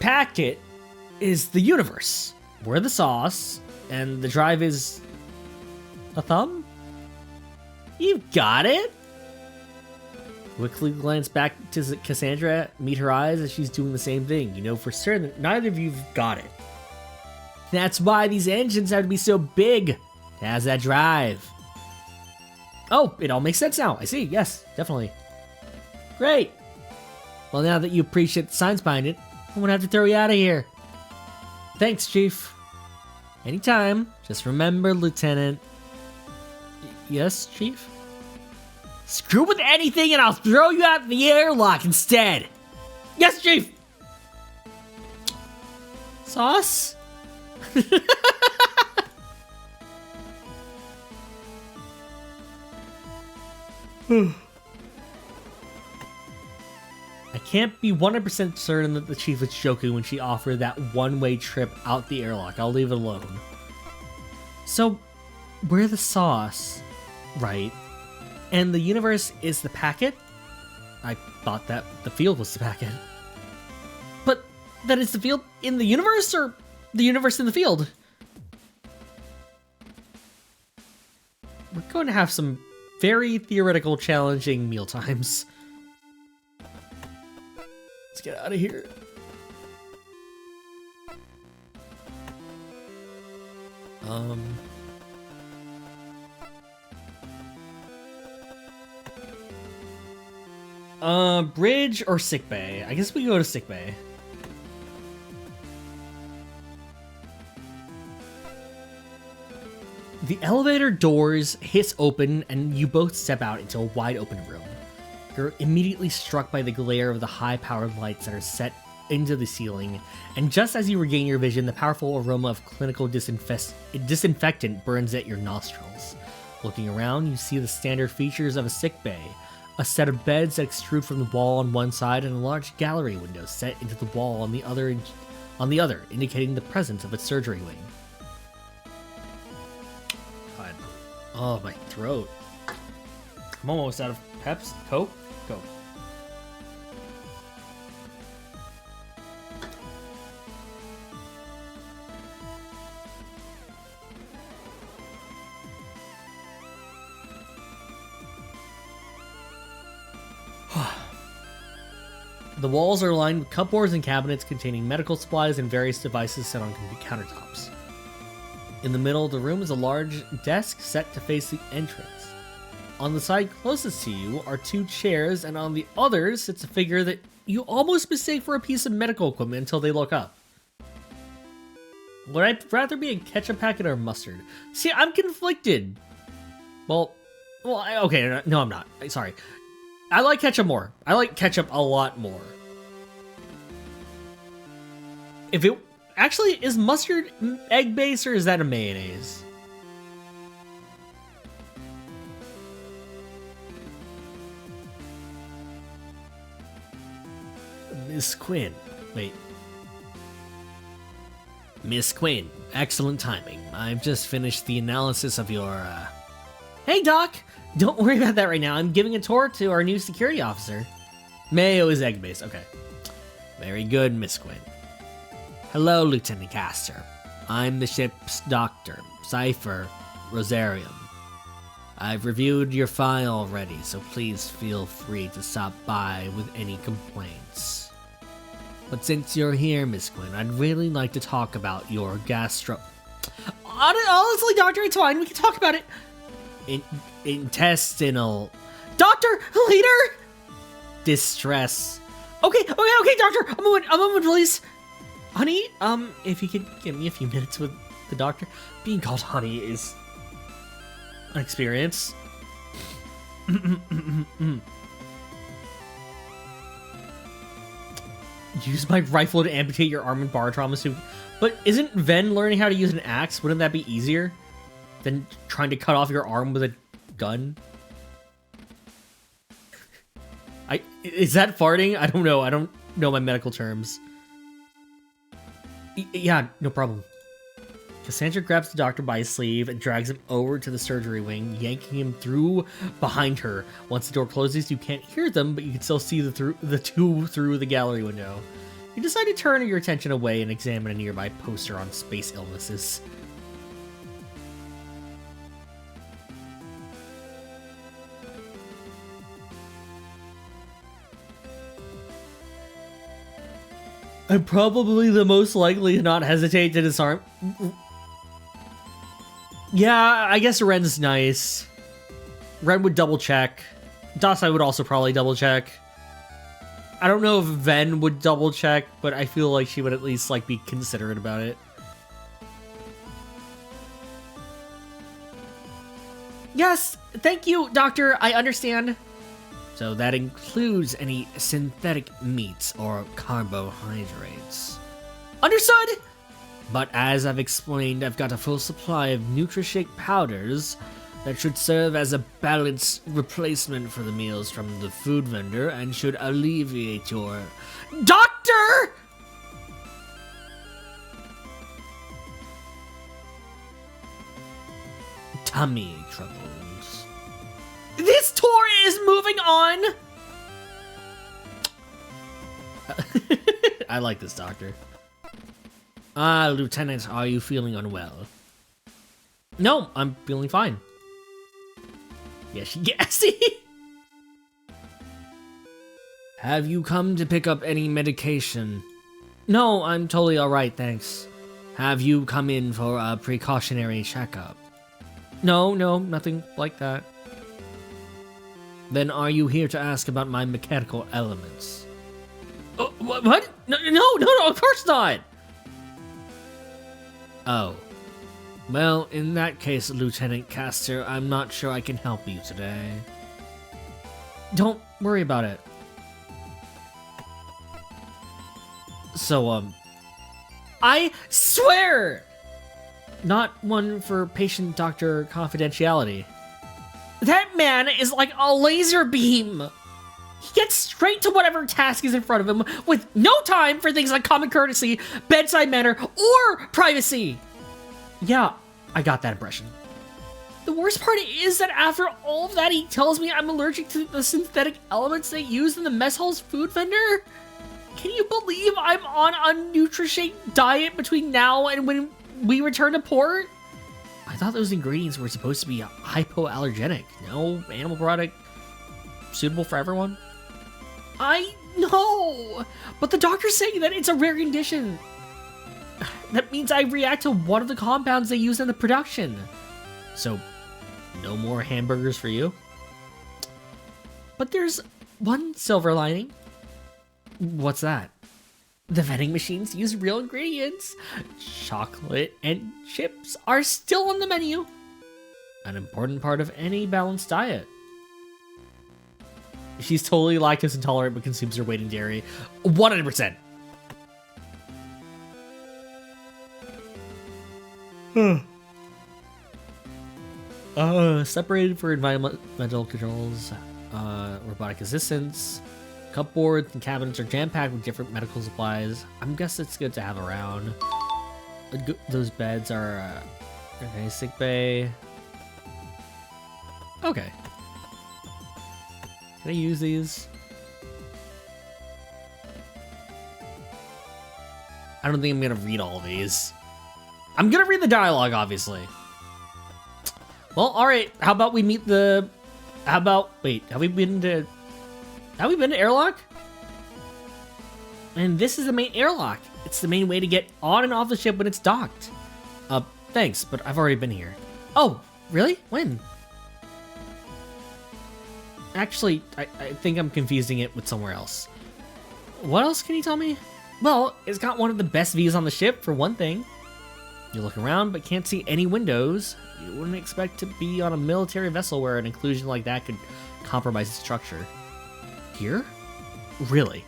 Packet is the universe. We're the sauce, and the drive is a thumb? You got it! Quickly glance back to Cassandra, meet her eyes as she's doing the same thing. You know for certain that neither of you've got it. That's why these engines have to be so big. It has that drive. Oh, it all makes sense now. I see. Yes, definitely. Great. Well, now that you appreciate the science behind it, I'm gonna have to throw you out of here. Thanks, Chief. Anytime. Just remember, Lieutenant. Yes, Chief? Screw with anything and I'll throw you out the airlock instead. Yes, Chief! Sauce? I can't be 100% certain that the Chief was joking when she offered that one-way trip out the airlock. I'll leave it alone. So, we're the sauce, right? And the universe is the packet? I thought that the field was the packet. But that it's the field in the universe or the universe in the field? We're going to have some very theoretical, challenging meal times. Let's get out of here. Bridge or sick bay? I guess we go to sick bay. The elevator doors hiss open and you both step out into a wide open room. You're immediately struck by the glare of the high-powered lights that are set into the ceiling, and just as you regain your vision, the powerful aroma of clinical disinfectant burns at your nostrils. Looking around, you see the standard features of a sick bay. A set of beds that extrude from the wall on one side and a large gallery window set into the wall on the other, indicating the presence of a surgery wing. God. Oh, my throat. I'm almost out of Peps. Coke? Coke. The walls are lined with cupboards and cabinets containing medical supplies and various devices set on countertops. In the middle of the room is a large desk set to face the entrance. On the side closest to you are two chairs, and on the other sits a figure that you almost mistake for a piece of medical equipment until they look up. Would I rather be a ketchup packet or mustard? See, I'm conflicted. Well, okay, no, I'm not. Sorry. I like ketchup more. I like ketchup a lot more. If it actually is mustard egg base or is that a mayonnaise? Miss Quinn. Wait. Miss Quinn, excellent timing. I've just finished the analysis of your, Hey, Doc! Don't worry about that right now. I'm giving a tour to our new security officer. Mayo is egg-based. Okay. Very good, Miss Quinn. Hello, Lieutenant Castor. I'm the ship's doctor, Cypher Rosarium. I've reviewed your file already, so please feel free to stop by with any complaints. But since you're here, Miss Quinn, I'd really like to talk about your Honestly, Doctor, it's fine. We can talk about it. Intestinal... Doctor! Leader! Distress. Okay, Doctor! A moment, please. Honey, if you could give me a few minutes with the doctor. Being called honey is an experience. Use my rifle to amputate your arm and bar trauma suit. But isn't Ven learning how to use an axe? Wouldn't that be easier than trying to cut off your arm with a gun? Is that farting? I don't know. I don't know my medical terms. Yeah, no problem. Cassandra grabs the doctor by his sleeve and drags him over to the surgery wing, yanking him through behind her. Once the door closes, you can't hear them, but you can still see the two through the gallery window. You decide to turn your attention away and examine a nearby poster on space illnesses. I'm probably the most likely to not hesitate to disarm. Yeah, I guess Ren's nice. Ren would double check. Dasai would also probably double check. I don't know if Ven would double check, but I feel like she would at least like be considerate about it. Yes, thank you, Doctor. I understand. So that includes any synthetic meats or carbohydrates. Understood! But as I've explained, I've got a full supply of NutriShake powders that should serve as a balanced replacement for the meals from the food vendor and should alleviate your... Doctor! Tummy troubles. This tour is moving on! I like this doctor. Lieutenant, are you feeling unwell? No, I'm feeling fine. Yeah, she gassy. Have you come to pick up any medication? No, I'm totally alright, thanks. Have you come in for a precautionary checkup? No, nothing like that. Then are you here to ask about my mechanical elements? Oh, what? No, of course not! Oh. Well, in that case, Lieutenant Castor, I'm not sure I can help you today. Don't worry about it. So, I swear! Not one for patient-doctor confidentiality. That man is like a laser beam! He gets straight to whatever task is in front of him with no time for things like common courtesy, bedside manner, or privacy! Yeah, I got that impression. The worst part is that after all of that, he tells me I'm allergic to the synthetic elements they use in the mess hall's food vendor? Can you believe I'm on a NutriShake diet between now and when we return to port? I thought those ingredients were supposed to be hypoallergenic. No animal product suitable for everyone? I know, but the doctor's saying that it's a rare condition. That means I react to one of the compounds they use in the production. So, no more hamburgers for you? But there's one silver lining. What's that? The vending machines use real ingredients. Chocolate and chips are still on the menu. An important part of any balanced diet. She's totally lactose intolerant but consumes her weight in dairy. 100%. Separated for environmental controls, robotic assistance. Cupboards and cabinets are jam-packed with different medical supplies. I'm guessing it's good to have around. Those beds are okay, sick bay. Okay. Can I use these? I don't think I'm gonna read all of these. I'm gonna read the dialogue, obviously. Well, alright, how about we meet the... wait, have we been to airlock? And this is the main airlock. It's the main way to get on and off the ship when it's docked. Thanks, but I've already been here. Oh, really? When? Actually, I think I'm confusing it with somewhere else. What else can you tell me? Well, it's got one of the best views on the ship, for one thing. You look around, but can't see any windows. You wouldn't expect to be on a military vessel where an inclusion like that could compromise the structure. Here? Really?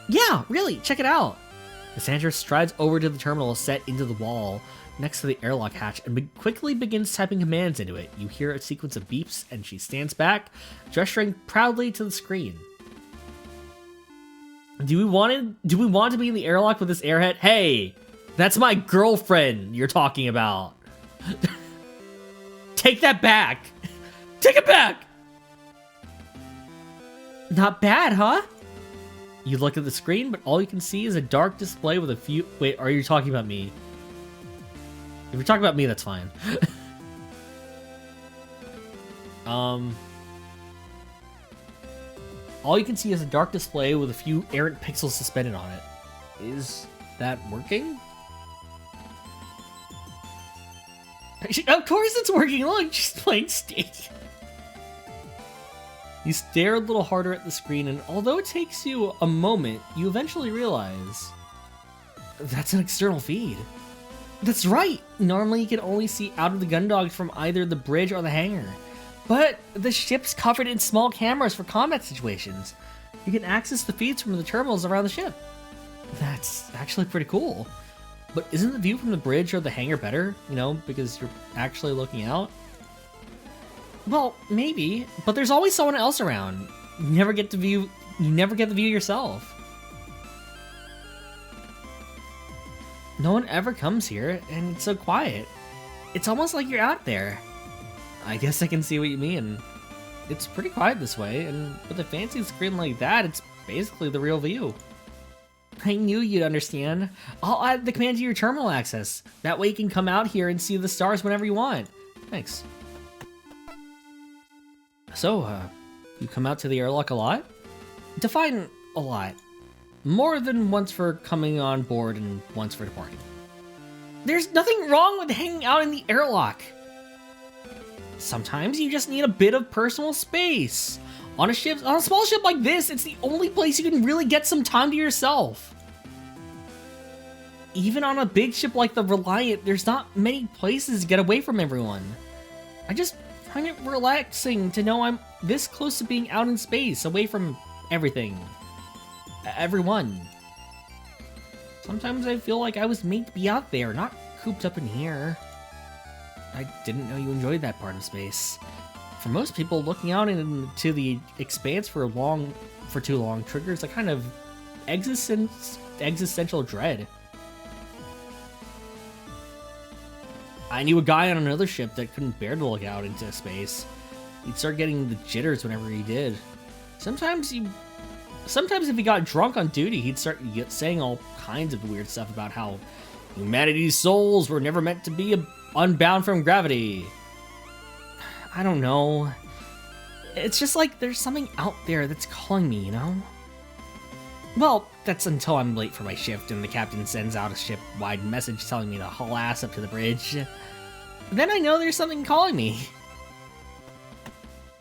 Yeah, really, check it out. Cassandra strides over to the terminal set into the wall next to the airlock hatch and quickly begins typing commands into it. You hear a sequence of beeps and she stands back, gesturing proudly to the screen. Do we want to be in the airlock with this airhead? Hey, that's my girlfriend you're talking about. Take that back. Take it back. Not bad, huh? You look at the screen, but all you can see is a dark display with a few... Wait, are you talking about me? If you're talking about me, that's fine. All you can see is a dark display with a few errant pixels suspended on it. Is that working? Of course it's working! Look, she's playing Steak. You stare a little harder at the screen, and although it takes you a moment, you eventually realize that's an external feed. That's right! Normally you can only see out of the gun dogs from either the bridge or the hangar. But the ship's covered in small cameras for combat situations. You can access the feeds from the terminals around the ship. That's actually pretty cool. But isn't the view from the bridge or the hangar better? You know, because you're actually looking out? Well, maybe, but there's always someone else around. You never get the view yourself. No one ever comes here, and it's so quiet. It's almost like you're out there. I guess I can see what you mean. It's pretty quiet this way, and with a fancy screen like that, it's basically the real view. I knew you'd understand. I'll add the command to your terminal access. That way you can come out here and see the stars whenever you want. Thanks. So, you come out to the airlock a lot? Define a lot. More than once for coming on board and once for departing. There's nothing wrong with hanging out in the airlock. Sometimes you just need a bit of personal space. On a small ship like this, it's the only place you can really get some time to yourself. Even on a big ship like the Reliant, there's not many places to get away from everyone. I just find it relaxing to know I'm this close to being out in space, away from everything. Everyone. Sometimes I feel like I was made to be out there, not cooped up in here. I didn't know you enjoyed that part of space. For most people, looking out into the expanse for too long triggers a kind of existential dread. I knew a guy on another ship that couldn't bear to look out into space. He'd start getting the jitters whenever he did. Sometimes if he got drunk on duty, he'd start saying all kinds of weird stuff about how humanity's souls were never meant to be unbound from gravity. I don't know. It's just like there's something out there that's calling me, you know? Well, that's until I'm late for my shift and the captain sends out a ship-wide message telling me to haul ass up to the bridge. Then I know there's something calling me.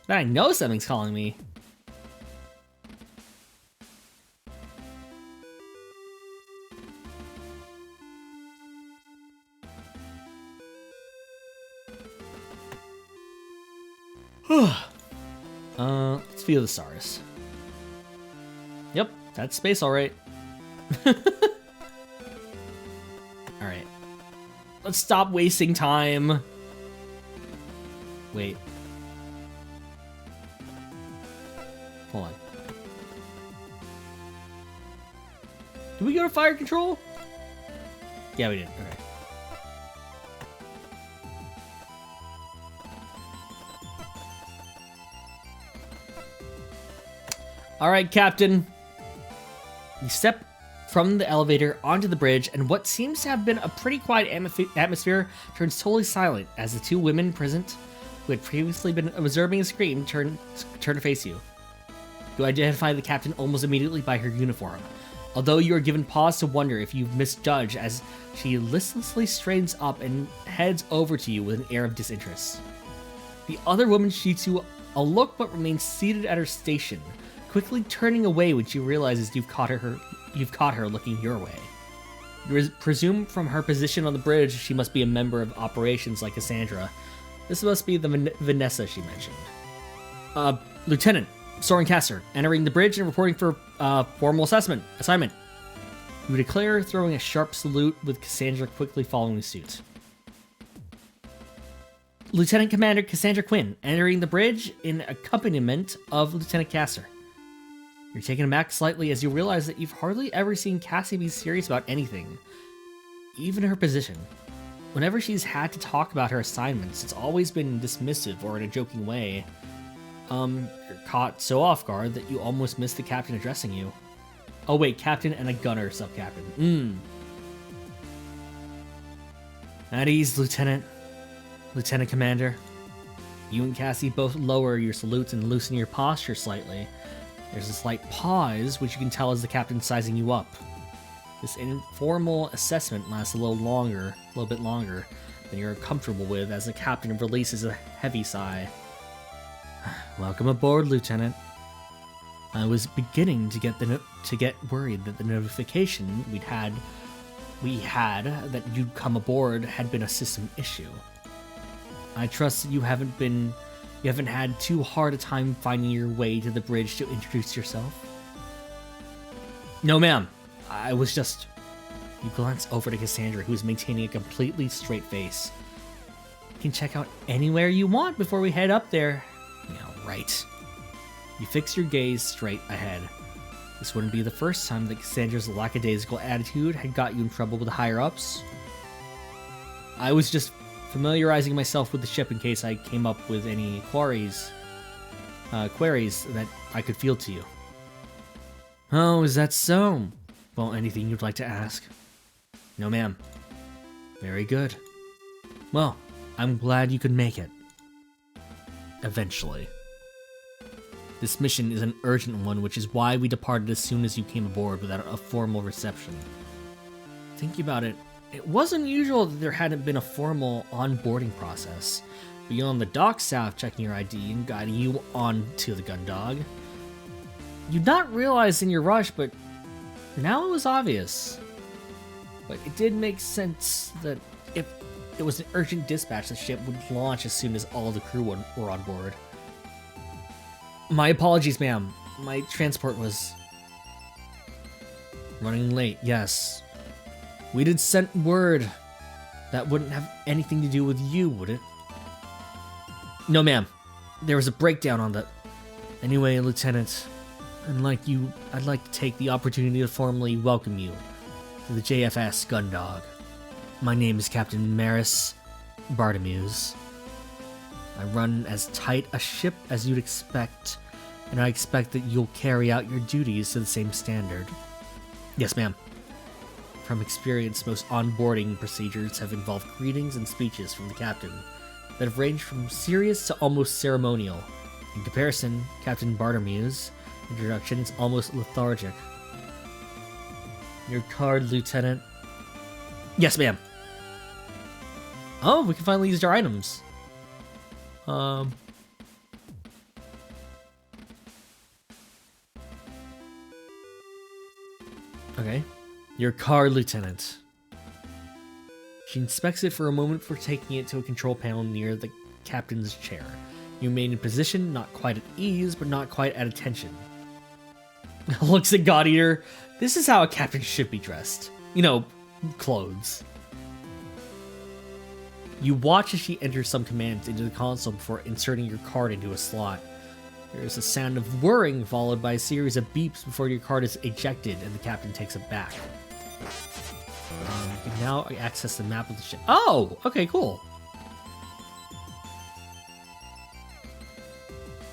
Then I know something's calling me. Let's feel the stars. Yep, that's space alright. Alright. Let's stop wasting time. Wait. Hold on. Did we go to fire control? Yeah, we did. Okay. All right, Captain. You step from the elevator onto the bridge, and what seems to have been a pretty quiet atmosphere turns totally silent as the two women present, who had previously been observing a screen, turn to face you. You identify the captain almost immediately by her uniform, although you are given pause to wonder if you've misjudged as she listlessly straightens up and heads over to you with an air of disinterest. The other woman shoots you a look but remains seated at her station, quickly turning away when she realizes you've caught her looking your way. You presume from her position on the bridge she must be a member of operations like Cassandra. This must be the Vanessa she mentioned. Lieutenant Soren Castor, entering the bridge and reporting for formal assignment. You declare, throwing a sharp salute with Cassandra quickly following suit. Lieutenant Commander Cassandra Quinn, entering the bridge in accompaniment of Lieutenant Castor. You're taken aback slightly as you realize that you've hardly ever seen Cassie be serious about anything, even her position. Whenever she's had to talk about her assignments, it's always been dismissive or in a joking way. You're caught so off guard that you almost miss the captain addressing you. Oh wait, captain and a gunner sub-captain. At ease, Lieutenant Commander. You and Cassie both lower your salutes and loosen your posture slightly. There's a slight pause, which you can tell is the captain sizing you up. This informal assessment lasts a little bit longer than you're comfortable with, as the captain releases a heavy sigh. Welcome aboard, Lieutenant. I was beginning to get worried that the notification we had that you'd come aboard had been a system issue. I trust that you haven't had too hard a time finding your way to the bridge to introduce yourself? No, ma'am. I was just... You glance over to Cassandra, who is maintaining a completely straight face. You can check out anywhere you want before we head up there. Yeah, right. You fix your gaze straight ahead. This wouldn't be the first time that Cassandra's lackadaisical attitude had got you in trouble with the higher-ups. I was just familiarizing myself with the ship in case I came up with any queries that I could field to you. Oh, is that so? Well, anything you'd like to ask? No, ma'am. Very good. Well, I'm glad you could make it. Eventually. This mission is an urgent one, which is why we departed as soon as you came aboard without a formal reception. Thinking about it, it was unusual that there hadn't been a formal onboarding process, beyond the dock staff checking your ID and guiding you on to the Gundog. You'd not realize in your rush, but now it was obvious. But it did make sense that if it was an urgent dispatch, the ship would launch as soon as all the crew were on board. My apologies, ma'am. My transport was running late, yes. We did send word. That wouldn't have anything to do with you, would it? No, ma'am. There was a breakdown on the... Anyway, Lieutenant, unlike you, I'd like to take the opportunity to formally welcome you to the JFS Gundog. My name is Captain Maris Bartimuse. I run as tight a ship as you'd expect, and I expect that you'll carry out your duties to the same standard. Yes, ma'am. From experience, most onboarding procedures have involved greetings and speeches from the captain that have ranged from serious to almost ceremonial. In comparison, Captain Bartimuse's introduction is almost lethargic. Your card, Lieutenant. Yes, ma'am. Oh, we can finally use our items. Okay. Your card, Lieutenant. She inspects it for a moment before taking it to a control panel near the captain's chair. You remain in position, not quite at ease, but not quite at attention. Looks at God Eater. This is how a captain should be dressed. You know, clothes. You watch as she enters some commands into the console before inserting your card into a slot. There is a sound of whirring followed by a series of beeps before your card is ejected and the captain takes it back. You can now access the map of the ship. Oh, okay, cool.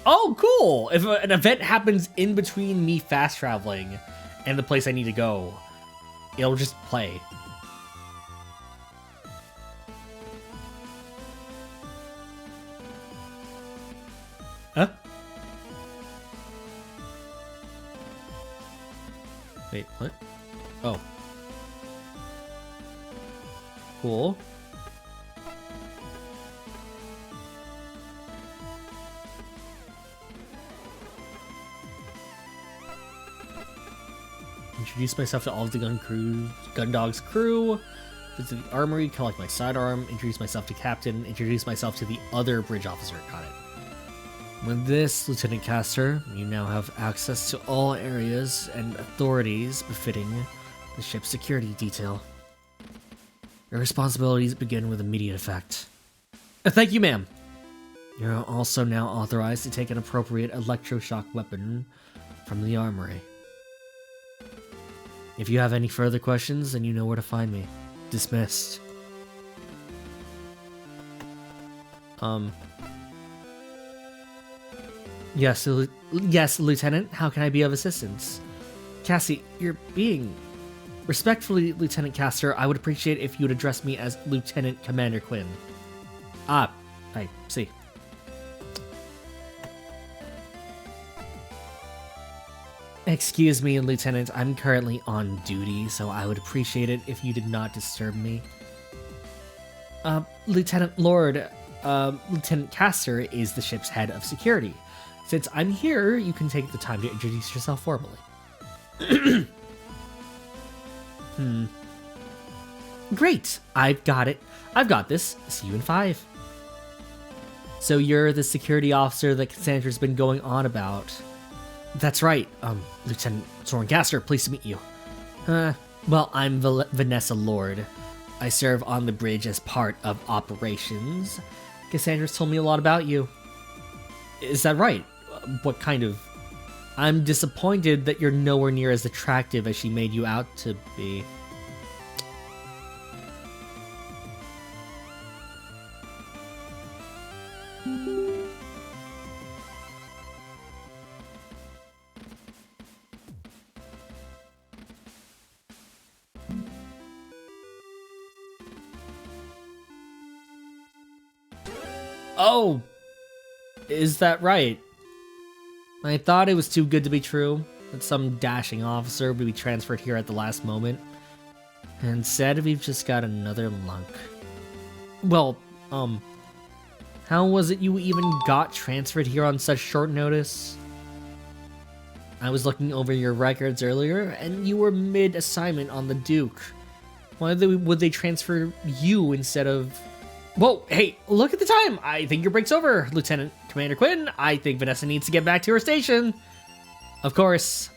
Oh, cool! If an event happens in between me fast traveling and the place I need to go, it'll just play. Huh? Wait, what? Oh. Cool. Introduce myself to all of the Gundog's crew. Visit the armory, collect my sidearm, introduce myself to captain, introduce myself to the other bridge officer. Got it. With this, Lieutenant Castor, you now have access to all areas and authorities befitting the ship's security detail. Your responsibilities begin with immediate effect. Thank you, ma'am. You're also now authorized to take an appropriate electroshock weapon from the armory. If you have any further questions, then you know where to find me. Dismissed. Yes, Lieutenant. How can I be of assistance? Cassie, you're being... Respectfully, Lieutenant Castor, I would appreciate if you would address me as Lieutenant Commander Quinn. Ah, I see. Excuse me, Lieutenant. I'm currently on duty, so I would appreciate it if you did not disturb me. Lieutenant Lord, Lieutenant Castor is the ship's head of security. Since I'm here, you can take the time to introduce yourself formally. Great. I've got it. I've got this. See you in 5. So you're the security officer that Cassandra's been going on about. That's right. Lieutenant Soren Castor, pleased to meet you. Well, I'm Vanessa Lord. I serve on the bridge as part of operations. Cassandra's told me a lot about you. Is that right? What kind of... I'm disappointed that you're nowhere near as attractive as she made you out to be. Oh, is that right? I thought it was too good to be true, that some dashing officer would be transferred here at the last moment. Instead, we've just got another lunk. Well, how was it you even got transferred here on such short notice? I was looking over your records earlier, and you were mid-assignment on the Duke. Why would they transfer you instead of... Whoa, hey, look at the time! I think your break's over, Lieutenant Commander Quinn. I think Vanessa needs to get back to her station. Of course.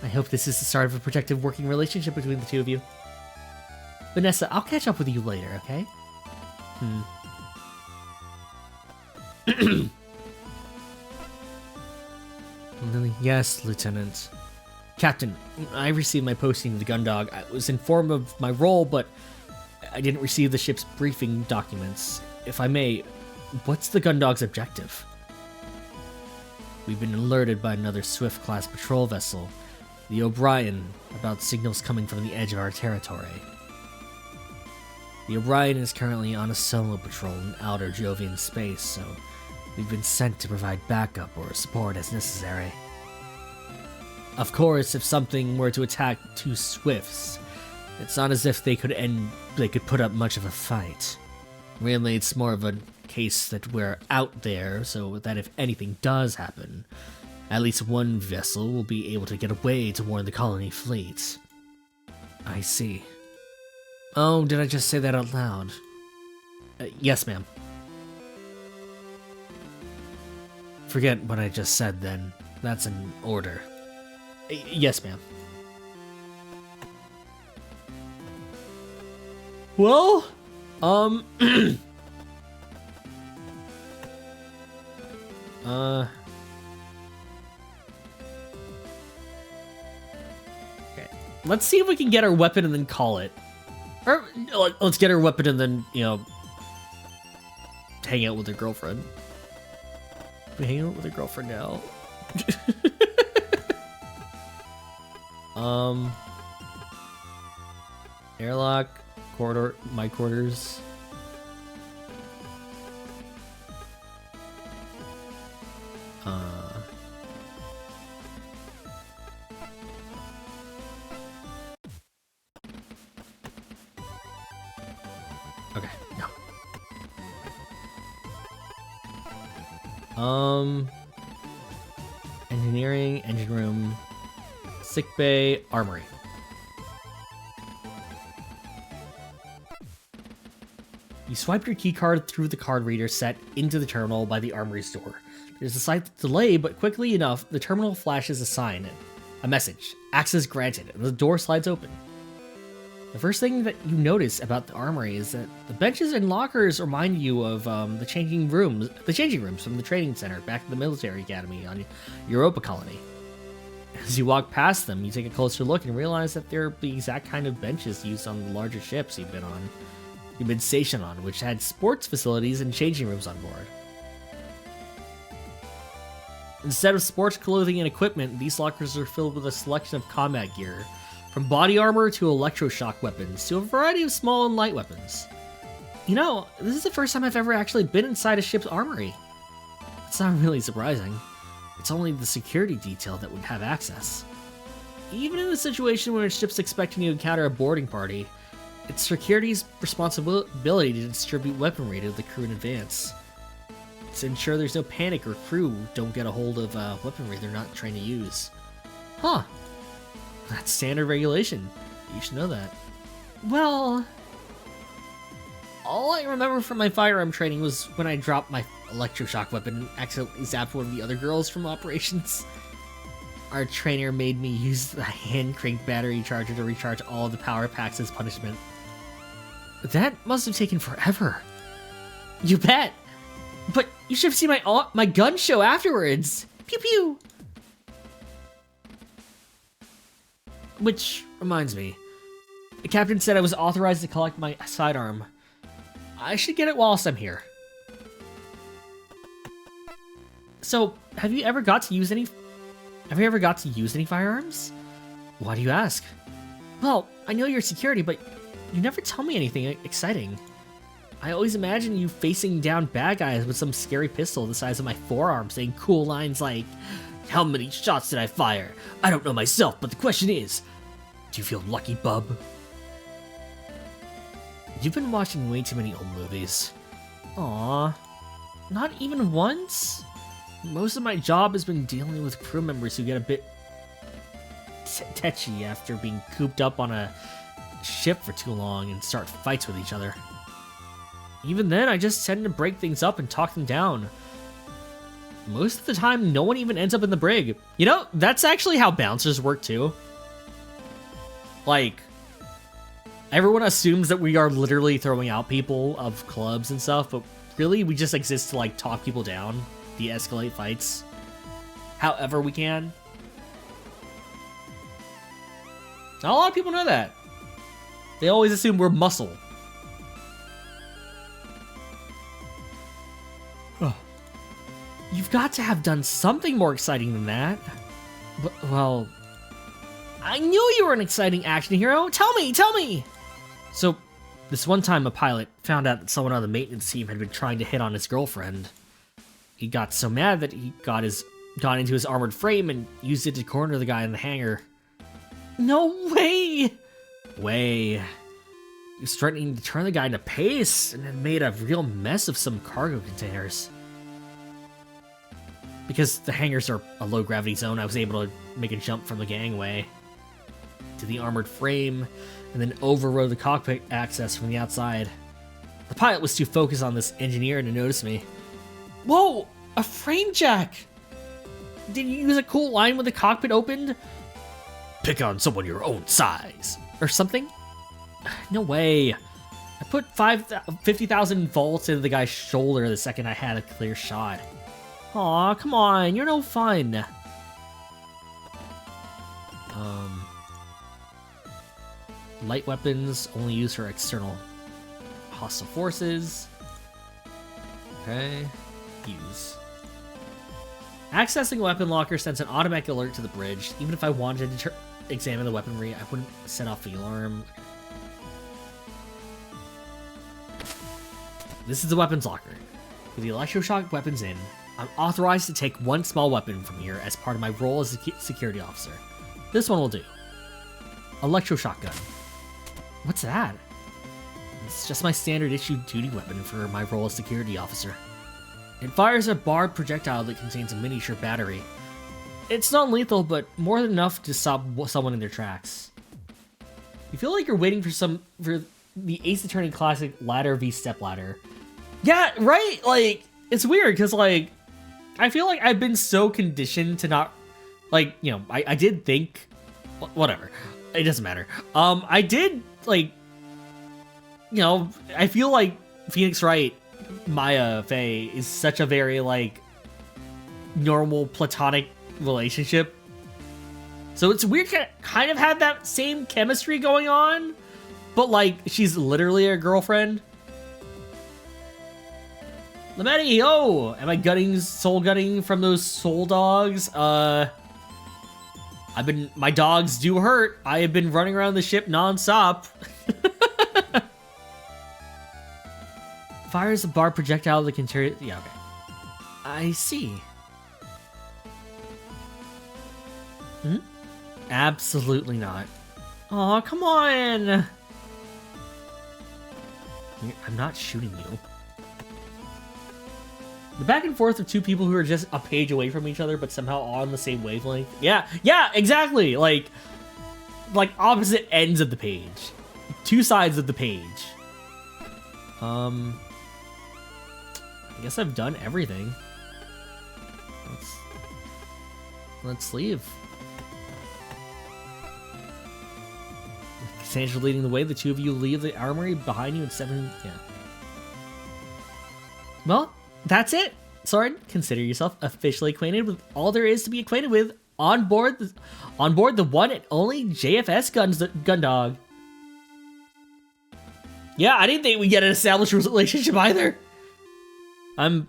I hope this is the start of a protective working relationship between the two of you. Vanessa, I'll catch up with you later, okay? Yes, Lieutenant. Captain, I received my posting to the Gundog. I was informed of my role, but I didn't receive the ship's briefing documents. If I may, what's the Gundog's objective? We've been alerted by another Swift-class patrol vessel, the O'Brien, about signals coming from the edge of our territory. The O'Brien is currently on a solo patrol in outer Jovian space, so we've been sent to provide backup or support as necessary. Of course, if something were to attack two Swifts, it's not as if they could put up much of a fight. Really, it's more of a case that we're out there, so that if anything does happen, at least one vessel will be able to get away to warn the colony fleet. I see. Oh, did I just say that out loud? Yes, ma'am. Forget what I just said then. That's an order. Yes, ma'am. Well, okay. Let's see if we can get our weapon and then call it. Or, let's get her weapon and then, you know, hang out with her girlfriend. We hang out with her girlfriend now. Airlock, corridor, my quarters. Okay, no. Engineering, engine room, sick bay, armory. You swipe your keycard through the card reader set into the terminal by the armory's door. There's a slight delay, but quickly enough, the terminal flashes a sign, a message, access granted, and the door slides open. The first thing that you notice about the armory is that the benches and lockers remind you of the changing rooms from the training center back at the military academy on Europa colony. As you walk past them, you take a closer look and realize that they're the exact kind of benches used on the larger ships you've been stationed on, which had sports facilities and changing rooms on board. Instead of sports clothing and equipment, these lockers are filled with a selection of combat gear, from body armor to electroshock weapons to a variety of small and light weapons. You know, this is the first time I've ever actually been inside a ship's armory. It's not really surprising. It's only the security detail that would have access. Even in a situation where a ship's expecting to encounter a boarding party, it's security's responsibility to distribute weaponry to the crew in advance, to ensure there's no panic or crew don't get a hold of weaponry they're not trained to use. Huh. That's standard regulation. You should know that. Well, all I remember from my firearm training was when I dropped my electroshock weapon and accidentally zapped one of the other girls from operations. Our trainer made me use the hand crank battery charger to recharge all of the power packs as punishment. That must have taken forever. You bet. But you should have seen my gun show afterwards. Pew pew. Which reminds me, the captain said I was authorized to collect my sidearm. I should get it whilst I'm here. So, have you ever got to use any firearms? Why do you ask? Well, I know you're security, but you never tell me anything exciting. I always imagine you facing down bad guys with some scary pistol the size of my forearm saying cool lines like, "How many shots did I fire? I don't know myself, but the question is, do you feel lucky, bub?" You've been watching way too many old movies. Aww. Not even once? Most of my job has been dealing with crew members who get a bit tetchy after being cooped up on a ship for too long and start fights with each other. Even then, I just tend to break things up and talk them down. Most of the time, no one even ends up in the brig. You know, that's actually how bouncers work too. Like, everyone assumes that we are literally throwing out people of clubs and stuff, but really we just exist to like talk people down, de-escalate fights however we can. Not a lot of people know that. They always assume we're muscle. You've got to have done something more exciting than that. But, well, I knew you were an exciting action hero. Tell me! So, this one time a pilot found out that someone on the maintenance team had been trying to hit on his girlfriend. He got so mad that he got into his armored frame and used it to corner the guy in the hangar. No way! He was threatening to turn the guy into paste and had made a real mess of some cargo containers. Because the hangars are a low-gravity zone, I was able to make a jump from the gangway to the armored frame, and then overrode the cockpit access from the outside. The pilot was too focused on this engineer to notice me. Whoa! A frame jack! Did you use a cool line when the cockpit opened? Pick on someone your own size. Or something? No way. I put 50,000 volts into the guy's shoulder the second I had a clear shot. Aw, come on, you're no fun. Light weapons only used for external hostile forces. Okay, use. Accessing a weapon locker sends an automatic alert to the bridge. Even if I wanted to examine the weaponry, I wouldn't set off the alarm. This is the weapons locker. With the electroshock weapons in, I'm authorized to take one small weapon from here as part of my role as a security officer. This one will do. Electroshock gun. What's that? It's just my standard issue duty weapon for my role as security officer. It fires a barbed projectile that contains a miniature battery. It's non-lethal, but more than enough to stop someone in their tracks. You feel like you're waiting for the Ace Attorney classic ladder v step ladder. Yeah, right? Like, it's weird, because, like, I feel like I've been so conditioned to not, like, you know, I did think, whatever, it doesn't matter. I did, like, you know, I feel like Phoenix Wright, Maya Fey, is such a very, like, normal platonic relationship. So it's weird to kind of have that same chemistry going on, but, like, she's literally a girlfriend. Lametti, oh! Am I soul gutting from those soul dogs? My dogs do hurt. I have been running around the ship non-stop. Fires a bar projectile that can carry. Yeah, okay. I see. Absolutely not. Aw, come on! I'm not shooting you. The back and forth of two people who are just a page away from each other, but somehow on the same wavelength. Yeah, exactly. Like opposite ends of the page, two sides of the page. I guess I've done everything. Let's leave. Cassandra leading the way. The two of you leave the armory behind you in 7. Yeah. Well. That's it. Soren, consider yourself officially acquainted with all there is to be acquainted with on board the one and only JFS Gundog. Yeah, I didn't think we'd get an established relationship either. I'm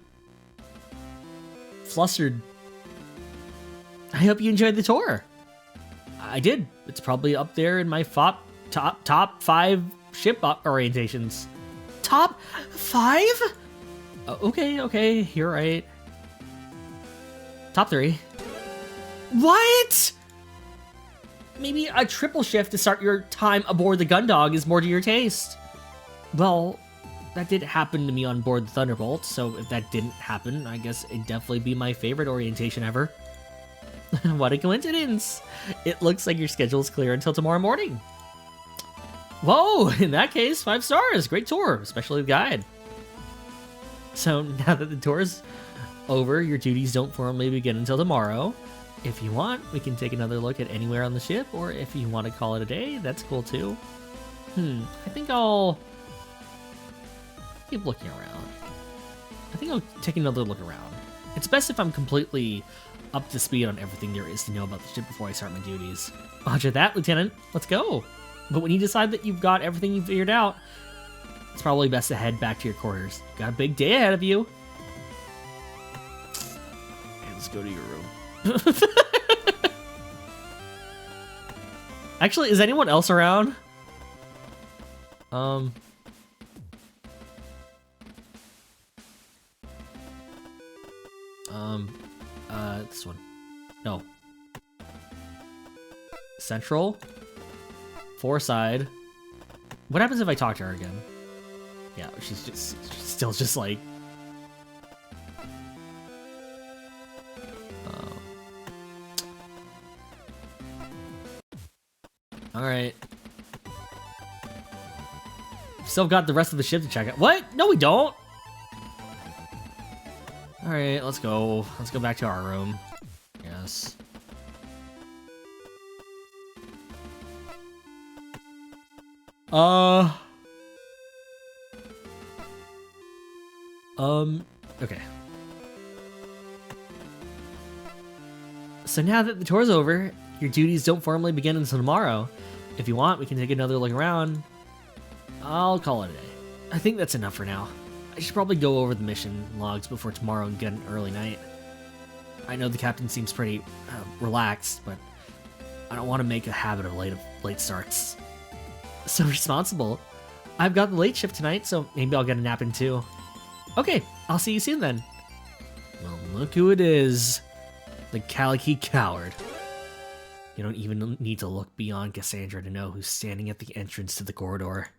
flustered. I hope you enjoyed the tour. I did. It's probably up there in my top 5 ship orientations. Top 5? Okay, you're right. Top 3. What? Maybe a triple shift to start your time aboard the Gundog is more to your taste. Well, that did happen to me on board the Thunderbolt, so if that didn't happen, I guess it'd definitely be my favorite orientation ever. What a coincidence! It looks like your schedule is clear until tomorrow morning. Whoa, in that case, 5 stars. Great tour, especially the guide. So now that the tour is over, your duties don't formally begin until tomorrow. If you want, we can take another look at anywhere on the ship, or if you want to call it a day, that's cool too. I think I'll keep looking around. I think I'll take another look around. It's best if I'm completely up to speed on everything there is to know about the ship before I start my duties. Roger that, Lieutenant. Let's go. But when you decide that you've got everything you figured out, it's probably best to head back to your quarters. You've got a big day ahead of you. Okay, let's go to your room. Actually, is anyone else around? This one. No. Central. Foreside. What happens if I talk to her again? Yeah, she's still just like... Alright. Still got the rest of the ship to check out. What? No, we don't! Alright, let's go. Let's go back to our room. Yes. Okay. So now that the tour's over, your duties don't formally begin until tomorrow. If you want, we can take another look around. I'll call it a day. I think that's enough for now. I should probably go over the mission logs before tomorrow and get an early night. I know the captain seems pretty relaxed, but I don't want to make a habit of late starts. So responsible. I've got the late shift tonight, so maybe I'll get a nap in too. Okay, I'll see you soon then. Well, look who it is. The Calicky Coward. You don't even need to look beyond Cassandra to know who's standing at the entrance to the corridor.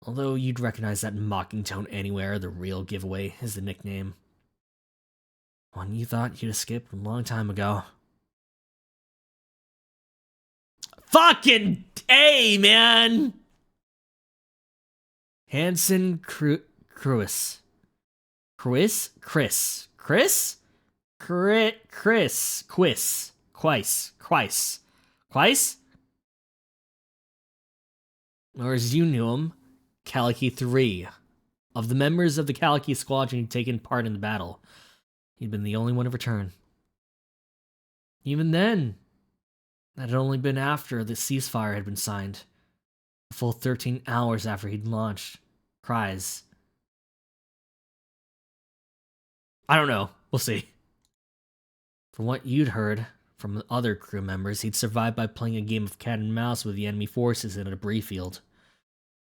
Although you'd recognize that mocking tone anywhere, the real giveaway is the nickname. One you thought you'd escaped a long time ago. Fucking A, man! Hanson Cruis. Chris? Quiss? Or as you knew him, Calicky 3. Of the members of the Calicky squadron who'd taken part in the battle, he'd been the only one to return. Even then, that had only been after the ceasefire had been signed. A full 13 hours after he'd launched. Cries. I don't know. We'll see. From what you'd heard from other crew members, he'd survived by playing a game of cat and mouse with the enemy forces in a debris field.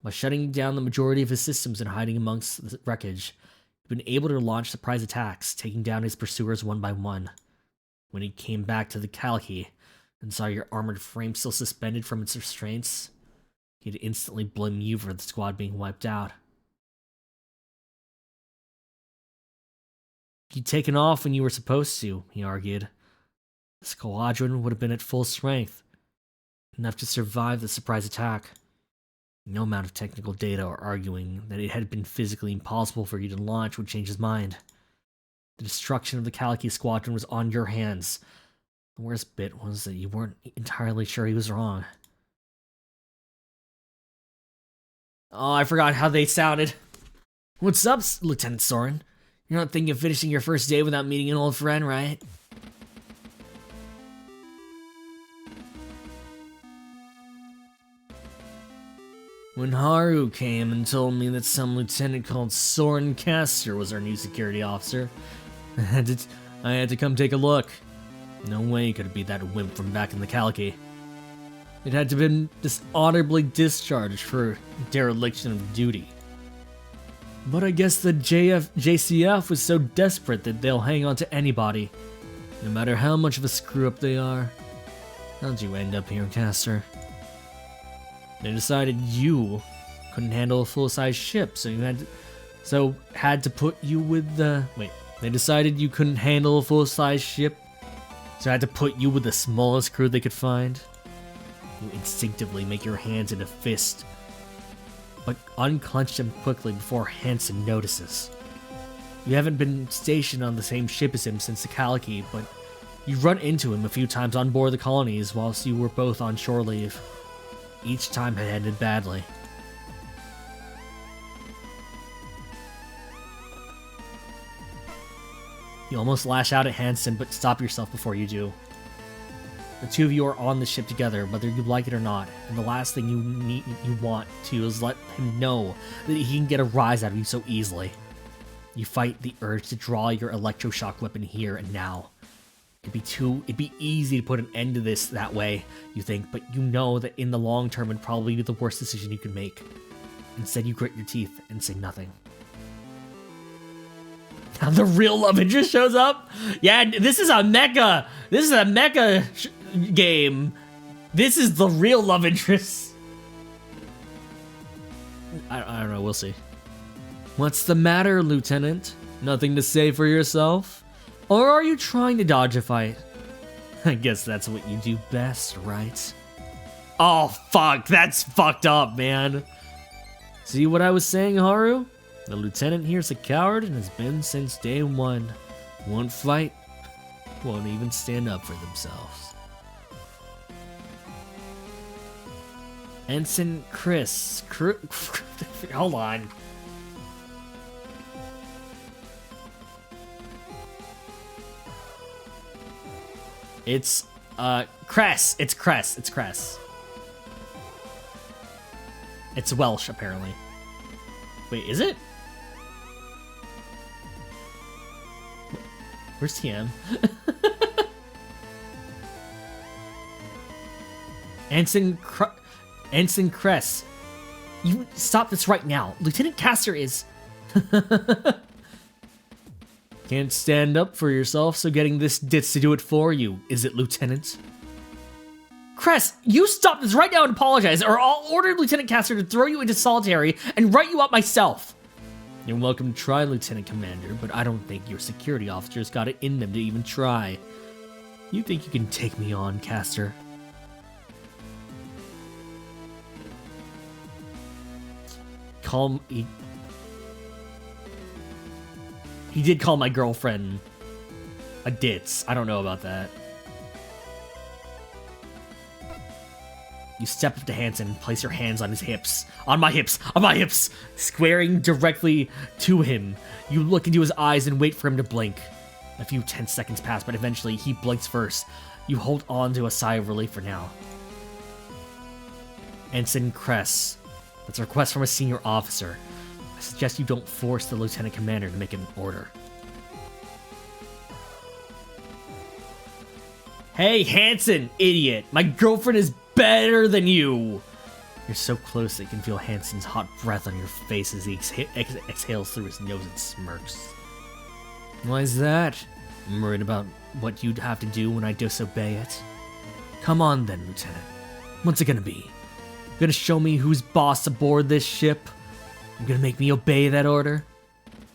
By shutting down the majority of his systems and hiding amongst the wreckage, he'd been able to launch surprise attacks, taking down his pursuers one by one. When he came back to the Calicky and saw your armored frame still suspended from its restraints, he'd instantly blame you for the squad being wiped out. You'd taken off when you were supposed to, he argued. The squadron would have been at full strength, enough to survive the surprise attack. No amount of technical data or arguing that it had been physically impossible for you to launch would change his mind. The destruction of the Calicky squadron was on your hands. The worst bit was that you weren't entirely sure he was wrong. Oh, I forgot how they sounded. What's up, Lieutenant Soren? You're not thinking of finishing your first day without meeting an old friend, right? When Haru came and told me that some lieutenant called Soren Castor was our new security officer, I had to come take a look. No way could it be that wimp from back in the Calicky. It had to have been dishonorably discharged for dereliction of duty. But I guess the JCF was so desperate that they'll hang on to anybody, no matter how much of a screw-up they are. How'd you end up here, Caster? They decided you couldn't handle a full-size ship, so had to put you with the... Wait, they decided you couldn't handle a full-size ship, so had to put you with the smallest crew they could find? You instinctively make your hands into fist, but unclench them quickly before Hansen notices. You haven't been stationed on the same ship as him since the Kaliki, but you run into him a few times on board the colonies whilst you were both on shore leave. Each time had ended badly. You almost lash out at Hansen, but stop yourself before you do. The two of you are on the ship together, whether you like it or not, and the last thing you want to is let him know that he can get a rise out of you so easily. You fight the urge to draw your electroshock weapon here and now. It'd be easy to put an end to this that way, you think, but you know that in the long term it'd probably be the worst decision you could make. Instead, you grit your teeth and say nothing. Now the real love interest shows up? Yeah, this is a mecha! This is a mecha game. This is the real love interest. I don't know, we'll see. What's the matter, Lieutenant? Nothing to say for yourself? Or are you trying to dodge a fight? I guess that's what you do best, right? Oh, fuck, that's fucked up, man. See what I was saying, Haru? The lieutenant here's a coward and has been since day one. Won't fight, won't even stand up for themselves. Ensign Chris. Hold on. It's, Cress. It's Cress. It's Cress. It's Welsh, apparently. Wait, is it? Where's TM? Ensign Cress. You stop this right now. Lieutenant Caster is... Can't stand up for yourself, so getting this ditz to do it for you, is it, Lieutenant? Cress, you stop this right now and apologize, or I'll order Lieutenant Caster to throw you into solitary and write you up myself. You're welcome to try, Lieutenant Commander, but I don't think your security officers got it in them to even try. You think you can take me on, Caster? He did call my girlfriend a ditz. I don't know about that. You step up to Hansen and place your hands on his hips. On my hips! On my hips! Squaring directly to him. You look into his eyes and wait for him to blink. A few tense seconds pass, but eventually he blinks first. You hold on to a sigh of relief for now. Ensign Cress. That's a request from a senior officer. I suggest you don't force the Lieutenant Commander to make an order. Hey, Hansen, idiot! My girlfriend is better than you! You're so close that you can feel Hansen's hot breath on your face as he exhales through his nose and smirks. Why is that? I'm worried about what you'd have to do when I disobey it. Come on then, Lieutenant. What's it gonna be? You gonna show me who's boss aboard this ship? You gonna make me obey that order?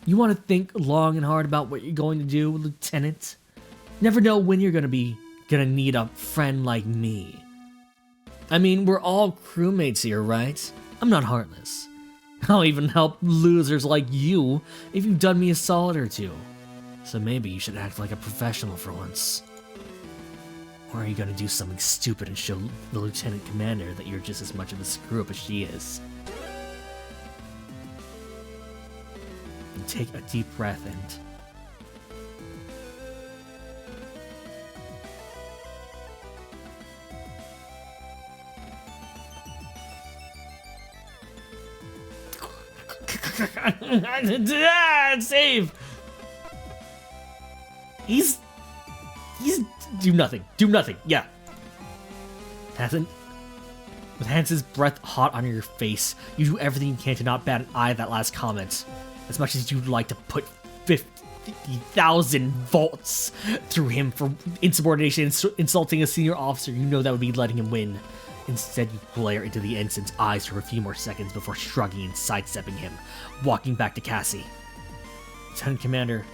You wanna think long and hard about what you're going to do, Lieutenant? Never know when you're gonna need a friend like me. I mean, we're all crewmates here, right? I'm not heartless. I'll even help losers like you if you've done me a solid or two. So maybe you should act like a professional for once. Or are you gonna do something stupid and show the Lieutenant Commander that you're just as much of a screw-up as she is? And take a deep breath and... Save! He's do nothing. Do nothing. Yeah. With Hansen's breath hot on your face, you do everything you can to not bat an eye at that last comment. As much as you'd like to put 50,000 volts through him for insubordination and insulting a senior officer, you know that would be letting him win. Instead, you glare into the ensign's eyes for a few more seconds before shrugging and sidestepping him, walking back to Cassie. Lieutenant Commander,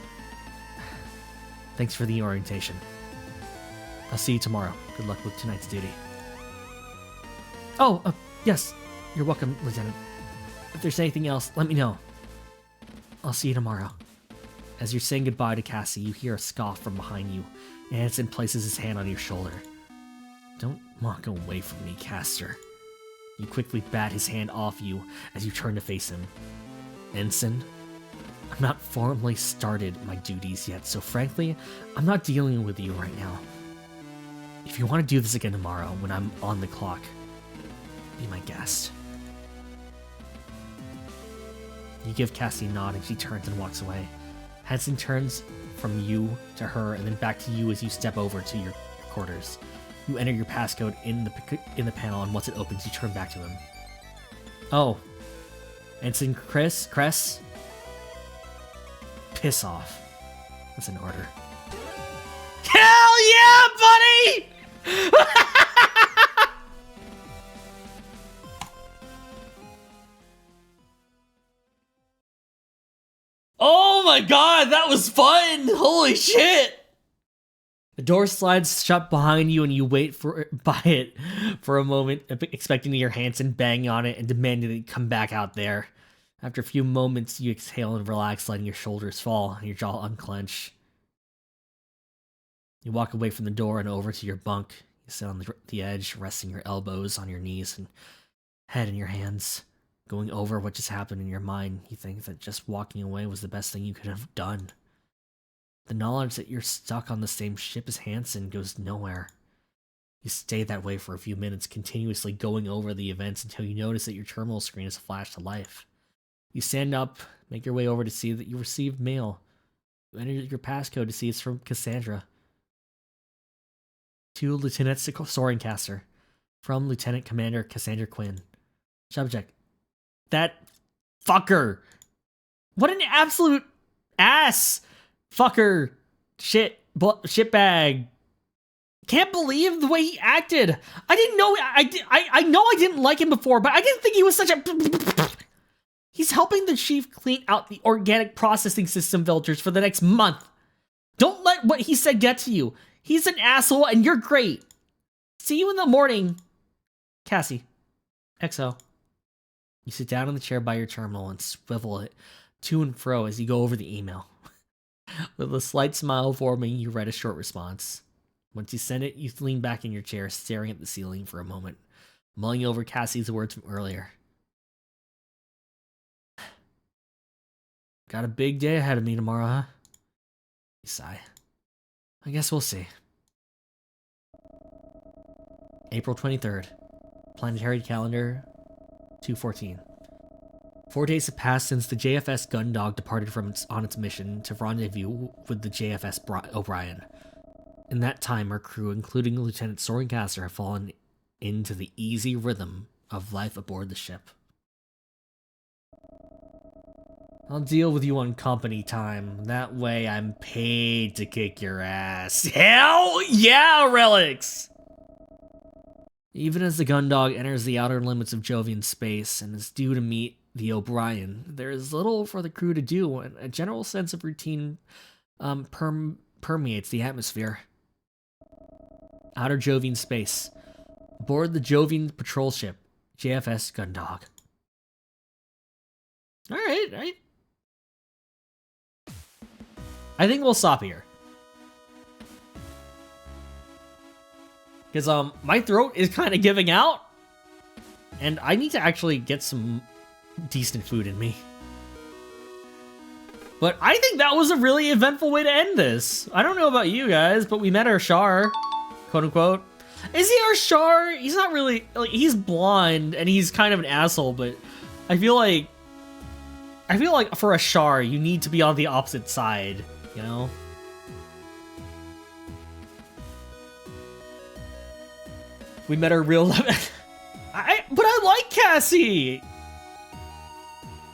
thanks for the orientation. I'll see you tomorrow. Good luck with tonight's duty. Oh, yes. You're welcome, Lieutenant. If there's anything else, let me know. I'll see you tomorrow. As you're saying goodbye to Cassie, you hear a scoff from behind you, and Ensign places his hand on your shoulder. Don't walk away from me, Caster. You quickly bat his hand off you as you turn to face him. Ensign, I'm not formally started my duties yet, so frankly, I'm not dealing with you right now. If you want to do this again tomorrow, when I'm on the clock, be my guest. You give Cassie a nod and she turns and walks away. Hansen turns from you to her and then back to you as you step over to your quarters. You enter your passcode in the panel, and once it opens, you turn back to him. Oh. Ensign Cress? Piss off. That's an order. Hell yeah, buddy! Oh my god, that was fun! Holy shit! The door slides shut behind you and you wait by it for a moment, expecting to hear Hansen bang on it and demanding that you come back out there. After a few moments, you exhale and relax, letting your shoulders fall and your jaw unclench. You walk away from the door and over to your bunk. You sit on the edge, resting your elbows on your knees and head in your hands. Going over what just happened in your mind, you think that just walking away was the best thing you could have done. The knowledge that you're stuck on the same ship as Hansen goes nowhere. You stay that way for a few minutes, continuously going over the events until you notice that your terminal screen has flashed to life. You stand up, make your way over to see that you received mail. You enter your passcode to see it's from Cassandra. To Lieutenant Soaringcaster. From Lieutenant Commander Cassandra Quinn. Subject. That fucker. What an absolute ass. Fucker. Shitbag. Can't believe the way he acted. I didn't know. I know I didn't like him before, but I didn't think he was such a. He's helping the chief clean out the organic processing system filters for the next month. Don't let what he said get to you. He's an asshole and you're great. See you in the morning. Cassie. XO. You sit down in the chair by your terminal and swivel it to and fro as you go over the email. With a slight smile forming, you write a short response. Once you send it, you lean back in your chair, staring at the ceiling for a moment, mulling over Cassie's words from earlier. Got a big day ahead of me tomorrow, huh? You sigh. I guess we'll see. April 23rd. Planetary calendar 214. 4 days have passed since the JFS Gundog departed on its mission to rendezvous with the JFS O'Brien. In that time, our crew, including Lieutenant Soaringcaster, have fallen into the easy rhythm of life aboard the ship. I'll deal with you on company time. That way I'm paid to kick your ass. Hell yeah, Relics! Even as the Gundog enters the outer limits of Jovian space and is due to meet the O'Brien, there is little for the crew to do, and a general sense of routine permeates the atmosphere. Outer Jovian space. Aboard the Jovian patrol ship, JFS Gundog. Alright. I think we'll stop here. Because my throat is kind of giving out. And I need to actually get some decent food in me. But I think that was a really eventful way to end this. I don't know about you guys, but we met our Shar, quote unquote. Is he our Shar? He's not really, like, he's blonde and he's kind of an asshole, but I feel like for a Shar, you need to be on the opposite side, you know? We met our real love. But I like Cassie.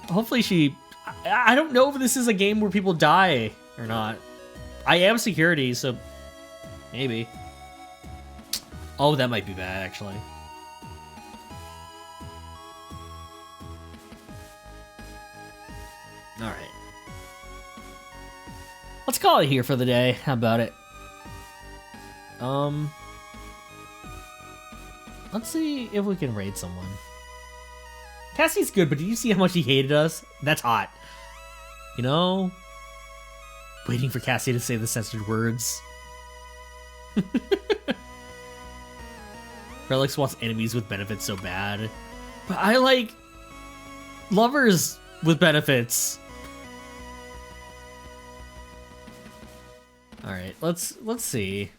Hopefully she, I don't know if this is a game where people die or not. I am security, so maybe. Oh, that might be bad, actually. All right. Let's call it here for the day. How about it? Let's see if we can raid someone. Cassie's good, but did you see how much he hated us? That's hot. You know? Waiting for Cassie to say the censored words. Relics wants enemies with benefits so bad. But I like lovers with benefits. Alright, let's see.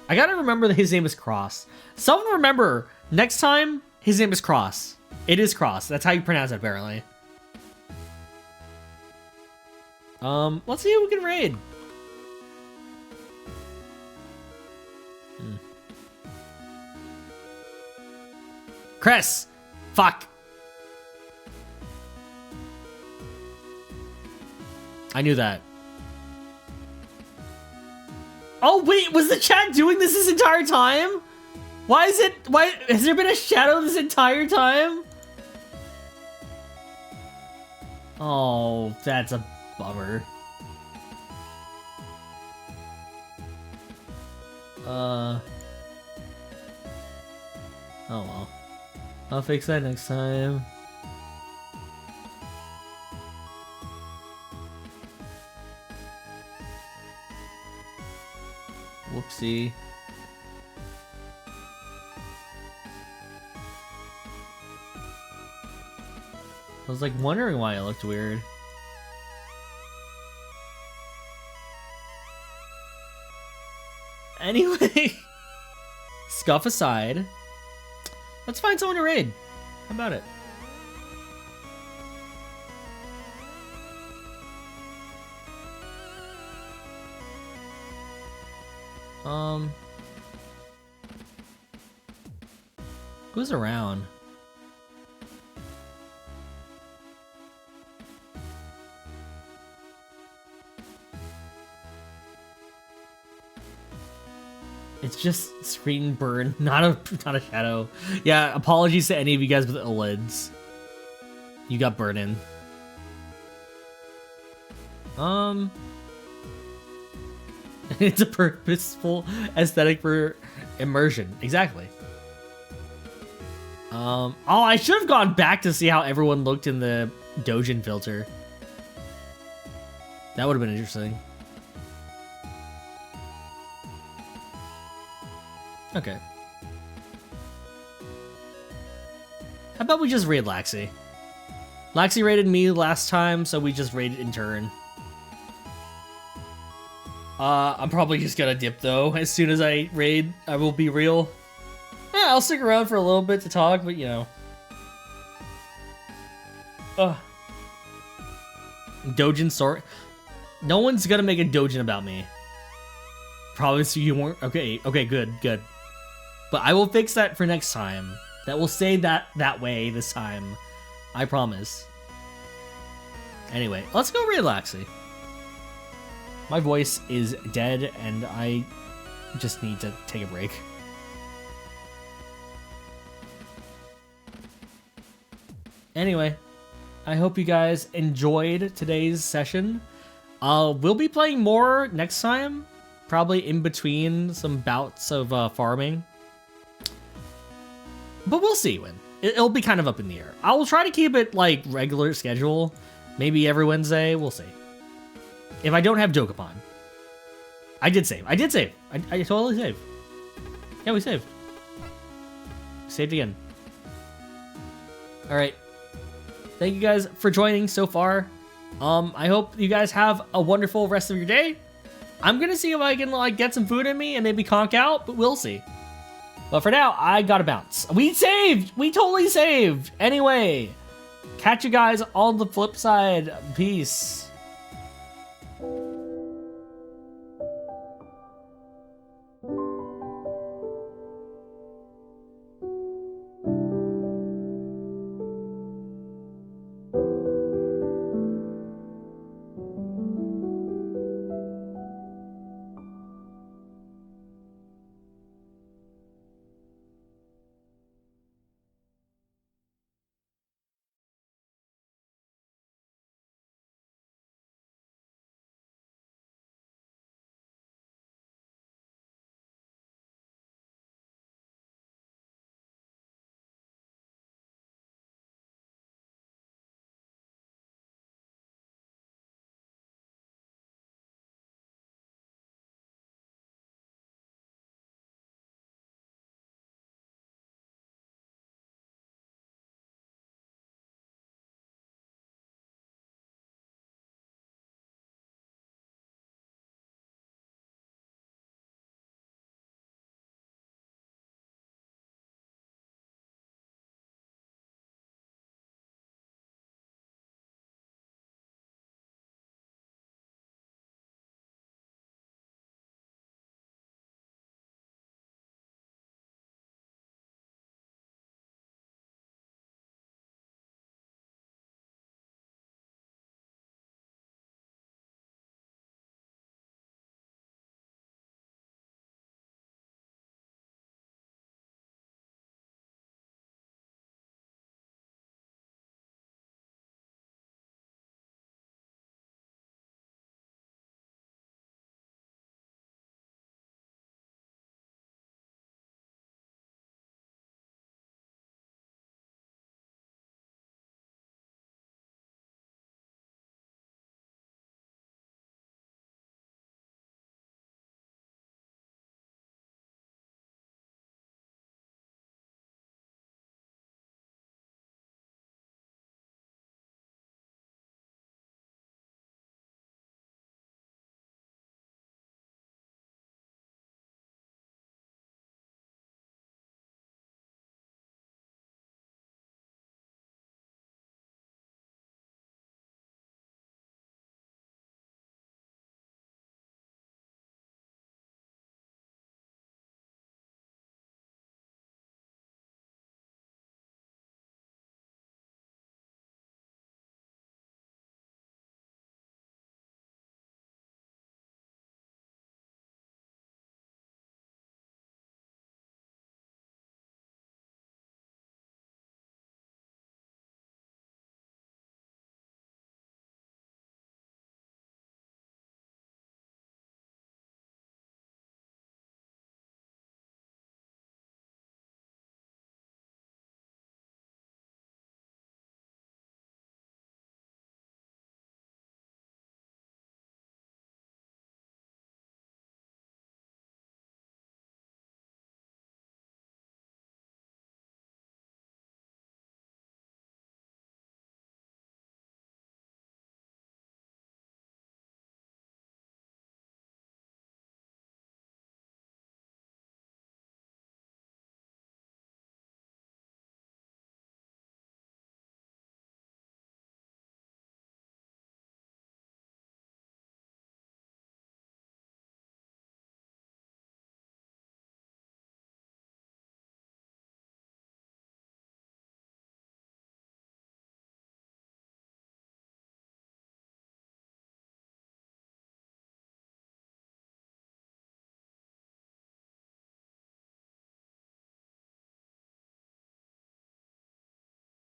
I gotta remember that his name is Cross. Someone remember, next time, his name is Cross. It is Cross. That's how you pronounce it, apparently. Let's see who we can raid. Chris! Fuck! I knew that. Oh wait, was the chat doing this entire time? Why has there been a shadow this entire time? Oh, that's a bummer. Oh well. I'll fix that next time. Whoopsie. I was like wondering why it looked weird. Anyway, scuff aside, let's find someone to raid. How about it? Who's around? It's just screen burn, not a shadow. Yeah, apologies to any of you guys with OLEDs. You got burned in. It's a purposeful aesthetic for immersion. Exactly. Oh, I should have gone back to see how everyone looked in the Dojin filter. That would have been interesting. Okay. How about we just raid Laxi? Laxi raided me last time, so we just raided in turn. I'm probably just gonna dip though. As soon as I raid, I will be real. Yeah, I'll stick around for a little bit to talk, but you know. Dojin sort. No one's gonna make a Dojin about me. Promise you weren't. Okay, good. But I will fix that for next time. That will say that way this time. I promise. Anyway, let's go raid Laxi. My voice is dead and I just need to take a break. Anyway, I hope you guys enjoyed today's session. We'll be playing more next time, probably in between some bouts of farming. But we'll see when. It'll be kind of up in the air. I will try to keep it like regular schedule, maybe every Wednesday. We'll see. If I don't have Dokapon. I did save. I totally saved. Yeah, we saved. Saved again. Alright. Thank you guys for joining so far. I hope you guys have a wonderful rest of your day. I'm gonna see if I can like get some food in me and maybe conk out, but we'll see. But for now, I gotta bounce. We saved! We totally saved! Anyway, catch you guys on the flip side. Peace.